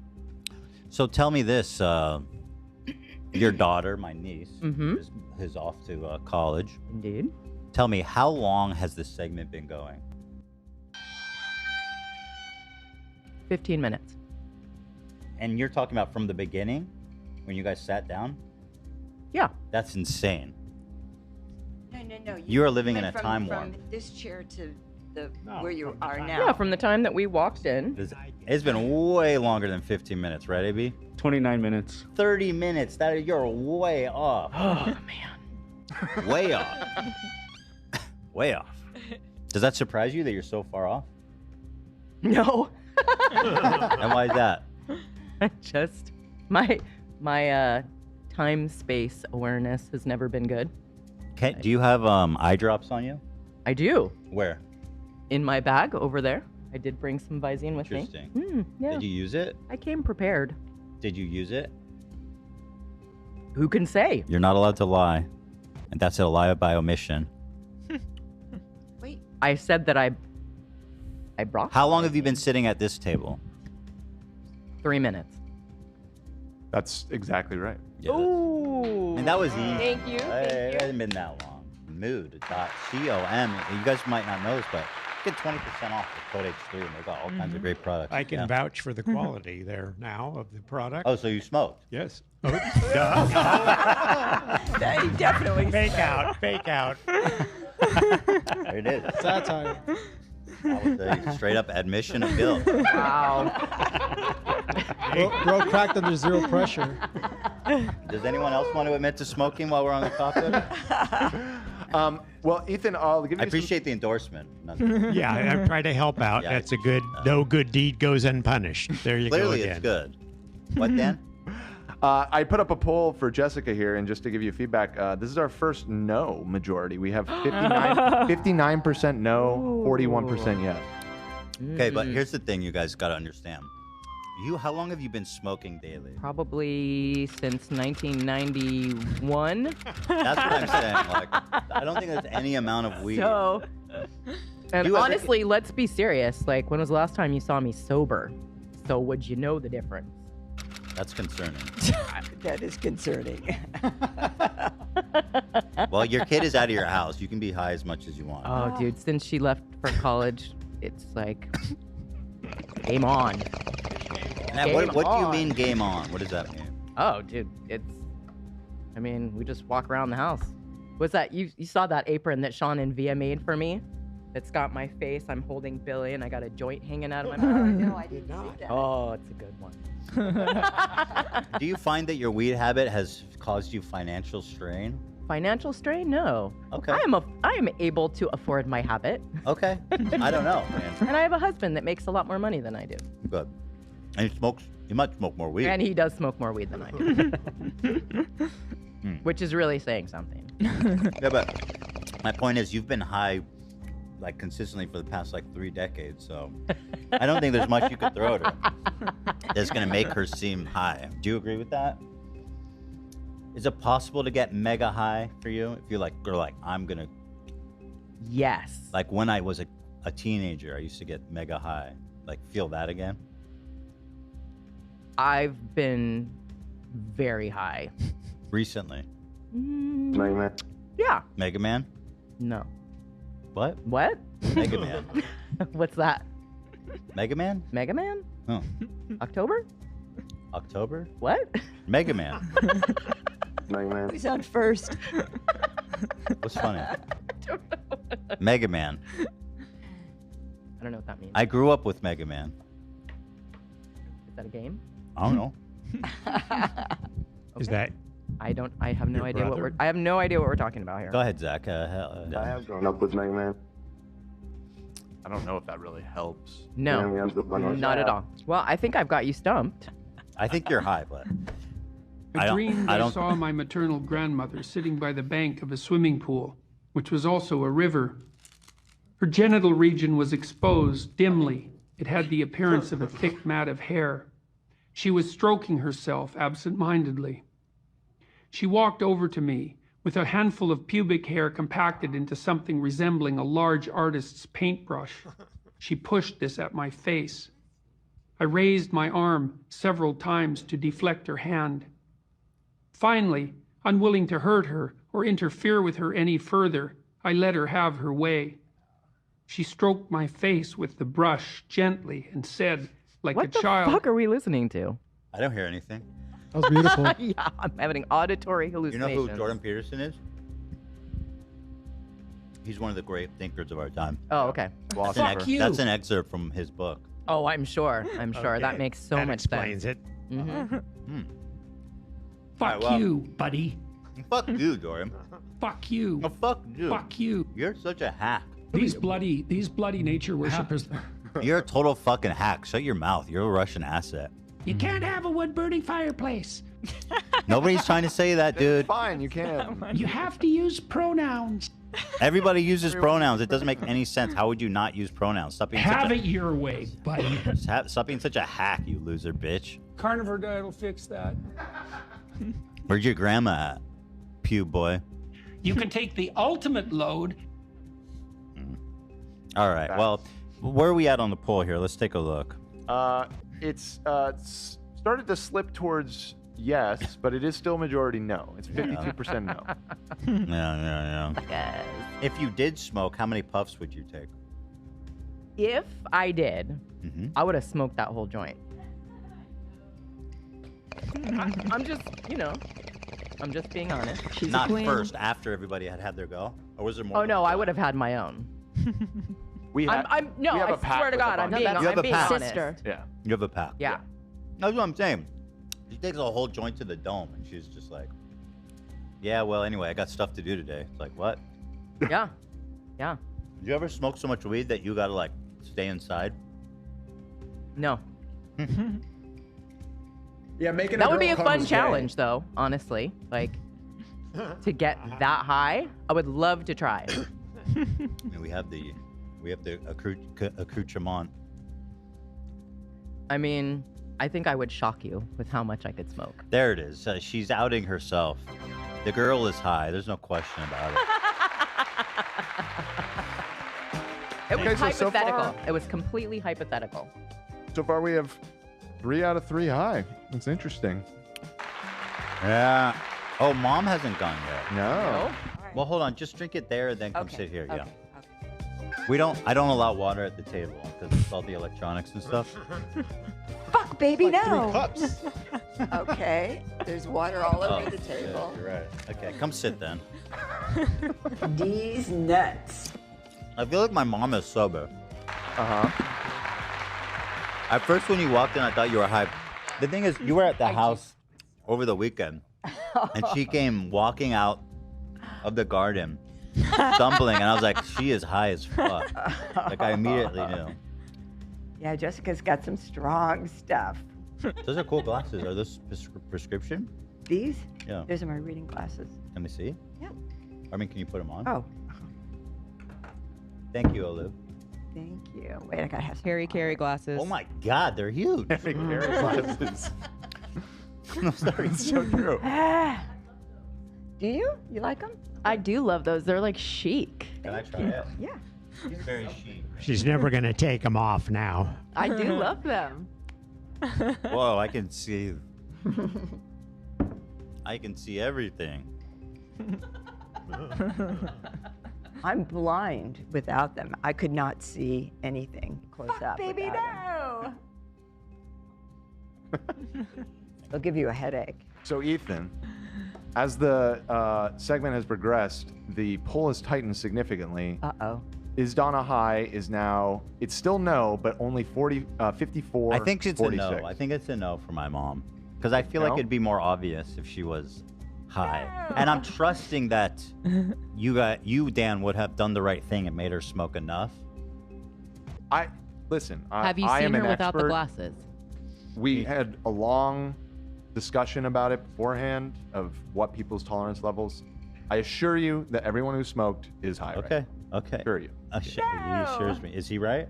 So tell me this. Your daughter, my niece, Mhm. is off to college. Indeed. Tell me, how long has this segment been going? 15 minutes. And you're talking about from the beginning, when you guys sat down? Yeah. That's insane. No. You are living in went a time from warp. this chair to the No, where you from the are time- now. Yeah, from the time that we walked in. It's been way longer than 15 minutes, right, AB? 29 minutes. 30 minutes. You're way off. Oh, man. Way off. Way off. Does that surprise you that you're so far off? No. And why is that? Just my time space awareness has never been good. Okay. Do you have eye drops on you? I do. Where? In my bag over there. I did bring some Visine with me. Interesting. Yeah. Did you use it? I came prepared. Did you use it? Who can say? You're not allowed to lie. And that's a lie by omission. Wait. I said that I brought. How long have you been sitting at this table? 3 minutes. That's exactly right. Yeah, Ooh. and that was easy. Thank you. It hasn't been that long. Mood.com. You guys might not know this, but get 20% off with code H3, and they've got all kinds of great products. I can vouch for the quality there now of the product. Oh, so you smoked? Yes. Definitely. Fake out. Fake out. There it is. Satire. That was a straight up admission of guilt. Wow. Bro cracked under zero pressure. Does anyone else want to admit to smoking while we're on the topic? Well, Ethan, I'll give you. I appreciate the endorsement. Yeah, I'm trying to help out. Yeah, That's a good. No good deed goes unpunished. There you Clearly, go again. it's good. What, Dan? I put up a poll for Jessica here, and just to give you feedback, this is our first no majority. We have 59% no, 41% yes. Okay, but here's the thing you guys got to understand. How long have you been smoking daily? Probably since 1991. That's what I'm saying. Like, I don't think there's any amount of weed. So, and honestly, let's be serious. Like, when was the last time you saw me sober? So would you know the difference? That's concerning. That is concerning. Well, your kid is out of your house. You can be high as much as you want. Oh, dude, since she left for college, it's like game on. Now, what do you mean game on? What does that mean? Oh, dude, I mean, we just walk around the house. What's that? You saw that apron that Sean and Via made for me? It's got my face. I'm holding Billy, and I got a joint hanging out of my mouth. No, I didn't see that. Oh, it's a good one. Do you find that your weed habit has caused you financial strain? Financial strain? No. Okay. I am able to afford my habit. Okay. I don't know, man. And I have a husband that makes a lot more money than I do. Good. And he might smoke more weed. And he does smoke more weed than I do. Which is really saying something. Yeah, but my point is you've been high like consistently for the past like 3 decades, so I don't think there's much you could throw at her that's gonna make her seem high. Do you agree with that? Is it possible to get mega high for you if you're like, girl, like I'm gonna? Yes. Like when I was a teenager, I used to get mega high. Like feel that again? I've been very high. Recently. Mega Man. Yeah. Mega Man? No. What? What? Mega Man. What's that? Mega Man? Mega Man? Oh. October? October? What? Mega Man. Mega Man. Who's on first? What's funny? Mega Man. I don't know what that means. I grew up with Mega Man. Is that a game? I don't know. Is that? I have no Your idea brother? I have no idea what we're talking about here. Go ahead, Zach. I have grown up with Mega Man. I don't know if that really helps. No, not at all. Well, I think I've got you stumped. I think you're high, but I dreamed I saw my maternal grandmother sitting by the bank of a swimming pool, which was also a river. Her genital region was exposed dimly. It had the appearance of a thick mat of hair. She was stroking herself absent-mindedly. She walked over to me with a handful of pubic hair compacted into something resembling a large artist's paintbrush. She pushed this at my face. I raised my arm several times to deflect her hand. Finally, unwilling to hurt her or interfere with her any further, I let her have her way. She stroked my face with the brush gently and said, like a child. What the fuck are we listening to? I don't hear anything. That was beautiful. Yeah, I'm having auditory You hallucinations. know who Jordan Peterson is? He's one of the great thinkers of our time. Oh, okay. That's an excerpt from his book. Oh, I'm sure. Okay. That makes so That much explains sense. it. Fuck you, buddy. Fuck you, Dorian. Fuck you. No, fuck you. Fuck you. You're such a hack. These bloody nature worshippers. You're a total fucking hack. Shut your mouth. You're a Russian asset. You can't have a wood-burning fireplace. Nobody's trying to say that, dude. Fine, you can. You have to use pronouns. Everybody uses pronouns. It doesn't make any sense. How would you not use pronouns? Stop being Have such it your way, buddy. Stop being such a hack, you loser bitch. Carnivore diet will fix that. Where's your grandma at? Pew boy. You can take the ultimate load. All right. Well, where are we at on the poll here? Let's take a look. It's started to slip towards yes, but it is still majority no. It's 52% no. Yeah. If you did smoke, how many puffs would you take? If I did, I would have smoked that whole joint. I'm just, I'm just being honest. Not first, after everybody had their go? Or was there more? Oh, no, I would have had my own. I swear to God, I'm being honest. Sister. Yeah. You have a pack. Yeah. That's what I'm saying. She takes a whole joint to the dome, and she's just like, yeah, well, anyway, I got stuff to do today. It's like, what? Yeah. Did you ever smoke so much weed that you gotta, like, stay inside? No. Yeah, making that would be a fun challenge, though, honestly. Like, to get that high, I would love to try. And we have the accoutrement. I mean, I think I would shock you with how much I could smoke. There it is. She's outing herself. The girl is high. There's no question about it. It was Okay, so hypothetical. far- It was completely hypothetical. So far, we have 3 out of 3 high. That's interesting. Yeah. Oh, mom hasn't gone yet. No. Well, hold on. Just drink it there and then come Okay, sit here. okay, Yeah. I don't allow water at the table because it's all the electronics and stuff. Fuck, baby, no. 3 cups. Okay, there's water all over the table. Yeah, you're right. Okay, come sit then. These nuts. I feel like my mom is sober. At first, when you walked in, I thought you were hyped. The thing is, you were at the house over the weekend, and she came walking out of the garden, stumbling, and I was like, she is high as fuck. Like, I immediately knew. Yeah, Jessica's got some strong stuff. Those are cool glasses. Are those prescription? These? Yeah. Those are my reading glasses. Let me see. Yeah. I mean, can you put them on? Oh, Thank you, Olive. thank you. Wait, I gotta have some. Harry carry glasses. Oh my God, they're huge. Carry glasses. No, sorry. It's so true. Do you? You like them? I do love those. They're like chic. Can I try it? Yeah. It's very chic. She's never going to take them off now. I do love them. Whoa, I can see. I can see everything. I'm blind without them. I could not see anything close up. Baby, without them. They'll give you a headache. So, Ethan, as the segment has progressed, the poll has tightened significantly. Uh-oh. Is Donna high is now, it's still no, but only 54, I think it's 46. a no. I think it's a no for my mom. Because I feel like it'd be more obvious if she was high. And I'm trusting that you, Dan, would have done the right thing and made her smoke enough. Listen, Have you I seen am her an without the expert. glasses? We had a long discussion about it beforehand of what people's tolerance levels. I assure you that everyone who smoked is high. Okay. Right? Okay. Assure you. He assures me. Is he right?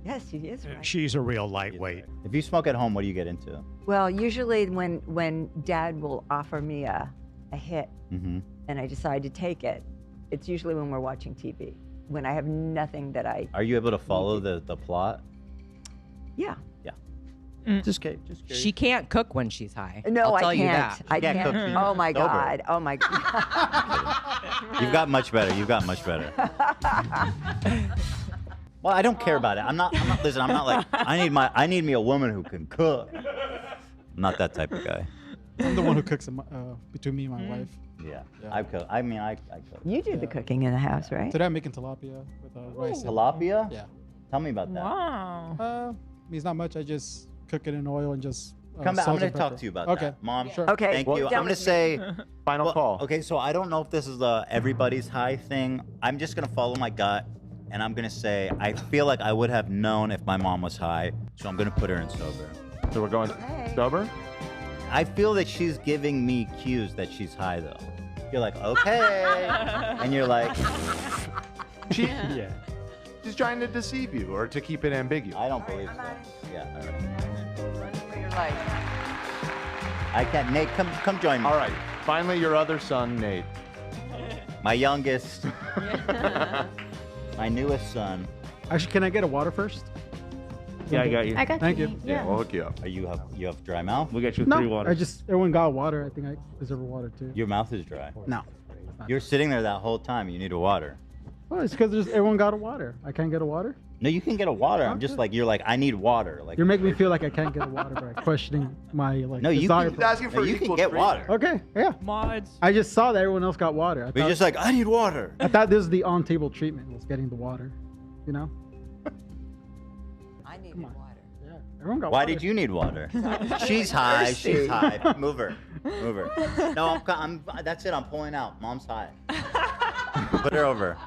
Yes, he is right. She's a real lightweight. If you smoke at home, what do you get into? Well, usually when Dad will offer me a hit Mm-hmm. and I decide to take it, it's usually when we're watching TV. When I have nothing that I. Are you able to follow the plot? Yeah. Yeah. Just kidding. She can't cook when she's high. No, I'll tell I you can't. that. I can't. cook either. Oh my Sober. God. Oh my God. You've got much better. You've got much better. Well, I don't care about it. I'm not. Listen, I'm not like. I need me a woman who can cook. I'm not that type of guy. I'm the one who cooks between me and my wife. Yeah. I cook. I mean, I cook. You do the cooking in the house, right? Today I'm making tilapia with rice. and- Tilapia? Yeah. Tell me about that. Wow. Means not much. I just cook it in oil and just Come back. I'm salt going and to talk pepper. to you about Okay. that. Mom, Sure. Okay. thank Well, you. I'm that going to was say... Final call. Okay, so I don't know if this is the everybody's high thing. I'm just going to follow my gut, and I'm going to say I feel like I would have known if my mom was high, so I'm going to put her in sober. So we're going sober? I feel that she's giving me cues that she's high, though. You're like, okay. And you're like... Yeah. She's trying to deceive you or to keep it ambiguous. I don't believe so. Yeah, all right. Run for your life. I can't. Nate, come join me. All right. Finally, your other son, Nate. My youngest. My newest son. Actually, can I get a water first? Yeah, I got you. I got Thank you. you. Yeah, we'll hook you up. Are you have dry mouth? We got you No, 3 waters. everyone got water. I think I deserve a water too. Your mouth is dry. No. You're sitting there that whole time. You need a water. Well, it's because everyone got a water. I can't get a water. No, you can get a water. I'm just like, you're like, I need water. Like You're making me feel like I can't get a water by questioning my like. No, you desire can, for- asking for you can equal get treatment. water. Okay, yeah. Mods. I just saw that everyone else got water. I But you're thought, just like, I need water. I thought this was the on-table treatment was getting the water. You know? I need Come on. water. Yeah. Everyone got Why water. did you need water? She's high. She's high. Move her. Move her. No, I'm that's it. I'm pulling out. Mom's high. Put her over.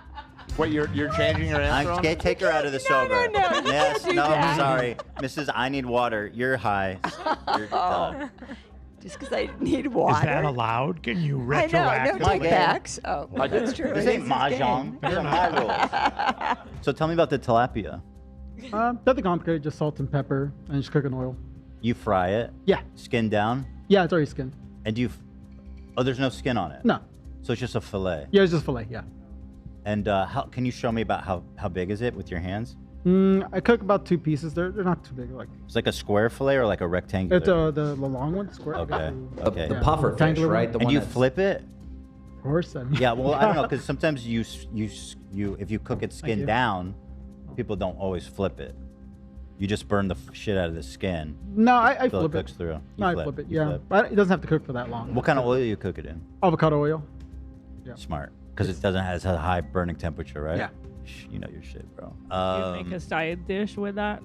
Wait, you're changing your answer? I'm take her out of the sober. no, you Yes, can't do no, that. sorry. Mrs. I need water. You're high. You're done. Just because I need water. Is that allowed? Can you I know, retroactively? no take backs. Oh, that's true. This ain't mahjong. These are my rules. So tell me about the tilapia. Nothing complicated. Just salt and pepper and just cook in oil. You fry it. Yeah. Skin down. Yeah, it's already skinned. And oh, there's no skin on it. No. So it's just a fillet. Yeah, it's just fillet. Yeah. And how can you show me about how big is it with your hands? I cook about 2 pieces. They're not too big. Like It's like a square fillet or like a rectangular? it's the long one, square. Okay. Okay. The puffer fish, Rectangular right? one? The And one you that's- flip it? Of course. I mean. Yeah. Well, I don't know because sometimes you if you cook it skin you. down, people don't always flip it. You just burn the shit out of the skin. No, I till flip it it. cooks through. No, I You flip it. You Yeah, flip. but it doesn't have to cook for that long. What kind of oil you cook it in? Avocado oil. Yeah. Smart. Because it doesn't has a high burning temperature, right? Yeah. You know your shit, bro. You make a side dish with that?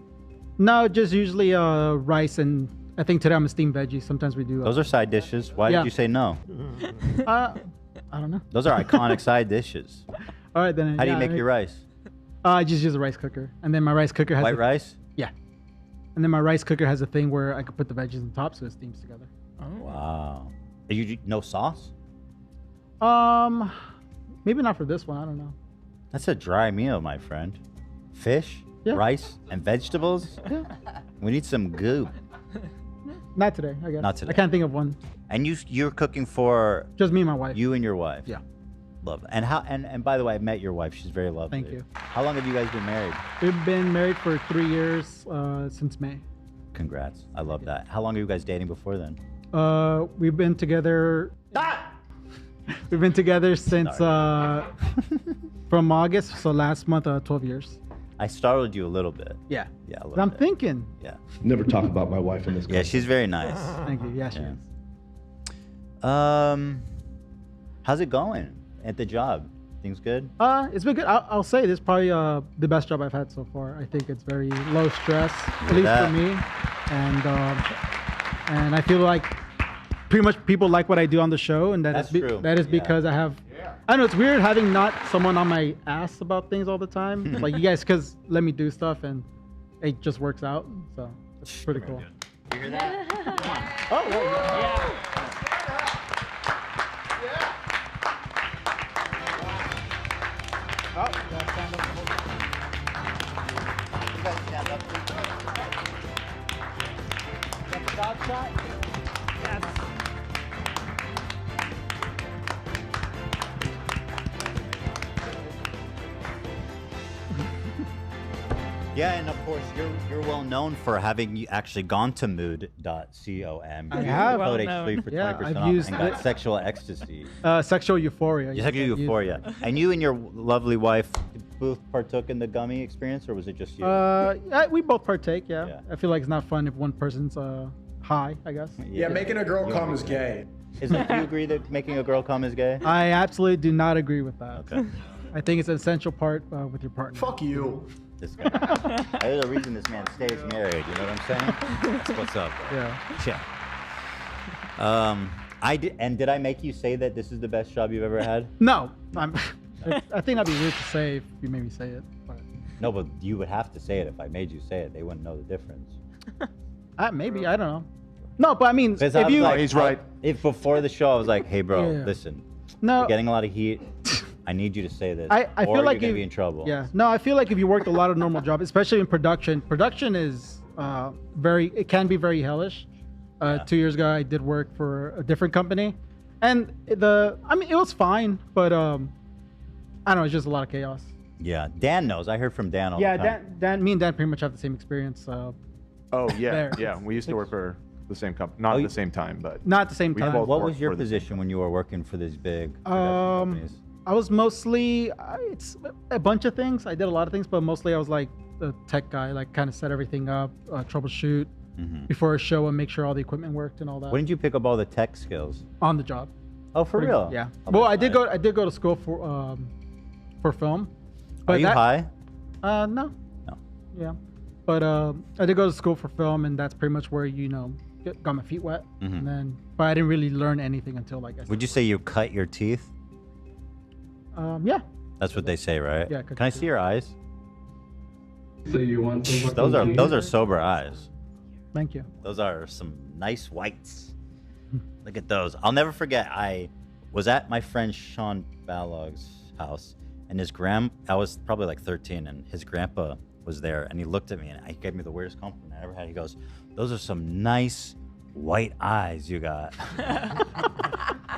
No, just usually rice and I think today I'm a steamed veggie. Sometimes we do. Those are side dishes. Why Yeah. did you say no? I don't know. Those are iconic side dishes. All right then. How do you yeah, make your rice? I just use a rice cooker, and then my rice cooker has White rice? Yeah. And then my rice cooker has a thing where I could put the veggies on top so it steams together. Wow. No sauce? Maybe not for this one. I don't know. That's a dry meal, my friend. Fish, rice, and vegetables? Yeah. We need some goop. Not today, I guess. Not today. I can't think of one. And you're cooking for Just me and my wife. you and your wife. Yeah. Love it. And by the way, I met your wife. She's very lovely. Thank you. How long have you guys been married? We've been married for 3 years since May. Congrats. I love that. How long were you guys dating before then? We've been together. We've been together since from August, so last month, 12 years. I startled you a little bit. Yeah. Yeah, a But little I'm bit. thinking. Yeah. Never talk about my wife in this. Yeah, she's very nice. Thank you. Yeah, she is. How's it going at the job? Things good? It's been good. I'll say this is probably the best job I've had so far. I think it's very low stress, at least that. for me, and I feel like pretty much people like what I do on the show, and That's true. that is Yeah. because I have. I know it's weird having not someone on my ass about things all the time. Like you guys, because let me do stuff and it just works out. So it's pretty cool. You hear that? Oh, yeah. Oh, gotta stand up. You guys stand up. Shot. Yes. Yeah, and of course you're well known for having actually gone to mood.com. I have. Code Well H3 for 20% Yeah, I've off used and got it. sexual ecstasy. Sexual euphoria. You sexual euphoria. And you and your lovely wife both partook in the gummy experience, or was it just you? We both partake. Yeah. I feel like it's not fun if one person's high. I guess. Yeah, making a girl come is gay. Do you agree that making a girl come is gay? I absolutely do not agree with that. Okay. I think it's an essential part with your partner. Fuck you. This guy. There's a reason this man stays married. You know what I'm saying? That's what's up. Bro. Yeah. Yeah. Did I make you say that this is the best job you've ever had? No, I think that'd be weird to say if you made me say it. But. No, but you would have to say it if I made you say it. They wouldn't know the difference. Maybe, I don't know. No, but I mean, if I you... like, he's right. If before the show I was like, hey, bro, Yeah. listen. No. You're getting a lot of heat. I need you to say this. I or feel like you're going to if- be in trouble. Yeah. No, I feel like if you worked a lot of normal jobs, especially in production is it can be very hellish. 2 years ago, I did work for a different company. And it was fine, but I don't know, it's just a lot of chaos. Yeah. Dan knows. I heard from Dan all the time. Me and Dan pretty much have the same experience. Oh, yeah. There. Yeah. We used to work for the same company. Not at the same time, but. Not at the same we time. both What worked was your for the- position when you were working for these big production companies? I was mostly, it's a bunch of things. I did a lot of things, but mostly I was like the tech guy, like kind of set everything up, troubleshoot before a show and make sure all the equipment worked and all that. When did you pick up all the tech skills? On the job. Oh, for Pretty real? much, yeah. Oh, Well, that's I did go to school for film. Are you high? No. No. Yeah. But I did go to school for film, and that's pretty much where got my feet wet. And but I didn't really learn anything until like. Would you say you cut your teeth? Yeah. That's what they say, right? Yeah. Can I see your eyes? So you want some Those are sober eyes. Thank you. Those are some nice whites. Look at those. I'll never forget. I was at my friend Sean Balog's house, and I was probably like 13, and his grandpa was there, and he looked at me, and he gave me the weirdest compliment I ever had. He goes, "Those are some nice white eyes you got."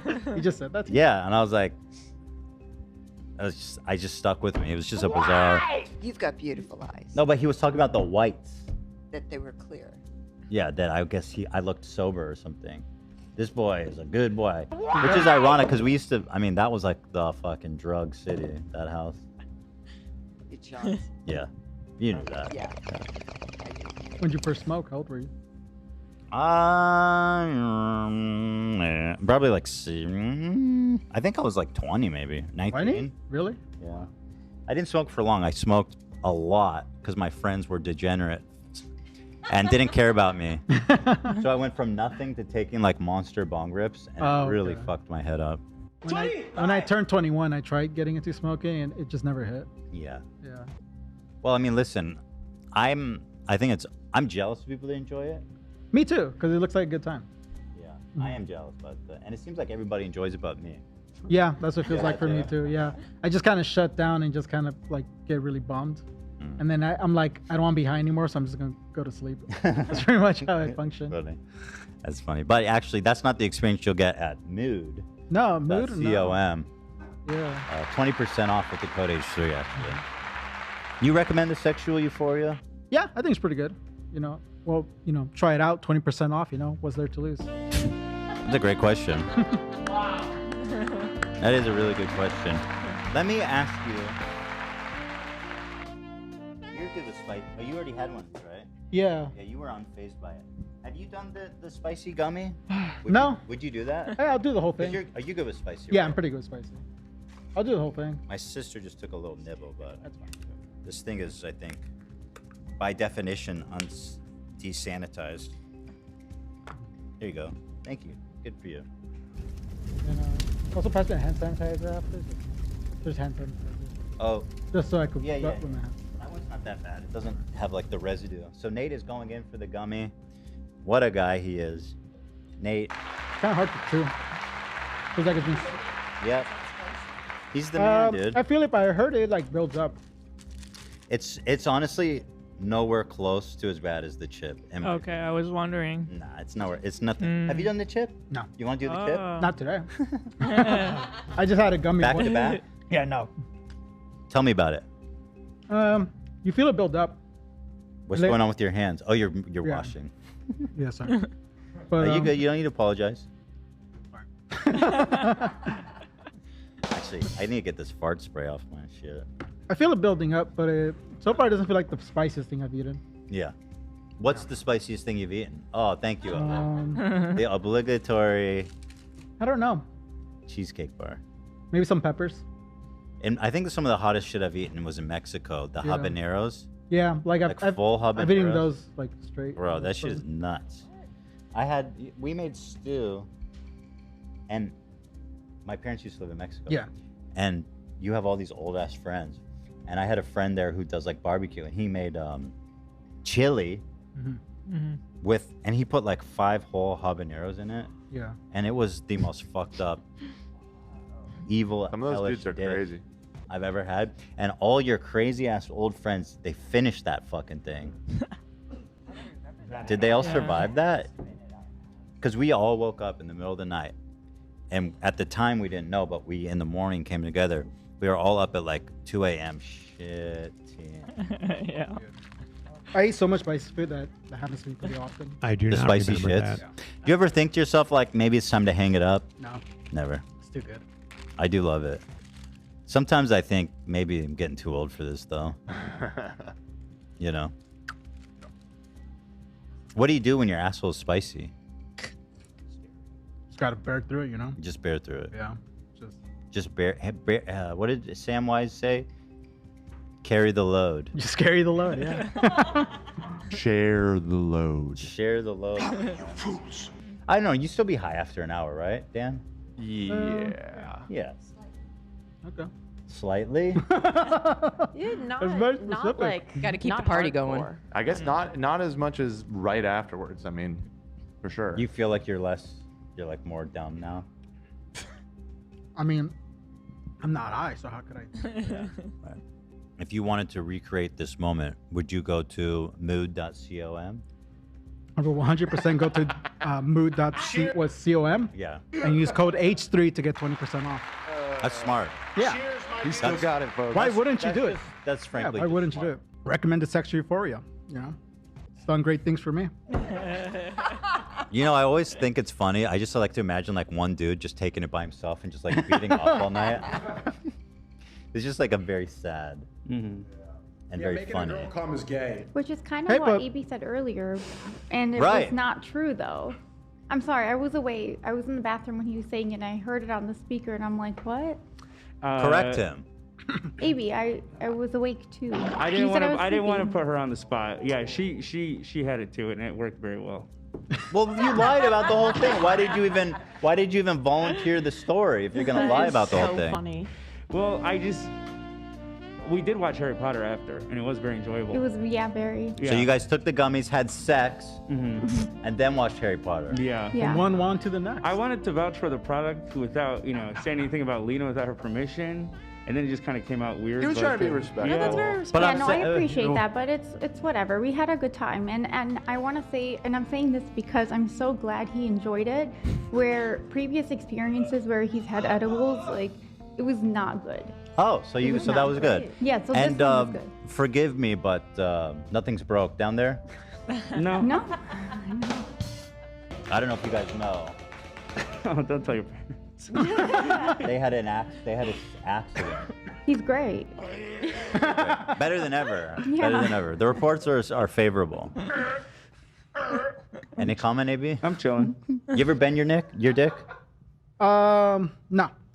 You just said that. Yeah, and I was like, I just stuck with me. It was just a bizarre. You've got beautiful eyes. No, but he was talking about the whites. That they were clear. Yeah, that I guess I looked sober or something. This boy is a good boy. Which is ironic because we used to, that was like the fucking drug city, that house. Good shots. Yeah. You knew that. Yeah. When did you first smoke? How old were you? Probably like, I think I was like 20 maybe. 19. 20? Really? Yeah. I didn't smoke for long. I smoked a lot because my friends were degenerate and didn't care about me. So I went from nothing to taking like monster bong rips, and it really fucked my head up. When I turned 21, I tried getting into smoking, and it just never hit. Yeah. Yeah. Well, listen, I'm jealous of people that enjoy it. Me too, because it looks like a good time. Yeah, I am jealous, and it seems like everybody enjoys it but me. Yeah, that's what it feels Yeah, like for me too. Yeah, I just kind of shut down and just kind of like get really bummed, and then I'm like, I don't want to be high anymore, so I'm just gonna go to sleep. That's pretty much how I function. Funny. That's funny, but actually, that's not the experience you'll get at Mood. No, Mood. COM. Yeah. 20% off with the code H3 actually. You recommend the Sexual Euphoria? Yeah, I think it's pretty good. Try it out. 20% off. What's there to lose? That's a great question. That is a really good question. Let me ask you. You're good with spice. Oh, you already had one, right? Yeah. Yeah, you were unfazed by it. Have you done the spicy gummy? No. Would you do that? Hey, I'll do the whole thing. Are you good with spicy? Yeah, right? I'm pretty good with spicy. I'll do the whole thing. My sister just took a little nibble, but that's fine. This thing is, I think, by definition, desanitized. There you go. Thank you. Good for you. And also pass me a hand sanitizer after. There's hand sanitizer. Oh. Just so I could yeah. rub with my hand. That one's not that bad. It doesn't have like the residue. So Nate is going in for the gummy. What a guy he is. Nate. Kind of hard to chew. Feels like it's been. Yep. He's the man, dude. I feel if I heard it like builds up. It's honestly nowhere close to as bad as the chip. Okay, I was wondering. Nah, it's nowhere. It's nothing. Have you done the chip? No. You want to do the chip? Not today. I just had a gummy. Back to back? Yeah, no. Tell me about it. You feel it build up. What's going on with your hands? Oh, you're washing. Yeah, sorry. But are you good? You don't need to apologize. Actually, I need to get this fart spray off my shit. I feel it building up, but so far it doesn't feel like the spiciest thing I've eaten. Yeah. What's the spiciest thing you've eaten? Oh, thank you. The obligatory I don't know. cheesecake bar. Maybe some peppers. And I think some of the hottest shit I've eaten was in Mexico. The Yeah. habaneros. Yeah, like full habaneros. I've eaten those like straight. Bro, that shit is nuts. We made stew, and my parents used to live in Mexico. Yeah. And you have all these old ass friends, and I had a friend there who does like barbecue, and he made chili and he put like 5 whole habaneros in it. Yeah. And it was the most fucked up, evil. Some of those hellish dudes are dish crazy. I've ever had, and all your crazy ass old friends, they finished that fucking thing. Did they all survive that? Because we all woke up in the middle of the night, and at the time we didn't know, but we in the morning came together. We were all up at like 2 a.m. Shit. Yeah. I eat so much spicy food that happens to me pretty often. I do The not spicy remember shits. that. Do you ever think to yourself like maybe it's time to hang it up? No. Never. It's too good. I do love it. Sometimes I think maybe I'm getting too old for this though. You know. What do you do when your asshole is spicy? Just gotta bear through it, you know. You just bear through it. Yeah. Just bear. What did Samwise say? Carry the load. Just carry the load. Yeah. Share the load. Share the load. I don't know. You still be high after an hour, right, Dan? Yeah. Yeah. Okay. Slightly. Yeah, not like Gotta keep not the party hardcore. going. I guess not as much as right afterwards. I mean, for sure. You feel like you're like more dumb now. I mean, I'm not high, so how could I? Right. If you wanted to recreate this moment, would you go to mood.com? I will 100% go to mood.com. Yeah. And use code H3 to get 20% off. That's smart. Yeah. You still got it, folks. Why wouldn't you do it? That's frankly. Yeah, why wouldn't you smart. do it? Recommended sex euphoria. You know, it's done great things for me. You know, I always think it's funny. I just like to imagine like one dude just taking it by himself and just like beating off all night. It's just like a very sad and very making funny. a girl come is gay. Which is kind of what AB said earlier, and it Right. was not true though. I'm sorry, I was away. I was in the bathroom when he was saying it, and I heard it on the speaker, and I'm like, what? Correct him. AB, I was awake too. I He didn't said want to. was I didn't want to sleeping. put her on the spot. Yeah, she had it too, and it worked very well. Well, you lied about the whole thing. Why did you even volunteer the story if you're gonna lie about the whole thing? Funny. Well, we did watch Harry Potter after, and it was very enjoyable. It was very. So you guys took the gummies, had sex, and then watched Harry Potter. Yeah. Yeah. From one wand to the next. I wanted to vouch for the product without, saying anything about Lena without her permission, and then it just kind of came out weird. He was but, trying to be respectful. No, that's very But respectful. I'm Yeah, no, I saying- appreciate that, but it's whatever. We had a good time, and I want to say, and I'm saying this because I'm so glad he enjoyed it. Where previous experiences where he's had edibles, like it was not good. Oh, so It was that not was good. good. Yeah, so and this one was good. forgive me, but nothing's broke down there. No. No. I don't know if you guys know. Oh, don't tell your parents. They had an accident. He's great. Better than ever. Yeah. Better than ever. The reports are favorable. Any comment, AB? I'm chilling. You ever bend your dick? No,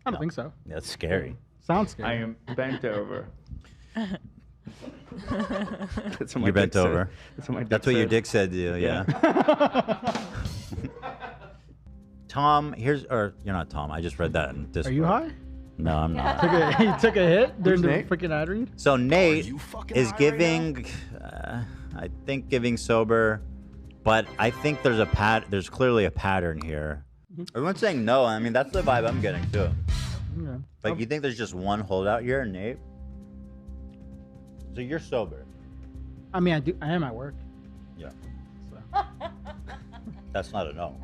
I don't think so. That's scary. Sounds scary. I am bent over. That's what my You're bent dick said. over. That's what my dick That's what your said. dick said to you, yeah. Tom, you're not Tom. I just read that in Discord. Are you high? No, I'm not. He took a hit during the Nate? freaking ad read. So Nate is giving, I think giving sober, but I think there's clearly a pattern here. Everyone's saying no. I mean, that's the vibe I'm getting too. Okay. Like, you think there's just one holdout here, Nate? So you're sober. I mean, I am at work. Yeah. So. That's not a no.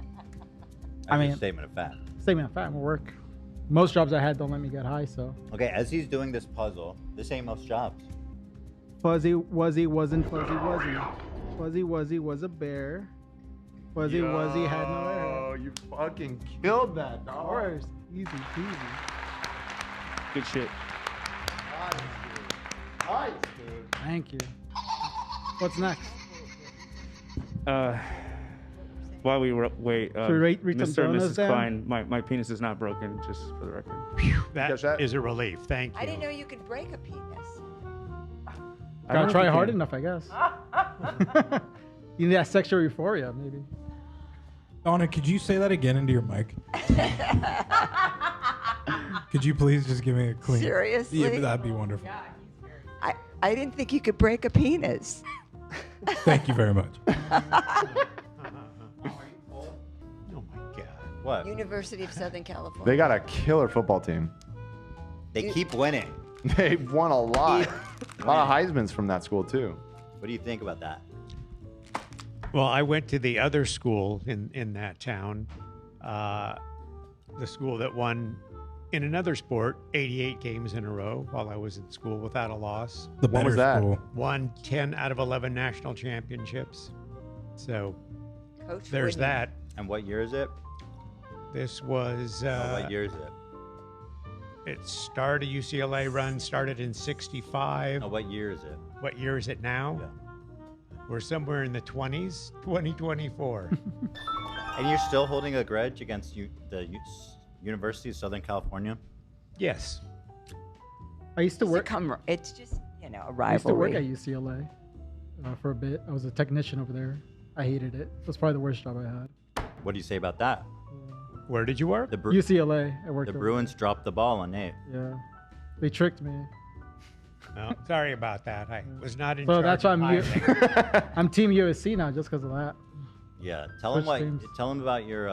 I That's mean- a statement of fact. Statement of fact, I'm at work. Most jobs I had don't let me get high, so. Okay, as he's doing this puzzle, this ain't most jobs. Fuzzy Wuzzy wasn't Fuzzy Wuzzy. Fuzzy Wuzzy was a bear. Fuzzy Wuzzy had no hair. Oh, you fucking killed that, Of dog. course. Easy peasy. Good shit. Nice, dude. Thank you. What's next? while we wait, Should we rate some Mr. and donuts Mrs. down? Klein, my penis is not broken, just for the record. That is a relief. Thank you. I didn't know you could break a penis. Gotta try hard enough, I guess. You need that sexual euphoria, maybe. Donna, could you say that again into your mic? Could you please just give me a clean? Seriously? Yeah, that'd be wonderful. I didn't think you could break a penis. Thank you very much. What? University of Southern California. They got a killer football team. They keep winning. They've won a lot. A lot of Heismans from that school too. What do you think about that? Well, I went to the other school in that town, the school that won in another sport 88 games in a row while I was in school without a loss. The better school. Won 10 out of 11 national championships. So Coach there's Whitney. that. And what year is it? This was. What year is it? It started, UCLA run started in 65. Oh, what year is it? What year is it now? Yeah. We're somewhere in the 20s, 2024. And you're still holding a grudge against the University of Southern California? Yes. I used to work. It's just, a I used to work rivalry. at UCLA for a bit. I was a technician over there. I hated it. It was probably the worst job I had. What do you say about that? Where did you work? UCLA. I worked The over Bruins dropped the ball on Nate. there. Yeah. They tricked me. No, sorry about that. I was not in So charge. that's why of I'm hiring. I'm Team USC now just because of that. Yeah, tell him Switch teams. Tell him about your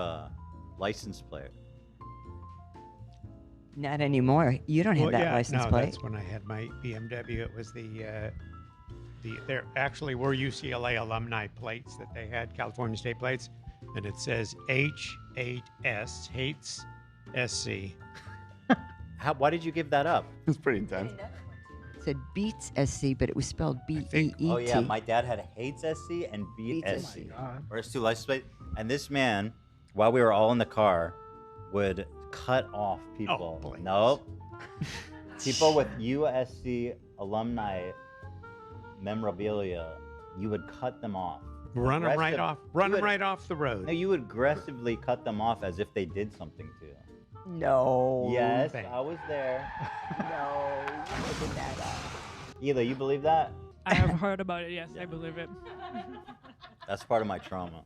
license plate. Not anymore. You don't have Well, that license no, plate. that's when I had my BMW. It was there actually were UCLA alumni plates that they had, California State plates, and it says H8S, hates SC. Why did you give that up? It's pretty intense. It said Beats SC, but it was spelled B-E-E-T. Oh yeah, my dad had hates SC and beat Beats SC. SC. Or it's two license plates. And this man, while we were all in the car, would cut off people. please. Nope. People with USC alumni memorabilia, you would cut them off. Run them right Aggressive- off. Run you them would- right off the road. No, you would aggressively cut them off as if they did something to you. No. Yes, I was there. No. Making that up. Ela, you believe that? I have heard about it. Yes, I believe it. That's part of my trauma.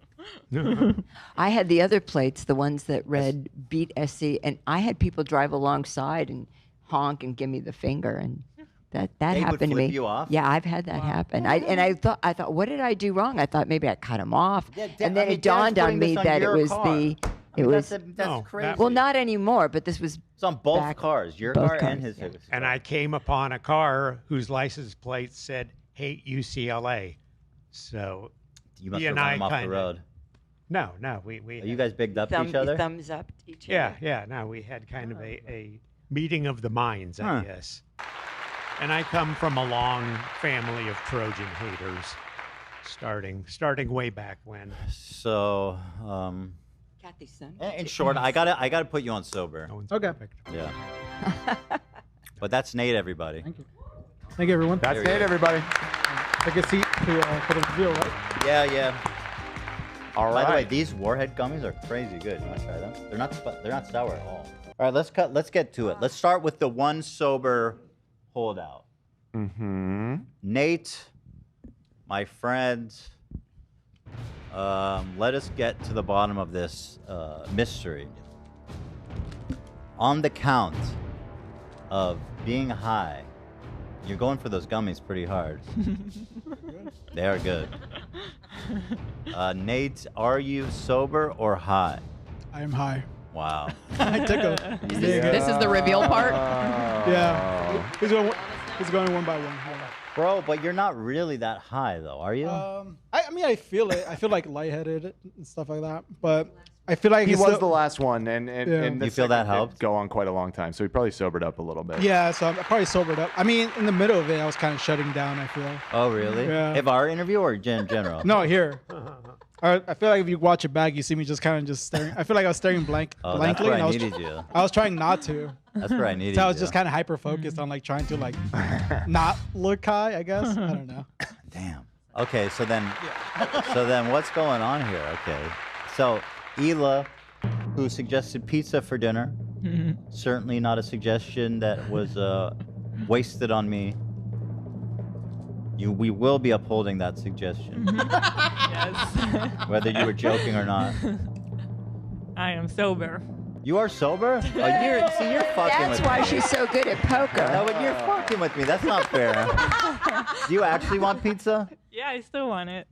I had the other plates, the ones that read Beat SC, and I had people drive alongside and honk and give me the finger, and that They would happened to flip me. you off? Yeah, I've had that happen. I thought, what did I do wrong? I thought maybe I cut him off, Yeah, and then I mean, it dawned Dad's on putting me this on that it your was car. the. I It mean, was that's crazy. well, not anymore, but this was It's on both back- cars, your both car and cars, his. yeah. And I came upon a car whose license plate said "Hate UCLA," so You must he have and run I him off the kinda- road. No, we. Are you guys bigged up to each other? thumbs up to each Yeah, other. yeah. No, we had kind of a meeting of the minds, Huh. I guess. And I come from a long family of Trojan haters, starting way back when. So, Kathy's son. in short, I gotta put you on sober. Okay. Yeah. But that's Nate, everybody. Thank you. Thank you, everyone. That's it, everybody. Take a seat for the reveal, right? Yeah. All By the way, right. these Warhead gummies are crazy good. You want to try them? They're not sour at all. All right, let's get to it. Let's start with the one sober holdout. Mm-hmm. Nate, my friend, let us get to the bottom of this mystery. On the count of being high, you're going for those gummies pretty hard. They are good. Nate, are you sober or high? I am high. Wow. I took a. This is the reveal part? Yeah. He's going one by one. Yeah. Bro, but you're not really that high, though, are you? I mean, I feel it. I feel like lightheaded and stuff like that. But I feel like He it's was still- the last one, and Yeah. and the You feel that second did helped? go on quite a long time, so he probably sobered up a little bit. Yeah, so I probably sobered up. I mean, in the middle of it, I was kind of shutting down, I feel. Oh, really? Yeah. If our interview or in general? No, here. I feel like if you watch it back, you see me just kind of just staring. I feel like I was staring blankly. Oh, that's where and I was needed you. I was trying not to. That's where I needed So I was you. just kind of hyper focused on like trying to like not look high, I guess. I don't know. Damn. Okay, so then what's going on here? Okay. So, Hila, who suggested pizza for dinner, certainly not a suggestion that was wasted on me. We will be upholding that suggestion. Yes. Whether you were joking or not. I am sober. You are sober? Oh, you're fucking That's with why me. she's so good at poker. No, but you're fucking with me. That's not fair. Do you actually want pizza? Yeah, I still want it.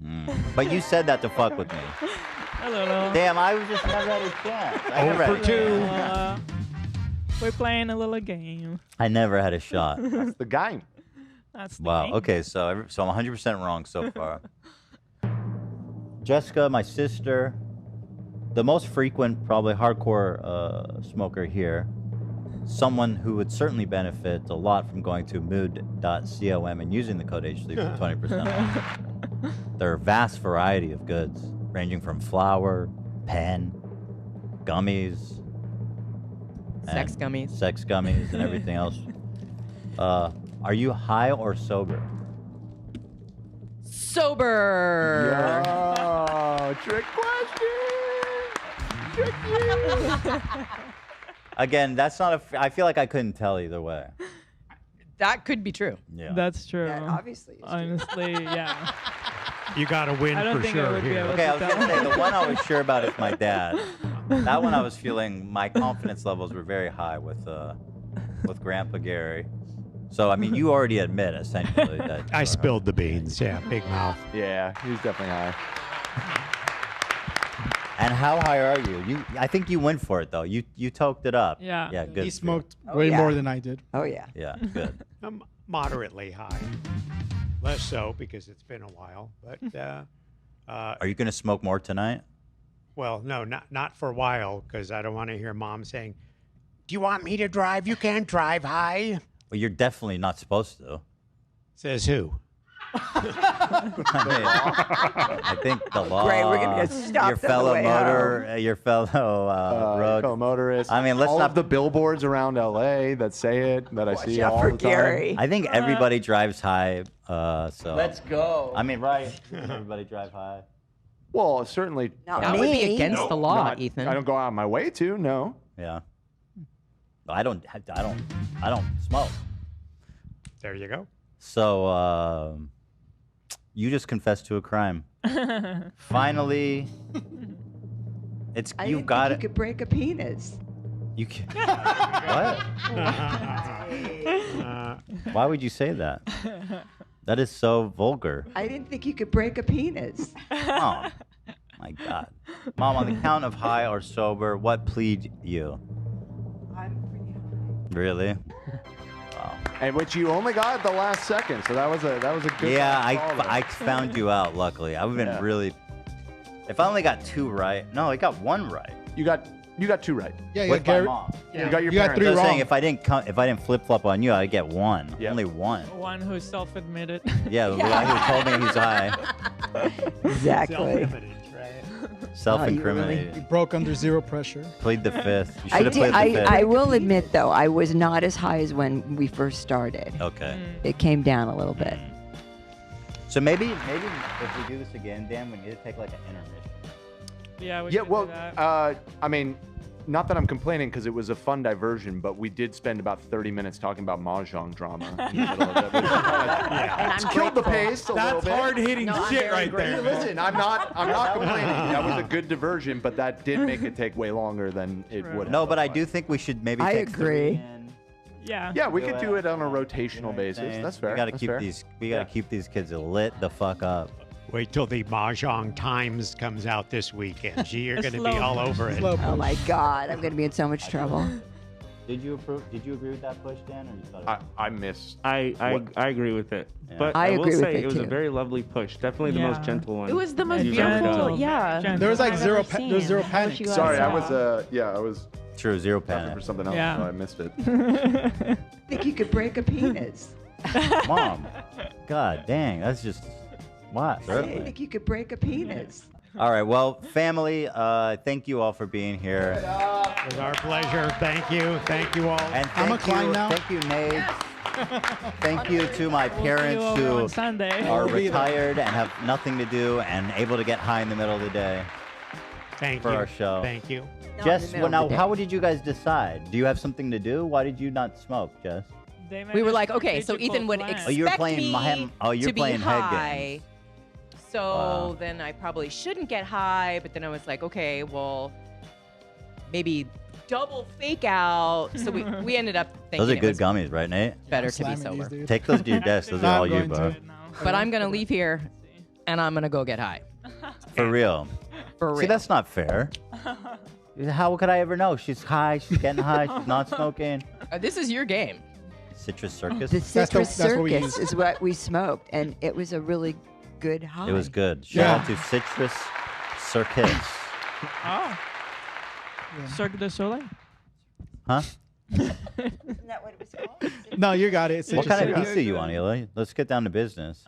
But you said that to fuck with me. A little. Damn, I was just never had a chance. I never had a chance. We're playing a little game. I never had a shot. That's the game. That's the Wow. game. Okay, so I'm 100% wrong so far. Jessica, my sister, the most frequent, probably hardcore smoker here. Someone who would certainly benefit a lot from going to mood.com and using the code HSLEEP for 20% off. There are a vast variety of goods, ranging from flour, pen, gummies, Sex gummies. sex gummies, and everything else. Are you high or sober? Sober. Oh, trick question. Trick you. Again, that's not a. I feel like I couldn't tell either way. That could be true. Yeah. That's true. That obviously is true. Honestly, yeah. You got to win I don't for think I sure would be here. able Okay, I was to gonna tell. say the one I was sure about is my dad. That one I was feeling my confidence levels were very high with Grandpa Gary. So I mean, you already admit essentially that I spilled the beans. Yeah, big mouth. Yeah, he's definitely high. And how high are you? I think you went for it though. You toked it up. Yeah. Yeah, good. He smoked Oh, way yeah. more than I did. Oh yeah. Yeah, good. I'm moderately high. Less so because it's been a while, but Are you gonna smoke more tonight? well, no, not for a while because I don't want to hear Mom saying, "Do you want me to drive? You can't drive high." Well, you're definitely not supposed to. Says who? I think the law. Great, we're gonna get stopped Your on the fellow way your fellow road. Co-motorists. I mean, let's all not. of the billboards around LA that say it that I Watch see out all for the time. Gary. I think everybody drives high. So Let's go. I mean, right? Everybody drive high. Well, certainly. Not That would be me. against the law, not- Ethan. I don't go out of my way to. No. Yeah. I don't smoke. There you go. So you just confessed to a crime. Finally, it's I you've didn't got think it. you could break a penis. You can. What? Why would you say that? That is so vulgar. I didn't think you could break a penis. Oh, my God. Mom, on the count of high or sober, what plead you? I'm pretty high. Really? Wow. And which you only got at the last second, so that was a good. Yeah, last call there. I found you out, luckily. I've been really... If I only got 2 right... No, I got 1 right. You got 2 right. Yeah, yeah, With my Gary. mom. You got your You got parents. 3 So I was wrong. saying, if I didn't flip-flop on you, I'd get 1. Yeah. Only 1. One who's self-admitted. Yeah, the guy who told me he's high. Exactly. Self-evident, right? Self-incriminated. You broke under zero pressure. Plead the 5th. You I should have did. played the 5th. I will admit though, I was not as high as when we first started. Okay. It came down a little bit. So maybe if we do this again, Dan, we need to take like an intermission. Yeah, we Yeah, could well, do that. I mean, not that I'm complaining because it was a fun diversion, but we did spend about 30 minutes talking about mahjong drama in the middle of it. And I'm Killed the grateful. pace a little That's bit. hard-hitting No, I'm shit very right there. Hey, listen, I'm not complaining. That was a good diversion, but that did make it take way longer than it True. would have. No, but I otherwise. do think we should maybe I take agree. 3 and Yeah. Yeah, we do could do it on a rotational basis. saying? That's fair. We gotta That's keep fair. keep these kids lit the fuck up. Wait till the Mahjong Times comes out this weekend. Gee, you're going to be Slow all push. over it. Slow Oh push. my God, I'm gonna be in so much trouble. Did you approve? Did you agree with that push, Dan, or you thought? I missed. I What- agree with it. Yeah. But I I will agree with say it, it was a too. very lovely push. Definitely the most Yeah. gentle one. It was the most you've ever beautiful. done. Yeah. Gentle. There was like I've zero. ever There was zero seen. panic. You guys Sorry, I saw. was I was True, zero looking panic. for something else, Yeah. so I missed it. Think you could break a penis? Mom, God dang, that's just what? I Certainly. think you could break a penis. All right, well, family, thank you all for being here, It was our pleasure. Thank you. Thank you all. and I'm a thank client you, now. thank you, Nate. Thank you to my We'll see parents you over who on Sunday. are We'll be there. retired and have nothing to do and able to get high in the middle of the day. Thank for you. our show. Thank you. Jess, well, now, how did you guys decide? Do you have something to do? Why did you not smoke, Jess? We were like, okay, so Ethan would expect you were playing me you're to be playing head high. games. So then I probably shouldn't get high, but then I was like, okay, well, maybe double fake out. So we ended up thinking Those are it good was gummies, right, Nate? better to be sober. Take those to your desk. Those are all you, bro. But I'm gonna leave here, and I'm gonna go get high. For real. For See, real. that's not fair. How could I ever know? She's high. She's getting high. She's not smoking. This is your game. Citrus Circus. The Citrus Circus is what we smoked, and it was a really good high. It was good. Shout out to Citrus Circus. Oh. Cirque du Soleil. Huh? Isn't that what it was called? No, you got it. What kind of pizza you want, Eli? Let's get down to business.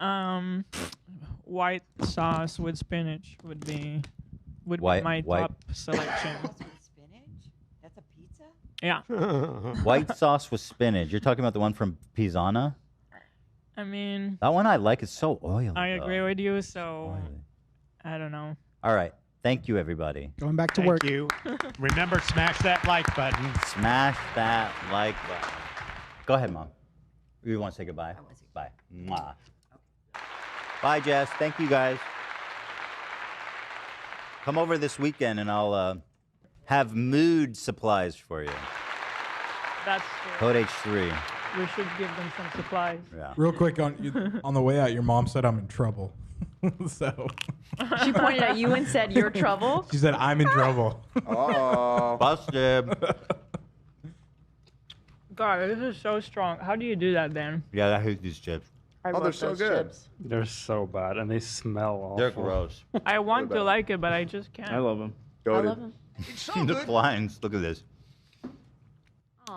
White sauce with spinach would be my top selection. That's a pizza? Yeah. White sauce with spinach. You're talking about the one from Pisana? I mean, That one I like. It's so oily. I though. agree with you, so I don't know. All right. Thank you, everybody. Going back to Thank work. you. Remember, smash that like button. Smash that like button. Go ahead, Mom. You want to say goodbye? Bye. Mwah. Bye, Jess. Thank you, guys. Come over this weekend, and I'll have mood supplies for you. That's Code H3. we should give them some supplies. Yeah. Real quick, on the way out, your mom said I'm in trouble. So She pointed at you and said, "You're trouble." she said I'm in trouble. Oh, busted. God, this is so strong. How do you do that, Dan? Yeah, I hate these chips. I they're so good. They're so bad, and they smell awful. They're gross. I want to like it, but I just can't. I love them. I love them. The blinds. Look at this.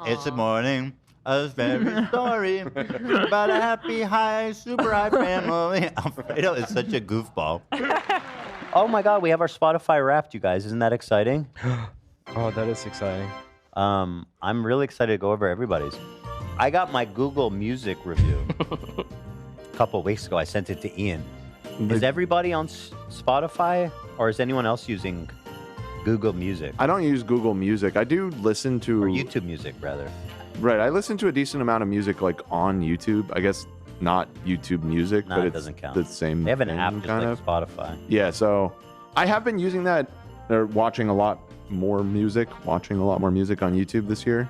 It's the morning. A very story about a happy, high, super high family. Alfredo is such a goofball. Oh my God, we have our Spotify Wrapped, you guys. Isn't that exciting? Oh, that is exciting. I'm really excited to go over everybody's. I got my Google Music review a couple of weeks ago. I sent it to Ian. Is everybody on Spotify, or is anyone else using Google Music? I don't use Google Music. I do listen to... Or YouTube Music, rather. Right. I listen to a decent amount of music like on YouTube. I guess not YouTube Music, No, but it it's doesn't count. the same They have an thing, app just kind like of. Spotify. Yeah, so I have been using that. They're watching a lot more music on YouTube this year.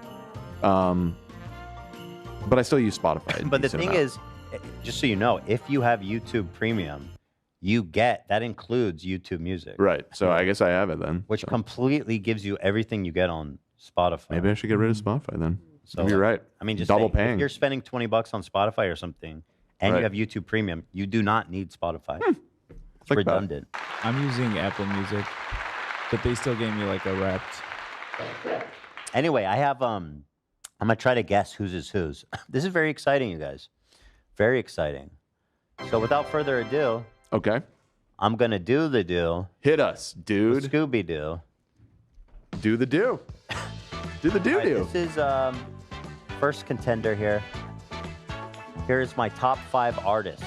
But I still use Spotify. a But the decent thing amount. is, just so you know, if you have YouTube Premium, that includes YouTube Music. Right. So I guess I have it then. Which completely gives you everything you get on Spotify. Maybe I should get rid of Spotify then. So You're right. I mean, just double saying, paying. If you're spending $20 on Spotify or something, and Right. you have YouTube Premium, you do not need Spotify. It's like redundant. I'm using Apple Music, but they still gave me like a Wrapped. Anyway, I have I'm gonna try to guess whose is whose. This is very exciting, you guys. Very exciting. So without further ado, okay, I'm gonna do the do. Hit us, dude. Scooby Doo. Do the do. Do the do do. This is first contender here. Here's my top 5 artists.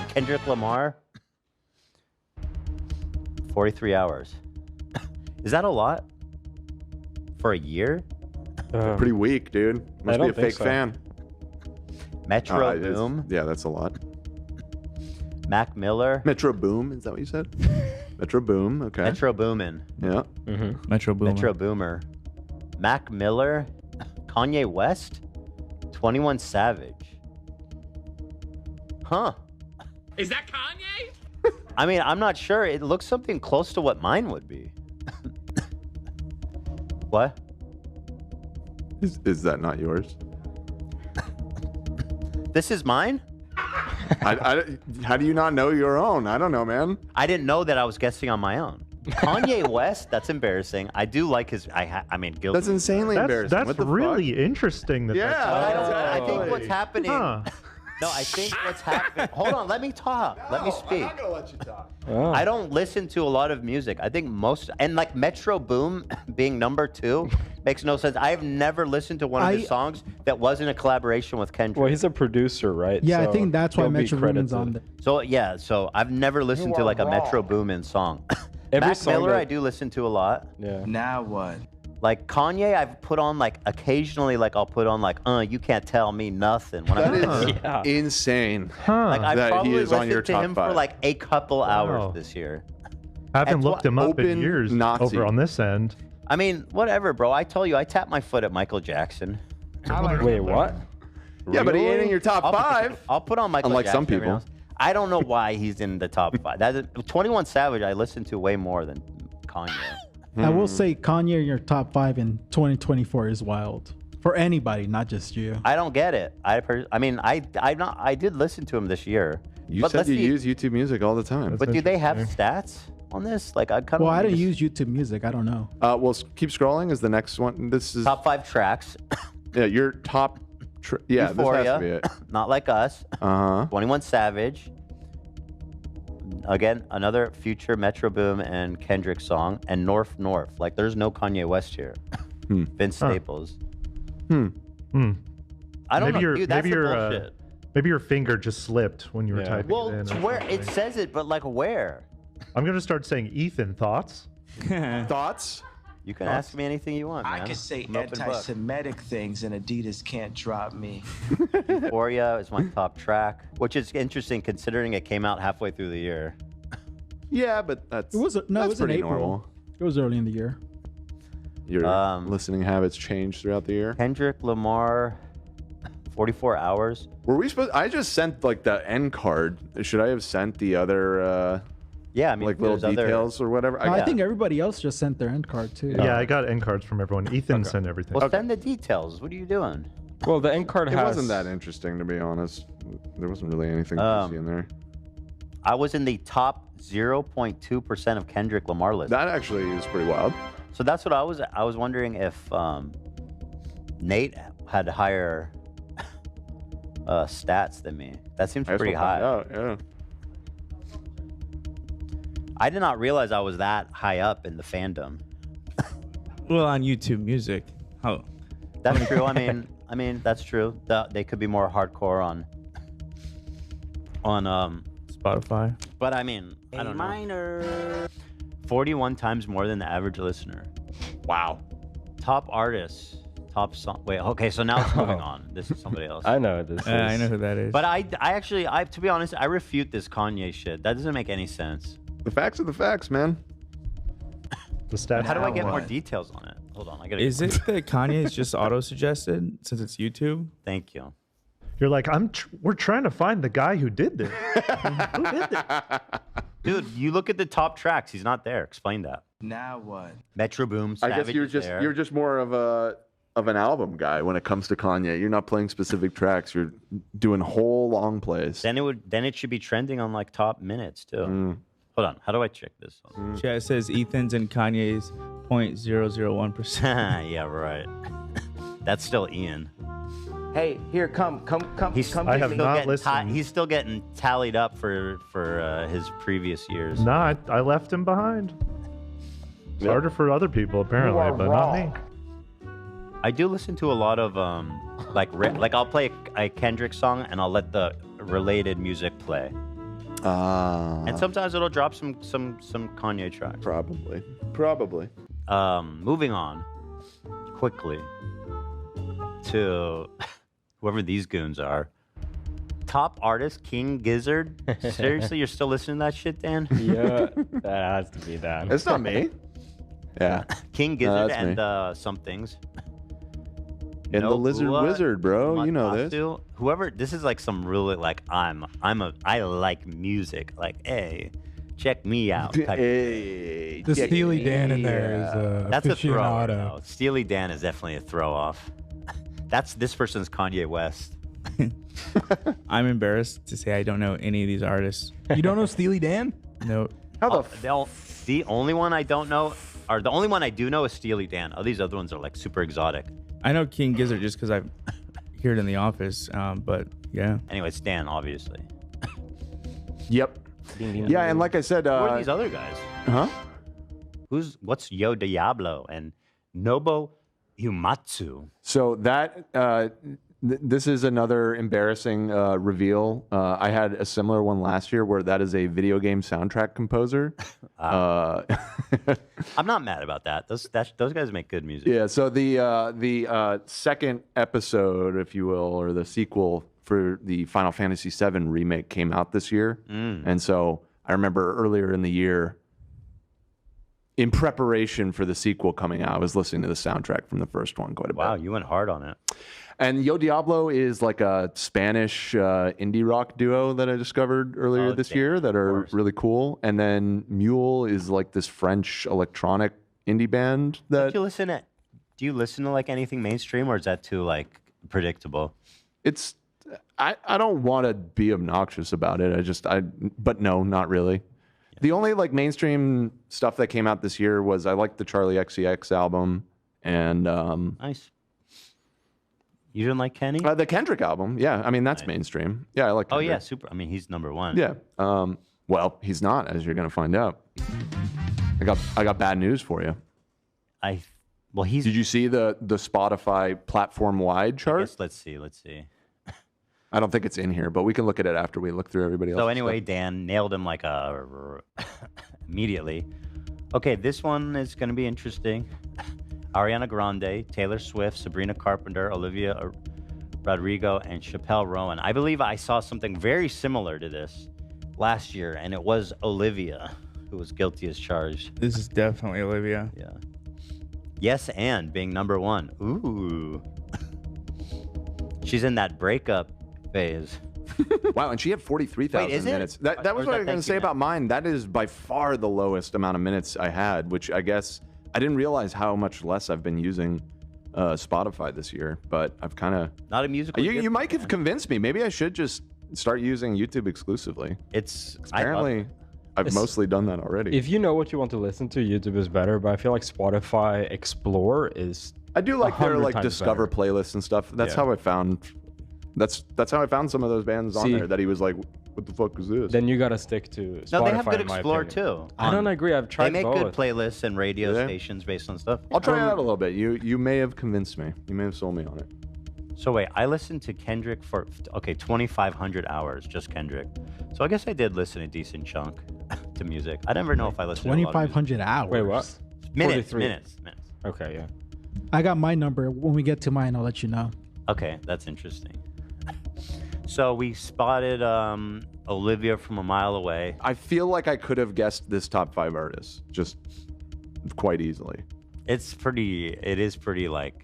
Kendrick Lamar. 43 hours. Is that a lot? For a year? Pretty weak, dude. Must be a fake fan. Metro It is. Boom. Yeah, that's a lot. Mac Miller. Metro Boom, is that what you said? Metro Boom, okay. Metro Boomin. Yeah. Metro Boomer. Metro Boomer. Mac Miller. Kanye West. 21 Savage. Huh. Is that Kanye? I mean, I'm not sure. It looks something close to what mine would be. What? Is that not yours? This is mine? How do you not know your own? I don't know, man. I didn't know that I was guessing on my own. Kanye West, that's embarrassing. I do like his. I mean, guilty. That's insanely embarrassing. That's What the really interesting. I think what's happening. No, I think what's happening. Hold on, let me talk. Let me speak. I'm not gonna let you talk. I don't listen to a lot of music. I think most, and like Metro Boom being number 2 makes no sense. I've never listened to one of his songs that wasn't a collaboration with Kendrick. Well, he's a producer, right? Yeah, I So think that's why he'll be Metro Boomin's credited. on there. So yeah, so I've never listened to like a Metro Boomin song. Every Mac song Miller, that- I do listen to a lot. Yeah. Now what? Like Kanye, I've put on like occasionally, like I'll put on like, you can't tell me nothing. When That I'm is insane. Like I that probably he is on listened your to top him 5. for like a couple Wow. hours this year. I haven't That's looked why- him up in Open years Nazi. over on this end. I mean, whatever, bro. I told you, I tapped my foot at Michael Jackson. Wait, what? Yeah, but he ain't in your top I'll- 5. I'll put on Michael Unlike Jackson some every people. now and then. I don't know why he's in the top 5. That is, 21 Savage, I listen to way more than Kanye. I will say Kanye in your top 5 in 2024 is wild for anybody, not just you. I don't get it. I did listen to him this year. You but said let's you see- use YouTube Music all the time. But do they have stats on this? Like I kind of. Well, I didn't use YouTube Music. I don't know. Well, keep scrolling. Is the next one? This is top 5 tracks. Yeah, your top. Yeah, Euphoria, this has to be it. Not Like Us. 21 Savage. Again, another Future, Metro Boom, and Kendrick song, and North North. Like, there's no Kanye West here. Vince Staples. I don't maybe know, dude. That's maybe the your bullshit. maybe your finger just slipped when you were typing Well, it in. it's or where something. it says it, but like where? I'm gonna start saying Ethan thoughts. Thoughts? You can ask me anything you want, man. I could say I'm open book. anti-Semitic things and Adidas can't drop me. Euphoria is my top track, which is interesting considering it came out halfway through the year. Yeah, but that's It was no, it that's was in pretty April. normal. It was early in the year. Your listening habits change throughout the year. Kendrick Lamar, 44 hours. Were we supposed? I just sent like the end card. Should I have sent the other? Yeah, I mean, like little there's other- details or whatever. I think everybody else just sent their end card too. Yeah, I got end cards from everyone. Ethan sent everything. Well, send the details. What are you doing? Well, the end card It has. wasn't that interesting to be honest. There wasn't really anything juicy in there. I was in the top 0.2% of Kendrick Lamar list. That actually is pretty wild. So that's what I was wondering if Nate had higher stats than me. That seems I guess pretty we'll find high. out, yeah. I did not realize I was that high up in the fandom. Well, on YouTube Music. Oh, That's true. I mean that's true. They could be more hardcore on Spotify. But I mean, I don't know. 41 times more than the average listener. Wow. Top artists, top song. Wait, okay, so now it's moving on. This is somebody else. I know this. I know who that is. But I actually, to be honest, I refute this Kanye shit. That doesn't make any sense. The facts are the facts, man. The stats. How do I get more details on it? Hold on, I gotta. Is it that Kanye is just auto-suggested since it's YouTube? Thank you. You're like, we're trying to find the guy who did this. Who did this? Dude, you look at the top tracks. He's not there. Explain that. Now what? Metro Boom. I guess Savage you're is just there. you're just more of an album guy when it comes to Kanye. You're not playing specific tracks. You're doing whole long plays. Then it should be trending on like top minutes too. Hold on. How do I check this? Yeah, it says Ethan's and Kanye's 0.001%. Yeah, right. That's still Ian. Hey, here, come. He's still getting tallied up for his previous years. Nah, I left him behind. It's harder for other people apparently, but not me. I do listen to a lot of like I'll play a Kendrick song and I'll let the related music play. And sometimes it'll drop some Kanye tracks. Probably. Moving on quickly to whoever these goons are. Top artist King Gizzard. Seriously, you're still listening to that shit, Dan? Yeah, that has to be that. It's not me. Yeah. King Gizzard and some things. And the Lizard Wizard, bro. You know this. Whoever, this is like some really like I like music. Like, hey, check me out. The Steely Dan in there is that's a throw. aficionado. No. Steely Dan is definitely a throw off. That's this person's Kanye West. I'm embarrassed to say I don't know any of these artists. You don't know Steely Dan? No. The only one I don't know, or the only one I do know is Steely Dan. Oh, these other ones are like super exotic. I know King Gizzard just because I hear it in the office, but yeah. Anyway, it's Dan, obviously. Yep. Yeah, and like I said, who are these other guys? Huh? What's Yo Diablo and Nobo Umatsu? So that This is another embarrassing reveal. I had a similar one last year where that is a video game soundtrack composer. I'm not mad about that. Those guys make good music. Yeah. So the second episode, if you will, or the sequel for the Final Fantasy VII remake came out this year, and so I remember earlier in the year, in preparation for the sequel coming out, I was listening to the soundtrack from the first one quite a bit. Wow, you went hard on it. And Yo Diablo is like a Spanish indie rock duo that I discovered earlier this year that are really cool. And then Mule is like this French electronic indie band that Do you listen to like anything mainstream, or is that too like predictable? it's. I don't want to be obnoxious about it. But no, not really. Yeah. The only like mainstream stuff that came out this year was I liked the Charlie XCX album and nice. You didn't like Kenny? The Kendrick album, yeah. I mean, that's mainstream. Yeah, I like Kendrick. Oh, yeah, super. I mean, he's number one. Yeah. Well, he's not, as you're going to find out. I got bad news for you. Did you see the Spotify platform-wide chart? Let's see. I don't think it's in here, but we can look at it after we look through everybody else. So anyway, Dan nailed him like immediately. Okay, this one is going to be interesting. Ariana Grande, Taylor Swift, Sabrina Carpenter, Olivia Rodrigo, and Chappelle Rowan. I believe I saw something very similar to this last year, and it was Olivia who was guilty as charged. This is definitely Olivia. Yeah. Yes, and being number one. Ooh. She's in that breakup phase. Wow, and she had 43,000 minutes. That was what I was going to say about mine. That is by far the lowest amount of minutes I had, which I guess I didn't realize how much less I've been using Spotify this year, but I've kind of... Not a musical... You might have convinced me. Maybe I should just start using YouTube exclusively. Apparently, I've mostly done that already. If you know what you want to listen to, YouTube is better, but I feel like Spotify Explore is I do like their like Discover better. playlists and stuff. That's how I found... That's how I found some of those bands on there that he was like, what the fuck is this? Then you got to stick to Spotify. No, they have good in my Explore opinion. too. I don't agree. I've tried They make both. good playlists and radio stations based on stuff. I'll try it out a little bit. You may have convinced me. You may have sold me on it. So wait, I listened to Kendrick for 2,500 hours, just Kendrick. So I guess I did listen a decent chunk to music. I never know if I listened to a lot of music. 2,500 hours. Wait, what? Minutes. Okay, yeah. I got my number. When we get to mine, I'll let you know. Okay, that's interesting. So we spotted Olivia from a mile away. I feel like I could have guessed this top 5 artists just quite easily. It is pretty like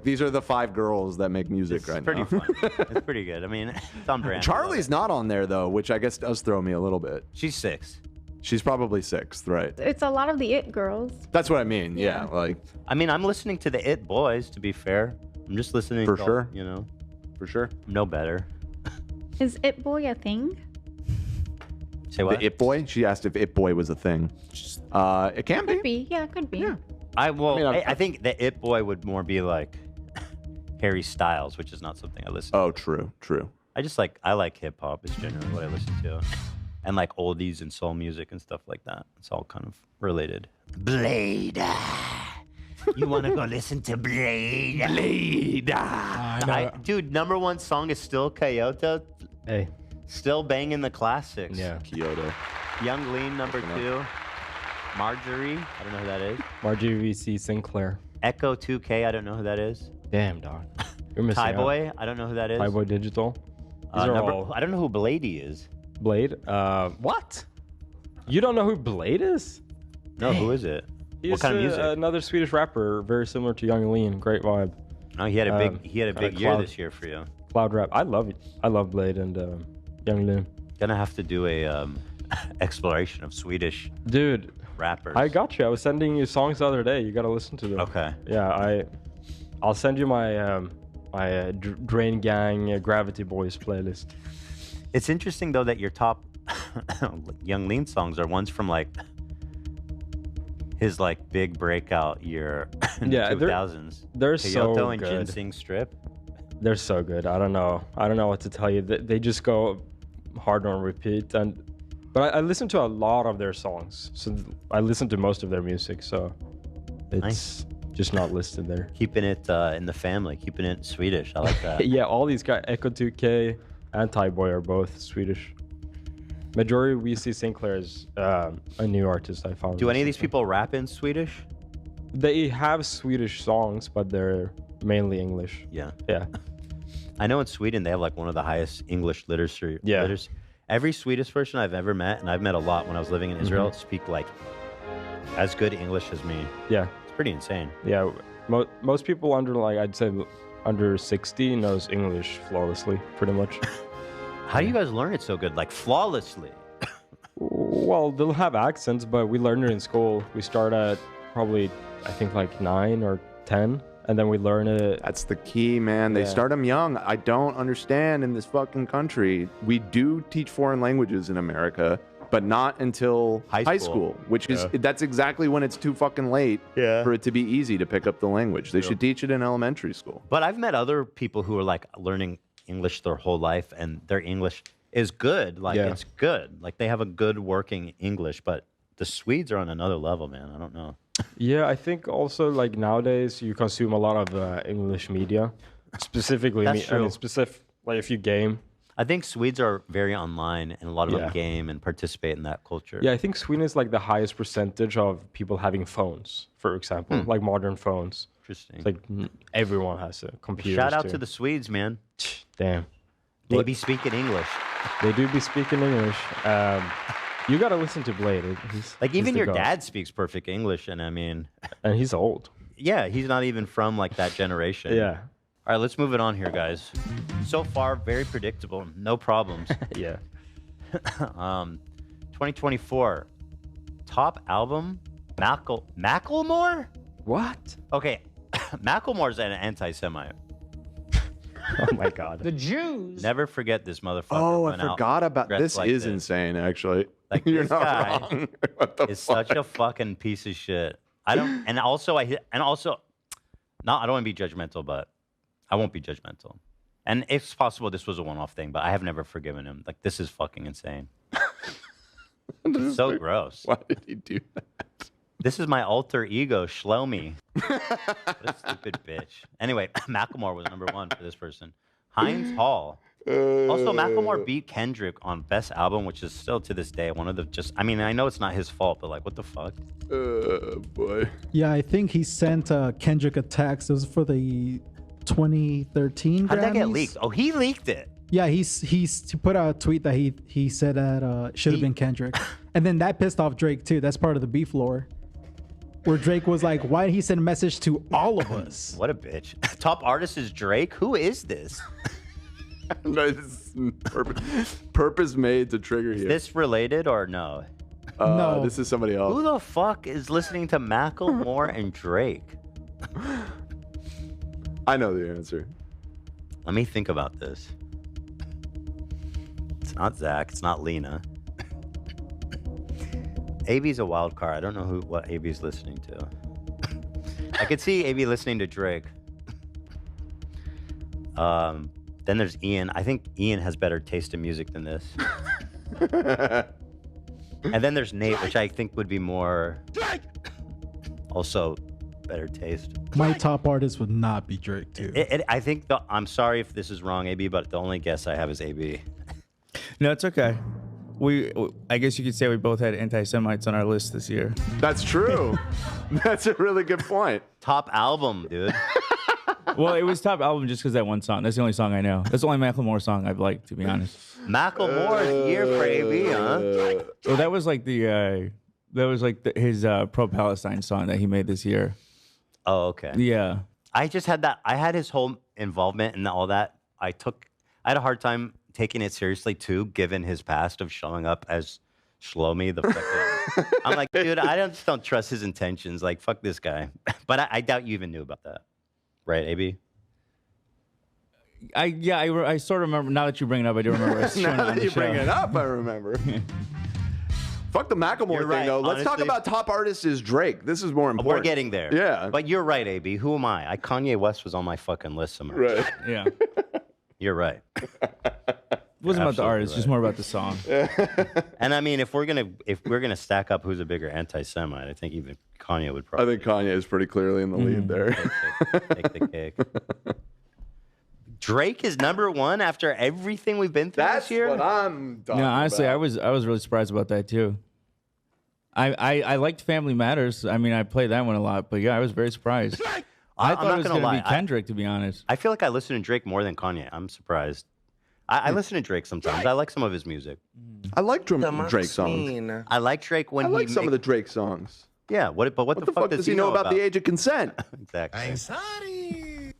these are the 5 girls that make music it's right pretty now. fun. It's pretty good. I mean, it's on brand. Charlie's not on there though, which I guess does throw me a little bit. She's 6. She's probably 6th, right? It's a lot of the It girls. That's what I mean. Yeah, like. I mean, I'm listening to the It Boys. To be fair, I'm just listening. For to sure. You know. For sure. No better. Is It Boy a thing? Say what? The It Boy? She asked if It Boy was a thing. It can Could be. Yeah, it could be. Yeah. I think the It Boy would more be like Harry Styles, which is not something I listen to. Oh, true. I like hip hop is generally what I listen to. And like oldies and soul music and stuff like that. It's all kind of related. Blade. You want to go listen to Blade? Dude, number one song is still Kyoto. Hey. Still banging the classics. Yeah. Kyoto. Young Lean, number 2. Marjorie, I don't know who that is. Marjorie VC Sinclair. Echo 2K, I don't know who that is. Damn, dog. You're missing Ty out. Boy, I don't know who that is. Ty Boy Digital. These are all... I don't know who Blady is. Blade? What? You don't know who Blade is? No, who is it? He's what kind of music? Another Swedish rapper, very similar to Young Lean. Great vibe. Oh, he had a big year this year for you. Cloud rap. I love Blade and Young Lean. Gonna have to do a exploration of Swedish rappers. I got you. I was sending you songs the other day. You gotta listen to them. Okay. Yeah, I'll send you my Drain Gang Gravity Boys playlist. It's interesting though that your top Young Lean songs are ones from like his like big breakout year in the 2000s. They're Kyoto so and good. Ginseng Strip. They're so good. I don't know what to tell you. They just go hard on repeat. But I listen to a lot of their songs. So I listen to most of their music. So it's just not listed there. Keeping it in the family, keeping it Swedish. I like that. Yeah, all these guys, Echo 2K and Tyboy are both Swedish. Majority we see Sinclair is a new artist I found. Do any of these people rap in Swedish? They have Swedish songs, but they're mainly English. Yeah. Yeah. I know in Sweden they have like one of the highest English literacy. Yeah. Every Swedish person I've ever met, and I've met a lot when I was living in Israel, speak like as good English as me. Yeah. It's pretty insane. Yeah. Most people under like I'd say under 60 knows English flawlessly, pretty much. How do you guys learn it so good, like flawlessly? Well, they'll have accents, but we learn it in school. We start at probably, I think, like 9 or 10, and then we learn it. That's the key, man. They start them young. I don't understand in this fucking country. We do teach foreign languages in America, but not until high school, which is that's exactly when it's too fucking late for it to be easy to pick up the language. They should teach it in elementary school. But I've met other people who are like learning English their whole life, and their English is good. Like it's good. Like they have a good working English, but the Swedes are on another level, man. I don't know. Yeah, I think also like nowadays you consume a lot of English media, specifically. That's true. I mean, like if you game. I think Swedes are very online, and a lot of them game and participate in that culture. Yeah, I think Sweden is like the highest percentage of people having phones, for example, like modern phones. Interesting. It's like everyone has a computer. Shout out to the Swedes, man. Damn. They be speaking English. They do be speaking English. You got to listen to Blade. Like even your dad speaks perfect English, and I mean, and he's old. Yeah, he's not even from like that generation. Yeah. All right, let's move it on here, guys. So far, very predictable. No problems. Yeah. 2024 top album, Macklemore. What? Okay, Macklemore's an anti-Semite. Oh my God. The Jews. Never forget this motherfucker. Oh, I went out forgot about dressed this. like Is insane, actually. Like You're this not guy wrong. What the is fuck? such a fucking piece of shit. I don't, and also, I don't want to be judgmental, but I won't be judgmental. And it's possible this was a one-off thing, but I have never forgiven him. Like, this is fucking insane. It's so gross. Why did he do that? This is my alter ego, Shlomi. What a stupid bitch. Anyway, Macklemore was number one for this person. Heinz Hall. Also, Macklemore beat Kendrick on Best Album, which is still to this day one of the I mean, I know it's not his fault, but like, what the fuck? Boy. Yeah, I think he sent Kendrick a text. It was for the 2013 How did that get Grammys. leaked? Oh, he leaked it. Yeah, he put out a tweet that he said that should have been Kendrick, and then that pissed off Drake too. That's part of the beef lore, where Drake was like, "Why did he send a message to all of us?" What a bitch. Top artist is Drake. Who is this? No, this is purpose made to trigger you. Is this related or no? No. This is somebody else. Who the fuck is listening to Macklemore and Drake? I know the answer. Let me think about this. It's not Zach. It's not Lena. AB's a wild card. I don't know what AB's listening to. I could see AB listening to Drake. Then there's Ian. I think Ian has better taste in music than this. And then there's Nate, which I think would be more also better taste. My top artist would not be Drake too. I think I'm sorry if this is wrong, AB, but the only guess I have is AB. No, it's okay. I guess you could say we both had anti-Semites on our list this year. That's true. That's a really good point. Top album, dude. Well, it was top album just because that one song. That's the only song I know. That's the only Macklemore song I've liked, to be honest. Macklemore's year for AB, huh? Well, that was like his pro-Palestine song that he made this year. Oh, okay. Yeah. I just had that. I had his whole involvement and all that. I had a hard time taking it seriously too, given his past of showing up as Shlomi the fucking. I'm like, dude, I just don't trust his intentions. Like, fuck this guy. But I doubt you even knew about that, right, AB? I sort of remember. Now that you bring it up, I do remember. Now that you bring it up, I remember. Fuck the Macklemore thing, right, though. Let's talk honestly. about top artist is Drake. This is more important. We're getting there. Yeah. But you're right, AB. Who am I? Kanye West was on my fucking list somewhere. Right. Yeah. You're right. wasn't about the absolutely artist, just right. more about the song. And I mean, if we're gonna stack up who's a bigger anti-Semite, I think even Kanye would probably. I think Kanye is pretty clearly in the lead there. Take the cake. Drake is #1 after everything we've been through this year. What I'm talking No, honestly, about. I was really surprised about that too. I liked Family Matters. I mean, I played that one a lot, but yeah, I was very surprised. I I'm thought not it was gonna going to lie. be Kendrick, to be honest. I feel like I listen to Drake more than Kanye. I'm surprised. I listen to Drake sometimes. I like some of his music. I like Drake songs. I like Drake when I like he some of the Drake songs. Yeah, what the fuck does he know about the age of consent? Exactly.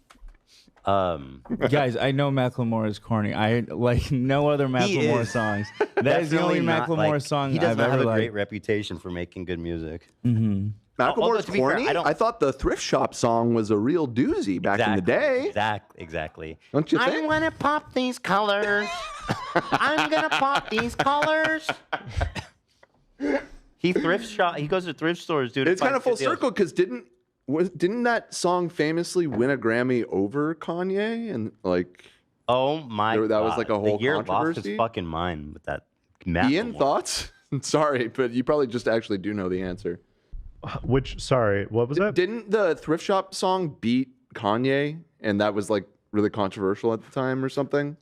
Guys, I know Macklemore is corny. I like no other Macklemore is. songs. That is the only Definitely not, Macklemore like, song He does I've not have ever a great liked. reputation for making good music. Mm-hmm. Macklemore's to be fair, corny. I don't- I thought the Thrift Shop song was a real doozy back in the day. Exactly. Don't you I'm think? gonna pop these colors. I'm gonna pop these colors. He thrift shop. He goes to thrift stores, dude. It's to kind find of full good deals. circle because didn't that song famously win a Grammy over Kanye? And like, Oh my god, that was like a whole the year lost controversy. his fucking mind with that. Ian, Macklemore. thoughts? Sorry, but you probably just actually do know the answer. Sorry, what was that? Didn't the Thrift Shop song beat Kanye? And that was like really controversial at the time or something?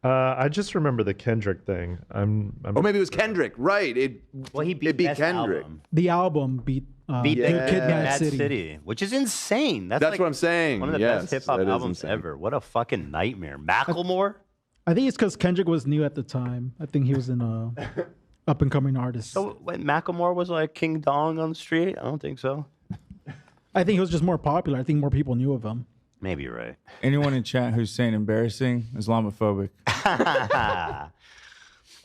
I just remember the Kendrick thing. I'm Or maybe it was Kendrick. Right. It beat Best Kendrick. Album. The album beat Beat Good the Kid, Mad Mad City. City, which is insane. That's That's like what I'm saying. One of the Yes, best hip hop that is albums insane. ever. What a fucking nightmare. Macklemore. I think it's because Kendrick was new at the time. I think he was an up and coming artist. So when Macklemore was like King Dong on the street, I don't think so. I think he was just more popular. I think more people knew of him. Maybe you're right. Anyone in chat who's saying embarrassing, Islamophobic.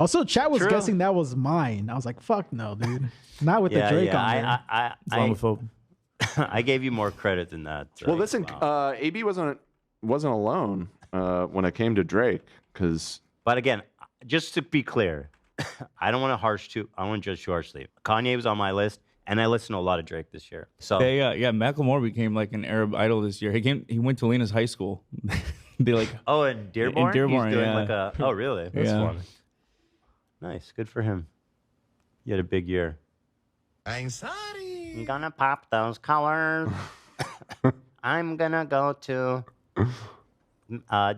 Also, chat was True. guessing that was mine. I was like, "Fuck no, dude!" Not with the Drake on there. Islamophobe. I gave you more credit than that. Well, Drake. listen, Wow. AB wasn't alone when it came to Drake because. But again, just to be clear, I don't want to judge too harshly. Kanye was on my list, and I listened to a lot of Drake this year. So Yeah, Macklemore became like an Arab idol this year. He went to Lena's high school. They like in Dearborn? In Dearborn, He's doing yeah. like a. Oh, really? That's Yeah. fun. Nice, good for him. He had a big year. I'm sorry. I'm gonna pop those colors. I'm gonna go to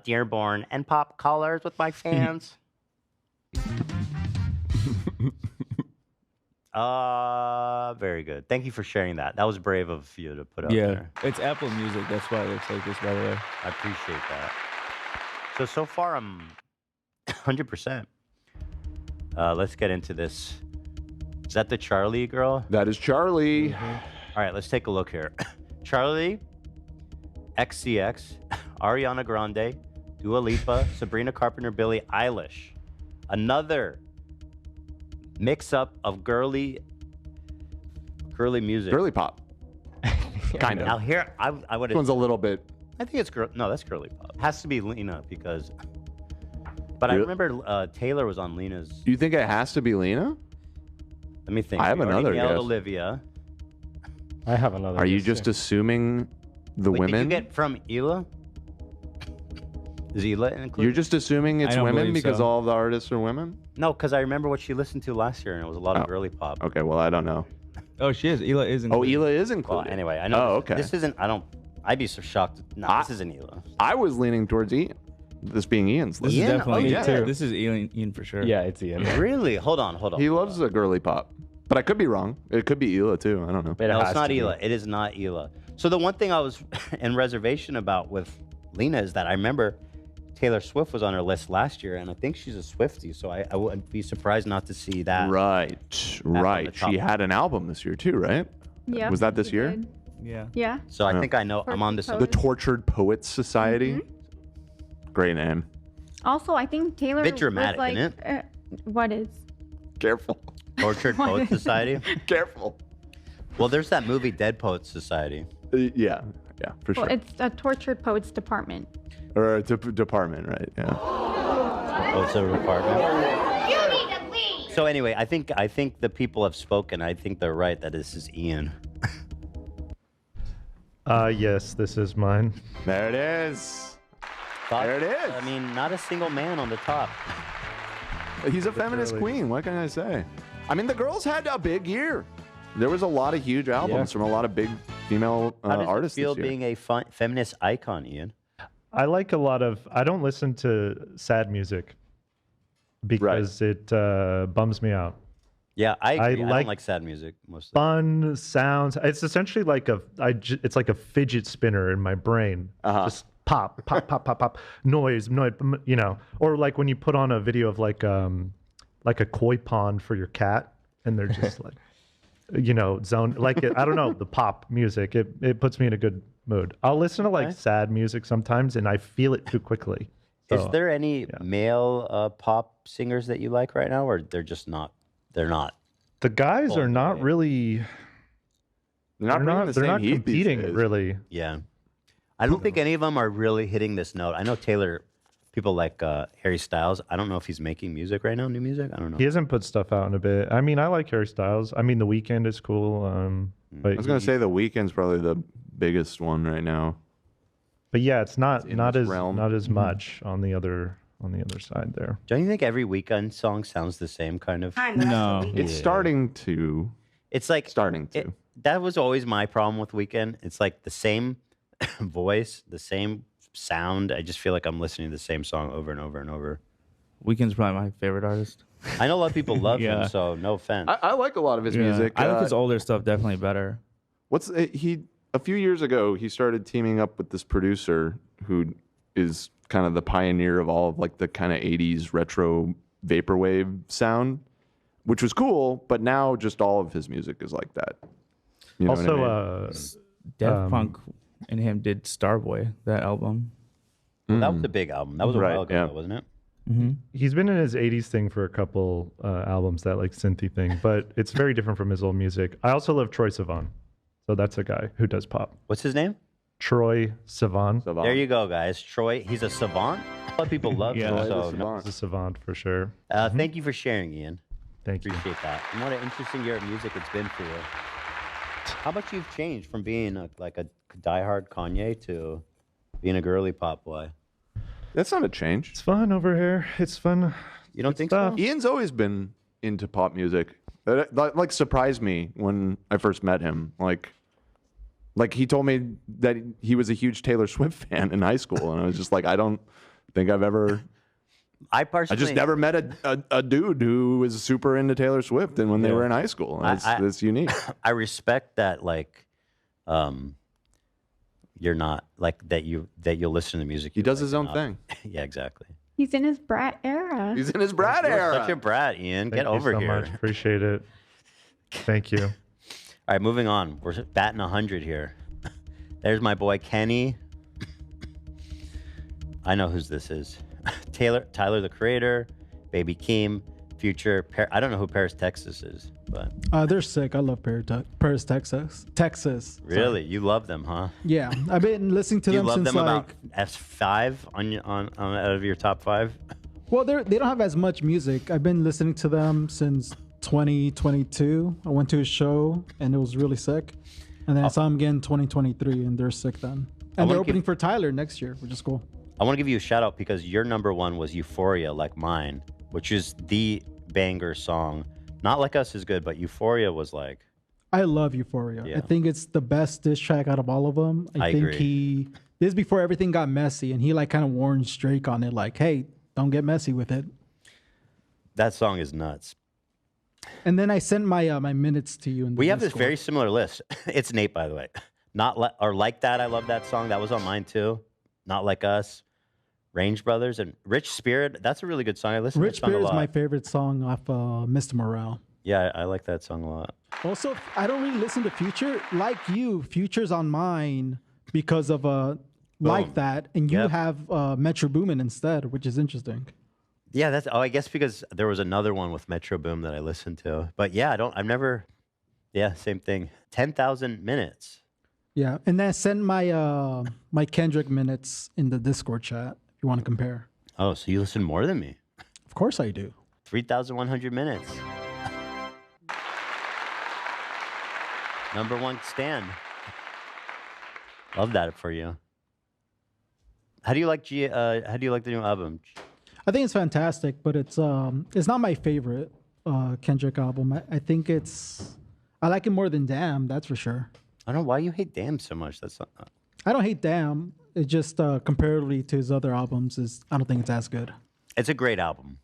Dearborn and pop colors with my fans. Very good. Thank you for sharing that. That was brave of you to put out Yeah, there. it's Apple Music. That's why it looks like this, by the way. I appreciate that. So far I'm 100%. Let's get into this. Is that the Charlie girl? That is Charlie. All right, let's take a look here. Charlie, XCX, Ariana Grande, Dua Lipa, Sabrina Carpenter, Billie Eilish. Another mix-up of girly music. Girly pop. Kind of. Now here, I would. This one's a little bit. I think it's girl. No, that's girly pop. It has to be Lena because. But I Really? remember Taylor was on Lena's. You think it has to be Lena? Let me think. I have We already another nailed guess. Olivia. I have another. Are you guess, just too. assuming the Wait, women? Did you get from Ela? Is Ela included? You're just assuming it's don't women believe because so. all the artists are women? No, because I remember what she listened to last year, and it was a lot of Oh. girly pop. Okay, well, I don't know. Oh, she is. Ela is Oh, included. Ela is Well, included. anyway, I know. Oh, this, okay. This isn't. I'd be so shocked. No, this isn't Ela. I was leaning towards Ian. This being Ian's This list. is Ian? definitely Oh, yeah. too. This is Ian for sure. Yeah, it's Ian. Really? Hold on. He loves a girly pop. But I could be wrong. It could be Ela too. I don't know. It No, has it's not to be. Ela. It is not Ela. So the one thing I was in reservation about with Lena is that I remember Taylor Swift was on her list last year, and I think she's a Swiftie, so I wouldn't be surprised not to see that. Right. on the Right. top. She had an album this year too, right? Yeah. Was that this he year? did. Yeah. Yeah. So I Yeah. think I know I'm on this. The Tortured Poets Society. Great name. Also, I think Taylor Bit dramatic, was like, isn't what is? Careful. Tortured Poets Society. Careful. Well, there's that movie Dead Poets Society. Yeah. Yeah, for Well, sure. it's a tortured poets department. Or a department, right? Yeah. Oh, it's a department. You need to leave. So anyway, I think the people have spoken. I think they're right that this is Ian. Yes, this is mine. There it is. Thought- There it is. I mean, not a single man on the top. He's a feminist Literally. queen. What can I say? I mean, the girls had a big year. There was a lot of huge albums from a lot of big female How does artists it feel this year. being a feminist icon, Ian? I like a lot of. I don't listen to sad music because it bums me out. Yeah, I agree. I like don't like sad music mostly. fun sounds. It's essentially like it's like a fidget spinner in my brain. Just pop, pop, pop, pop, pop, noise, you know, or like when you put on a video of like a koi pond for your cat, and they're just like, you know, zone like it. I don't know, the pop music. It puts me in a good mood. I'll listen to like sad music sometimes, and I feel it too quickly. Is So, there any male pop singers that you like right now, or they're just not? They're not. the guys are not really. They're not They're not competing really. Yeah. I don't think any of them are really hitting this note. I know Taylor, people like Harry Styles. I don't know if he's making music right now, new music. I don't know. He hasn't put stuff out in a bit. I mean, I like Harry Styles. I mean, The Weeknd is cool. But I was gonna say The Weeknd's probably the biggest one right now. But yeah, it's not in not this as realm. not as much on the other side there. Don't you think every Weekend song sounds the same kind of? No. It's starting to. It's like starting to. That was always my problem with Weekend. It's like the same voice, the same sound. I just feel like I'm listening to the same song over and over and over. Weeknd's probably my favorite artist. I know a lot of people love Yeah. him, so no offense. I like a lot of his Yeah. music. I like his older stuff definitely better. A few years ago he started teaming up with this producer who is kind of the pioneer of all of like the kind of 80s retro vaporwave sound, which was cool, but now just all of his music is like that. You know what I Also, mean? Daft Punk and him did Starboy, that album. Well, that was a big album. That was a while ago, though, wasn't it? He's been in his 80s thing for a couple albums, that like synthy thing, but it's very different from his old music. I also love Troye Sivan. So that's a guy who does pop. What's his name? Troye Sivan. There you go, guys. Troy, he's a savant. A lot of people love him. So He's a savant for sure. Thank you for sharing, Ian. Thank you. Appreciate that. And what an interesting year of music it's been for you. How much you've changed from being like a diehard Kanye to being a girly pop boy. That's not a change. It's fun over here. It's fun. You don't think so? Ian's always been into pop music. That like surprised me when I first met him. Like he told me that he was a huge Taylor Swift fan in high school, and I was just like, I don't think I've ever. I just never met a dude who was super into Taylor Swift, and when they were in high school, it's unique. I respect that, like, you're not like that. You'll listen to music. He does his own thing. Yeah, exactly. He's in his brat era. He's in his brat You're era. such a brat, Ian. Thank Get you over so here. much. Appreciate it. Thank you. All right, moving on. We're batting 100 here. There's my boy Kenny. I know whose this is. Tyler the Creator, Baby Keem, Future. I don't know who Paris, Texas is, but They're sick. I love Paris, Texas. really, you love them, huh? Yeah, I've been listening to You them love since them like. about F5 on out of your top 5. Well, they don't have as much music. I've been listening to them since 2022. I went to a show and it was really sick, and then I saw them again in 2023, and they're sick then. And they're opening for Tyler next year, which is cool. I want to give you a shout out because your number one was Euphoria, like mine, which is the banger song. Not Like Us is good, but Euphoria was like. I love Euphoria. Yeah. I think it's the best diss track out of all of them. I think agree. this is before everything got messy, and he like kind of warns Drake on it, like, hey, don't get messy with it. That song is nuts. And then I sent my my minutes to you. In the We have this Discord. very similar list. It's Nate, by the way. Or Like That. I love that song. That was on mine too. Not Like Us. Range Brothers and Rich Spirit. That's a really good song. I listen to Rich that song a Spirit is lot. my favorite song off Mr. Morale. Yeah, I like that song a lot. Also, I don't really listen to Future. Like you, Future's on mine because of Like That, and you have Metro Boomin instead, which is interesting. Yeah, that's. Oh, I guess because there was another one with Metro Boom that I listened to. But yeah, I've never. Yeah, same thing. 10,000 minutes. Yeah, and then send my my Kendrick minutes in the Discord chat if you want to compare. Oh, so you listen more than me? Of course I do. 3,100 minutes. Number one stand. Love that for you. How do you like the new album? I think it's fantastic, but it's not my favorite Kendrick album. I think I like it more than Damn, that's for sure. I don't know why you hate Damn so much. That's not. I don't hate Damn. It just comparatively to his other albums I don't think it's as good. It's a great album.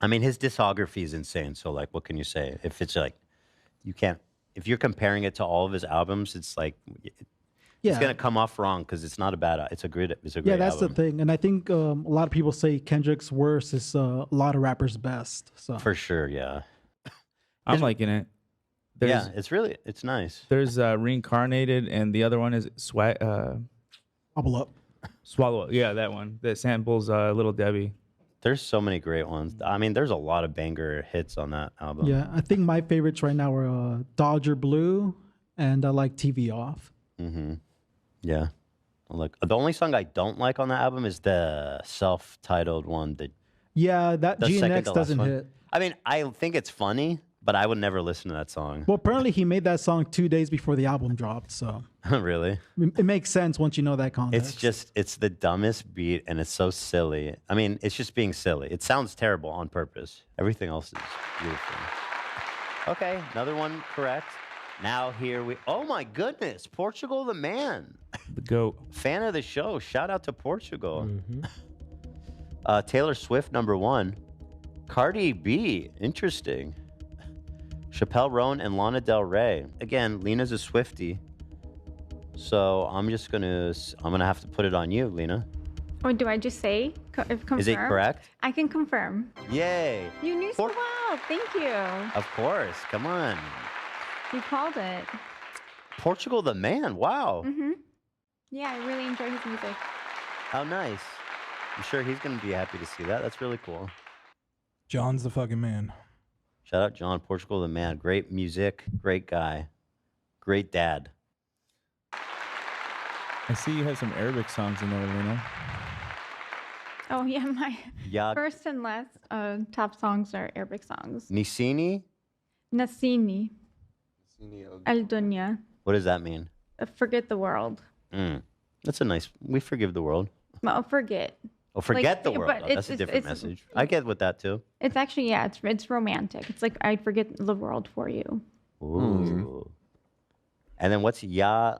I mean, his discography is insane. So, like, what can you say? If it's like, you can't. If you're comparing it to all of his albums, it's like, it's gonna come off wrong because it's not a bad. It's a great. It's a great. Yeah, that's album. the thing. And I think a lot of people say Kendrick's worst is a lot of rappers' best. So For sure, yeah. I'm liking it. Yeah, it's nice. There's Reincarnated, and the other one is Bubble Up. Swallow Up. Yeah, that one. That samples Little Debbie. There's so many great ones. I mean, there's a lot of banger hits on that album. Yeah, I think my favorites right now are Dodger Blue, and I like TV Off. Mm-hmm. Yeah. Like the only song I don't like on the album is the self-titled one. Yeah, that the G and second X to last doesn't one. hit. I mean, I think it's funny, but I would never listen to that song. Well, apparently he made that song 2 days before the album dropped, so Really? it makes sense once you know that context. It's the dumbest beat and it's so silly. I mean, it's just being silly. It sounds terrible on purpose. Everything else is beautiful. Okay, another one correct. Now here oh my goodness, Portugal the man. The GOAT. Fan of the show. Shout out to Portugal. Taylor Swift, #1. Cardi B, interesting. Chappelle Roan and Lana Del Rey. Again, Lena's a Swiftie. So I'm gonna have to put it on you, Lena. Or do I just say confirm? Is it correct? I can confirm. Yay. You knew so well. Thank you. Of course. Come on. You called it. Portugal the man. Wow. Yeah, I really enjoy his music. How nice. I'm sure he's gonna be happy to see that. That's really cool. John's the fucking man. Shout out John, Portugal the man. Great music, great guy, great dad. I see you have some Arabic songs in there, Lena. Oh yeah, my Yeah. first and last top songs are Arabic songs. Nisini? Nasini, El Dunya, What does that mean? Forget the World. That's a nice. We forgive the world. Well, forget. Oh, forget Like, the world. but Oh, that's a different message. I get with that too. It's actually it's romantic. It's like I forget the world for you. Ooh. And then what's Ya?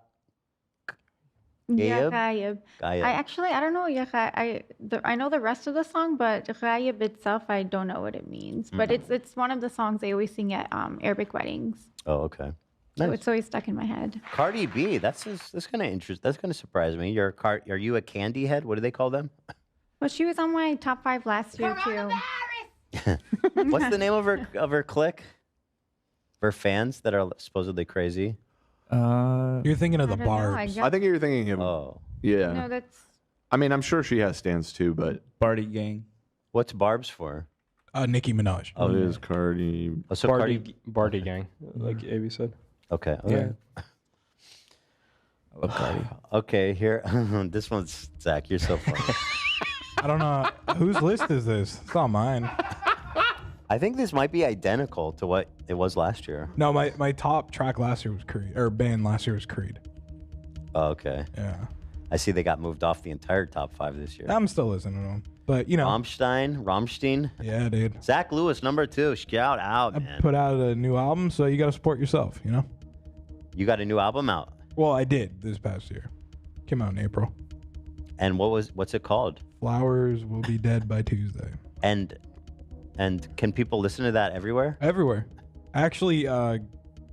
Yeah, Gayeb? Ghayeb. Gayeb. I don't know. I know the rest of the song, but Ghayeb itself, I don't know what it means. But it's one of the songs they always sing at Arabic weddings. Oh, okay. So Nice. it's always stuck in my head. Cardi B. That's kind of interesting. That's going to surprise me. Are you a candy head? What do they call them? Well, she was on my top 5 last year too. What's the name of her clique? Her fans that are supposedly crazy. You're thinking of I the don't know, I Barbs. guess- I think you're thinking of. Oh. Yeah. No, that's I mean, I'm sure she has stands too, but. Barty Gang. What's Barb's for? Nicki Minaj. Oh, it is Cardi. Oh, so Barty Gang, like Avi said. Okay. Yeah. Okay. I love Cardi. Okay, here. This one's Zach. You're so funny. I don't know whose list is this. It's not mine. I think this might be identical to what it was last year. No, my top track last year was Creed, or band last year was Creed. Oh, okay. Yeah. I see they got moved off the entire top 5 this year. I'm still listening to them, but you know. Rammstein. Yeah, dude. Zach Lewis, #2. Shout out, man. Put out a new album, so you got to support yourself. You know. You got a new album out. Well, I did this past year. Came out in April. And what's it called? Flowers will be dead by Tuesday. And can people listen to that everywhere? Everywhere. Actually,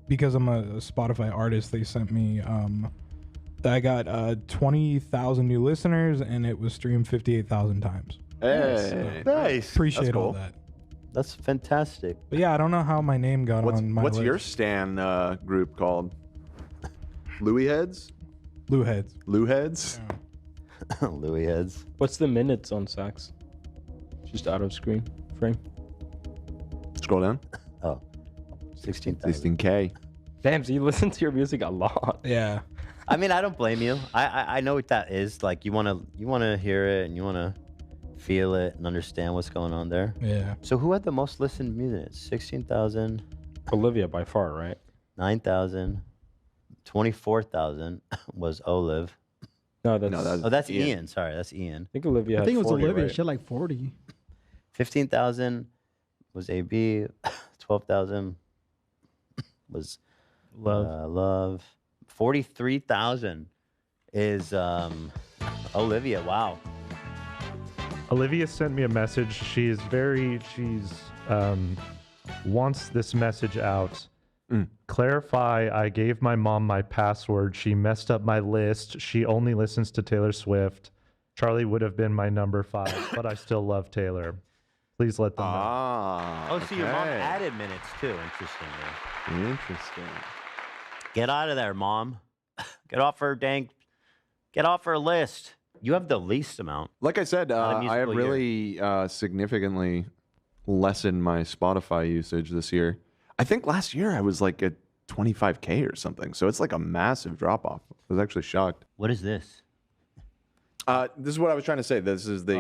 because I'm a Spotify artist, they sent me. I got 20,000 new listeners, and it was streamed 58,000 times. Hey, nice. Appreciate That's all cool. that. That's fantastic. But yeah, I don't know how my name got on my What's list. your stan group called? Louis Heads? Lou Heads. Lou Heads? Louis Heads. What's the minutes on sax? Just out of screen frame. Scroll down. Oh, 16,000. 16K. Damn, so you listen to your music a lot. Yeah. I mean, I don't blame you. I know what that is. Like you wanna hear it and you wanna feel it and understand what's going on there. Yeah. So who had the most listened minutes? 16,000. Olivia by far, right? 9,000. 24,000 was Olive. No, that's That's Ian. Sorry, that's Ian. I think Olivia. I had think it was 40, Olivia. right? She had like 40. 15,000 was AB. 12,000 was love. 43,000 is Olivia. Wow. Olivia sent me a message. She's wants this message out. Clarify, I gave my mom my password. She messed up my list. She only listens to Taylor Swift. Charlie would have been my number 5, but I still love Taylor. Please let them know. Oh, so your mom added minutes too. Interesting. Get out of there, Mom. Get off her list. You have the least amount. Like I said, Not a I have musical year. really significantly lessened my Spotify usage this year. I think last year I was like at 25K or something. So it's like a massive drop off. I was actually shocked. What is this? This is what I was trying to say. This is the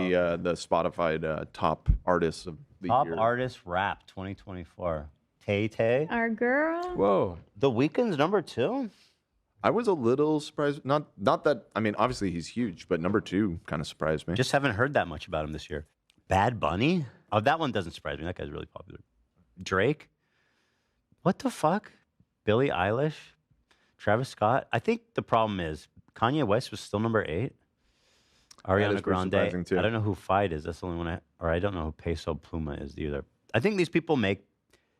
Spotify top artists of the Top year. artist rap 2024. Tay. Our girl. Whoa. The Weeknd's number 2? I was a little surprised. Not that, I mean, obviously he's huge, but number 2 kind of surprised me. Just haven't heard that much about him this year. Bad Bunny? Oh, that one doesn't surprise me. That guy's really popular. Drake? What the fuck? Billie Eilish? Travis Scott? I think the problem is Kanye West was still number 8. Ariana is pretty surprising, Grande. too. I don't know who Fight is. That's the only one I don't know who Peso Pluma is either. I think these people make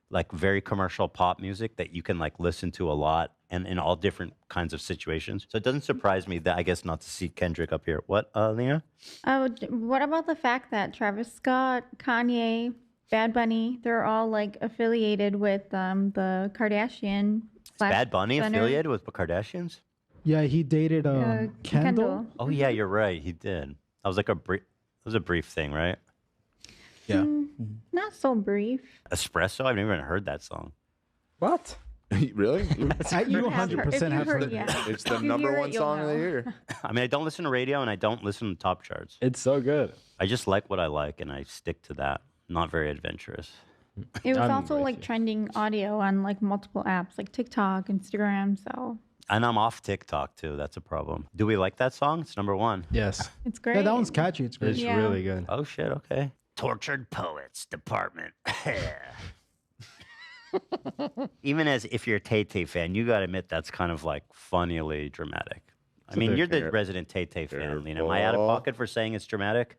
like very commercial pop music that you can like listen to a lot and in all different kinds of situations. So it doesn't surprise me that I guess not to see Kendrick up here. What, Lena? Oh, what about the fact that Travis Scott, Kanye, Bad Bunny, they're all like affiliated with the Kardashian. Bad Bunny Jenner. affiliated with the Kardashians? Yeah, he dated Kendall. Oh yeah, you're right. He did. That was like a brief thing, right? Yeah. Not so brief. Espresso? I've never even heard that song. What? Really? You 100% have heard yeah. It's the If you number hear it, 1 you'll song of the know. year. I mean, I don't listen to radio and I don't listen to top charts. It's so good. I just like what I like and I stick to that. Not very adventurous. It was I'm also with like trending audio on like multiple apps like TikTok, Instagram. So And I'm off TikTok too. That's a problem. Do we like that song? It's number 1. Yes. it's great. Yeah, that one's catchy. It's great. It's Yeah. really good. Oh shit, okay. Tortured Poets Department. Even as if you're a Tay-Tay fan, you gotta admit that's kind of like funnily dramatic. I mean, you're the resident Tay-Tay fan, Lena. Am I out of pocket for saying it's dramatic?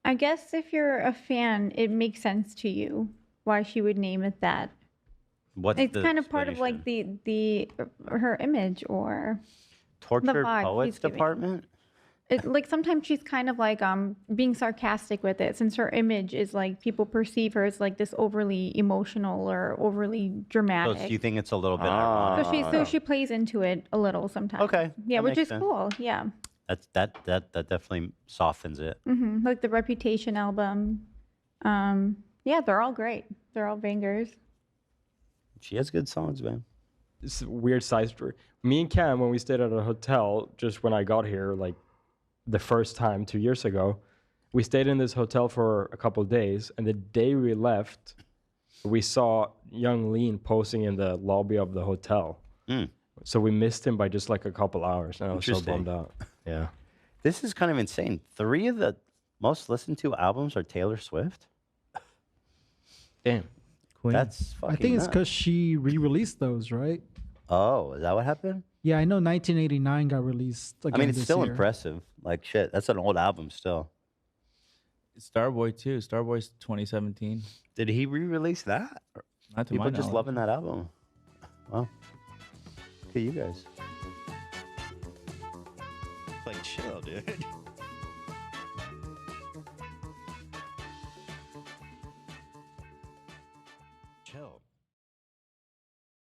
I guess if you're a fan, it makes sense to you why she would name it that. What's It's the kind of part of like the her image or Tortured vibe Poets she's giving. Department? like sometimes she's kind of like being sarcastic with it since her image is like people perceive her as like this overly emotional or overly So dramatic. you think it's a little bit ironic? So she plays into it a little sometimes. Okay, Yeah, that which makes is sense. cool. Yeah. That definitely softens it. Like the Reputation album. Yeah, they're all great. They're all bangers. She has good songs, man. It's a weird side story. Me and Cam, when we stayed at a hotel, just when I got here, like the first time 2 years ago, we stayed in this hotel for a couple of days. And the day we left, we saw young Lean posing in the lobby of the hotel. So we missed him by just like a couple hours. And I was so Interesting. bummed out. Yeah. This is kind of insane. 3 of the most listened to albums are Taylor Swift. Damn. That's fucking I think it's nuts. because she re-released those, right? Oh, is that what happened? Yeah, I know 1989 got released. Again I mean, it's this still year. impressive. Like, shit, that's an old album still. Starboy too. Starboy's 2017. Did he re-release that? Not to People my just knowledge. loving that album. Wow. Look at you guys. Like, chill, dude.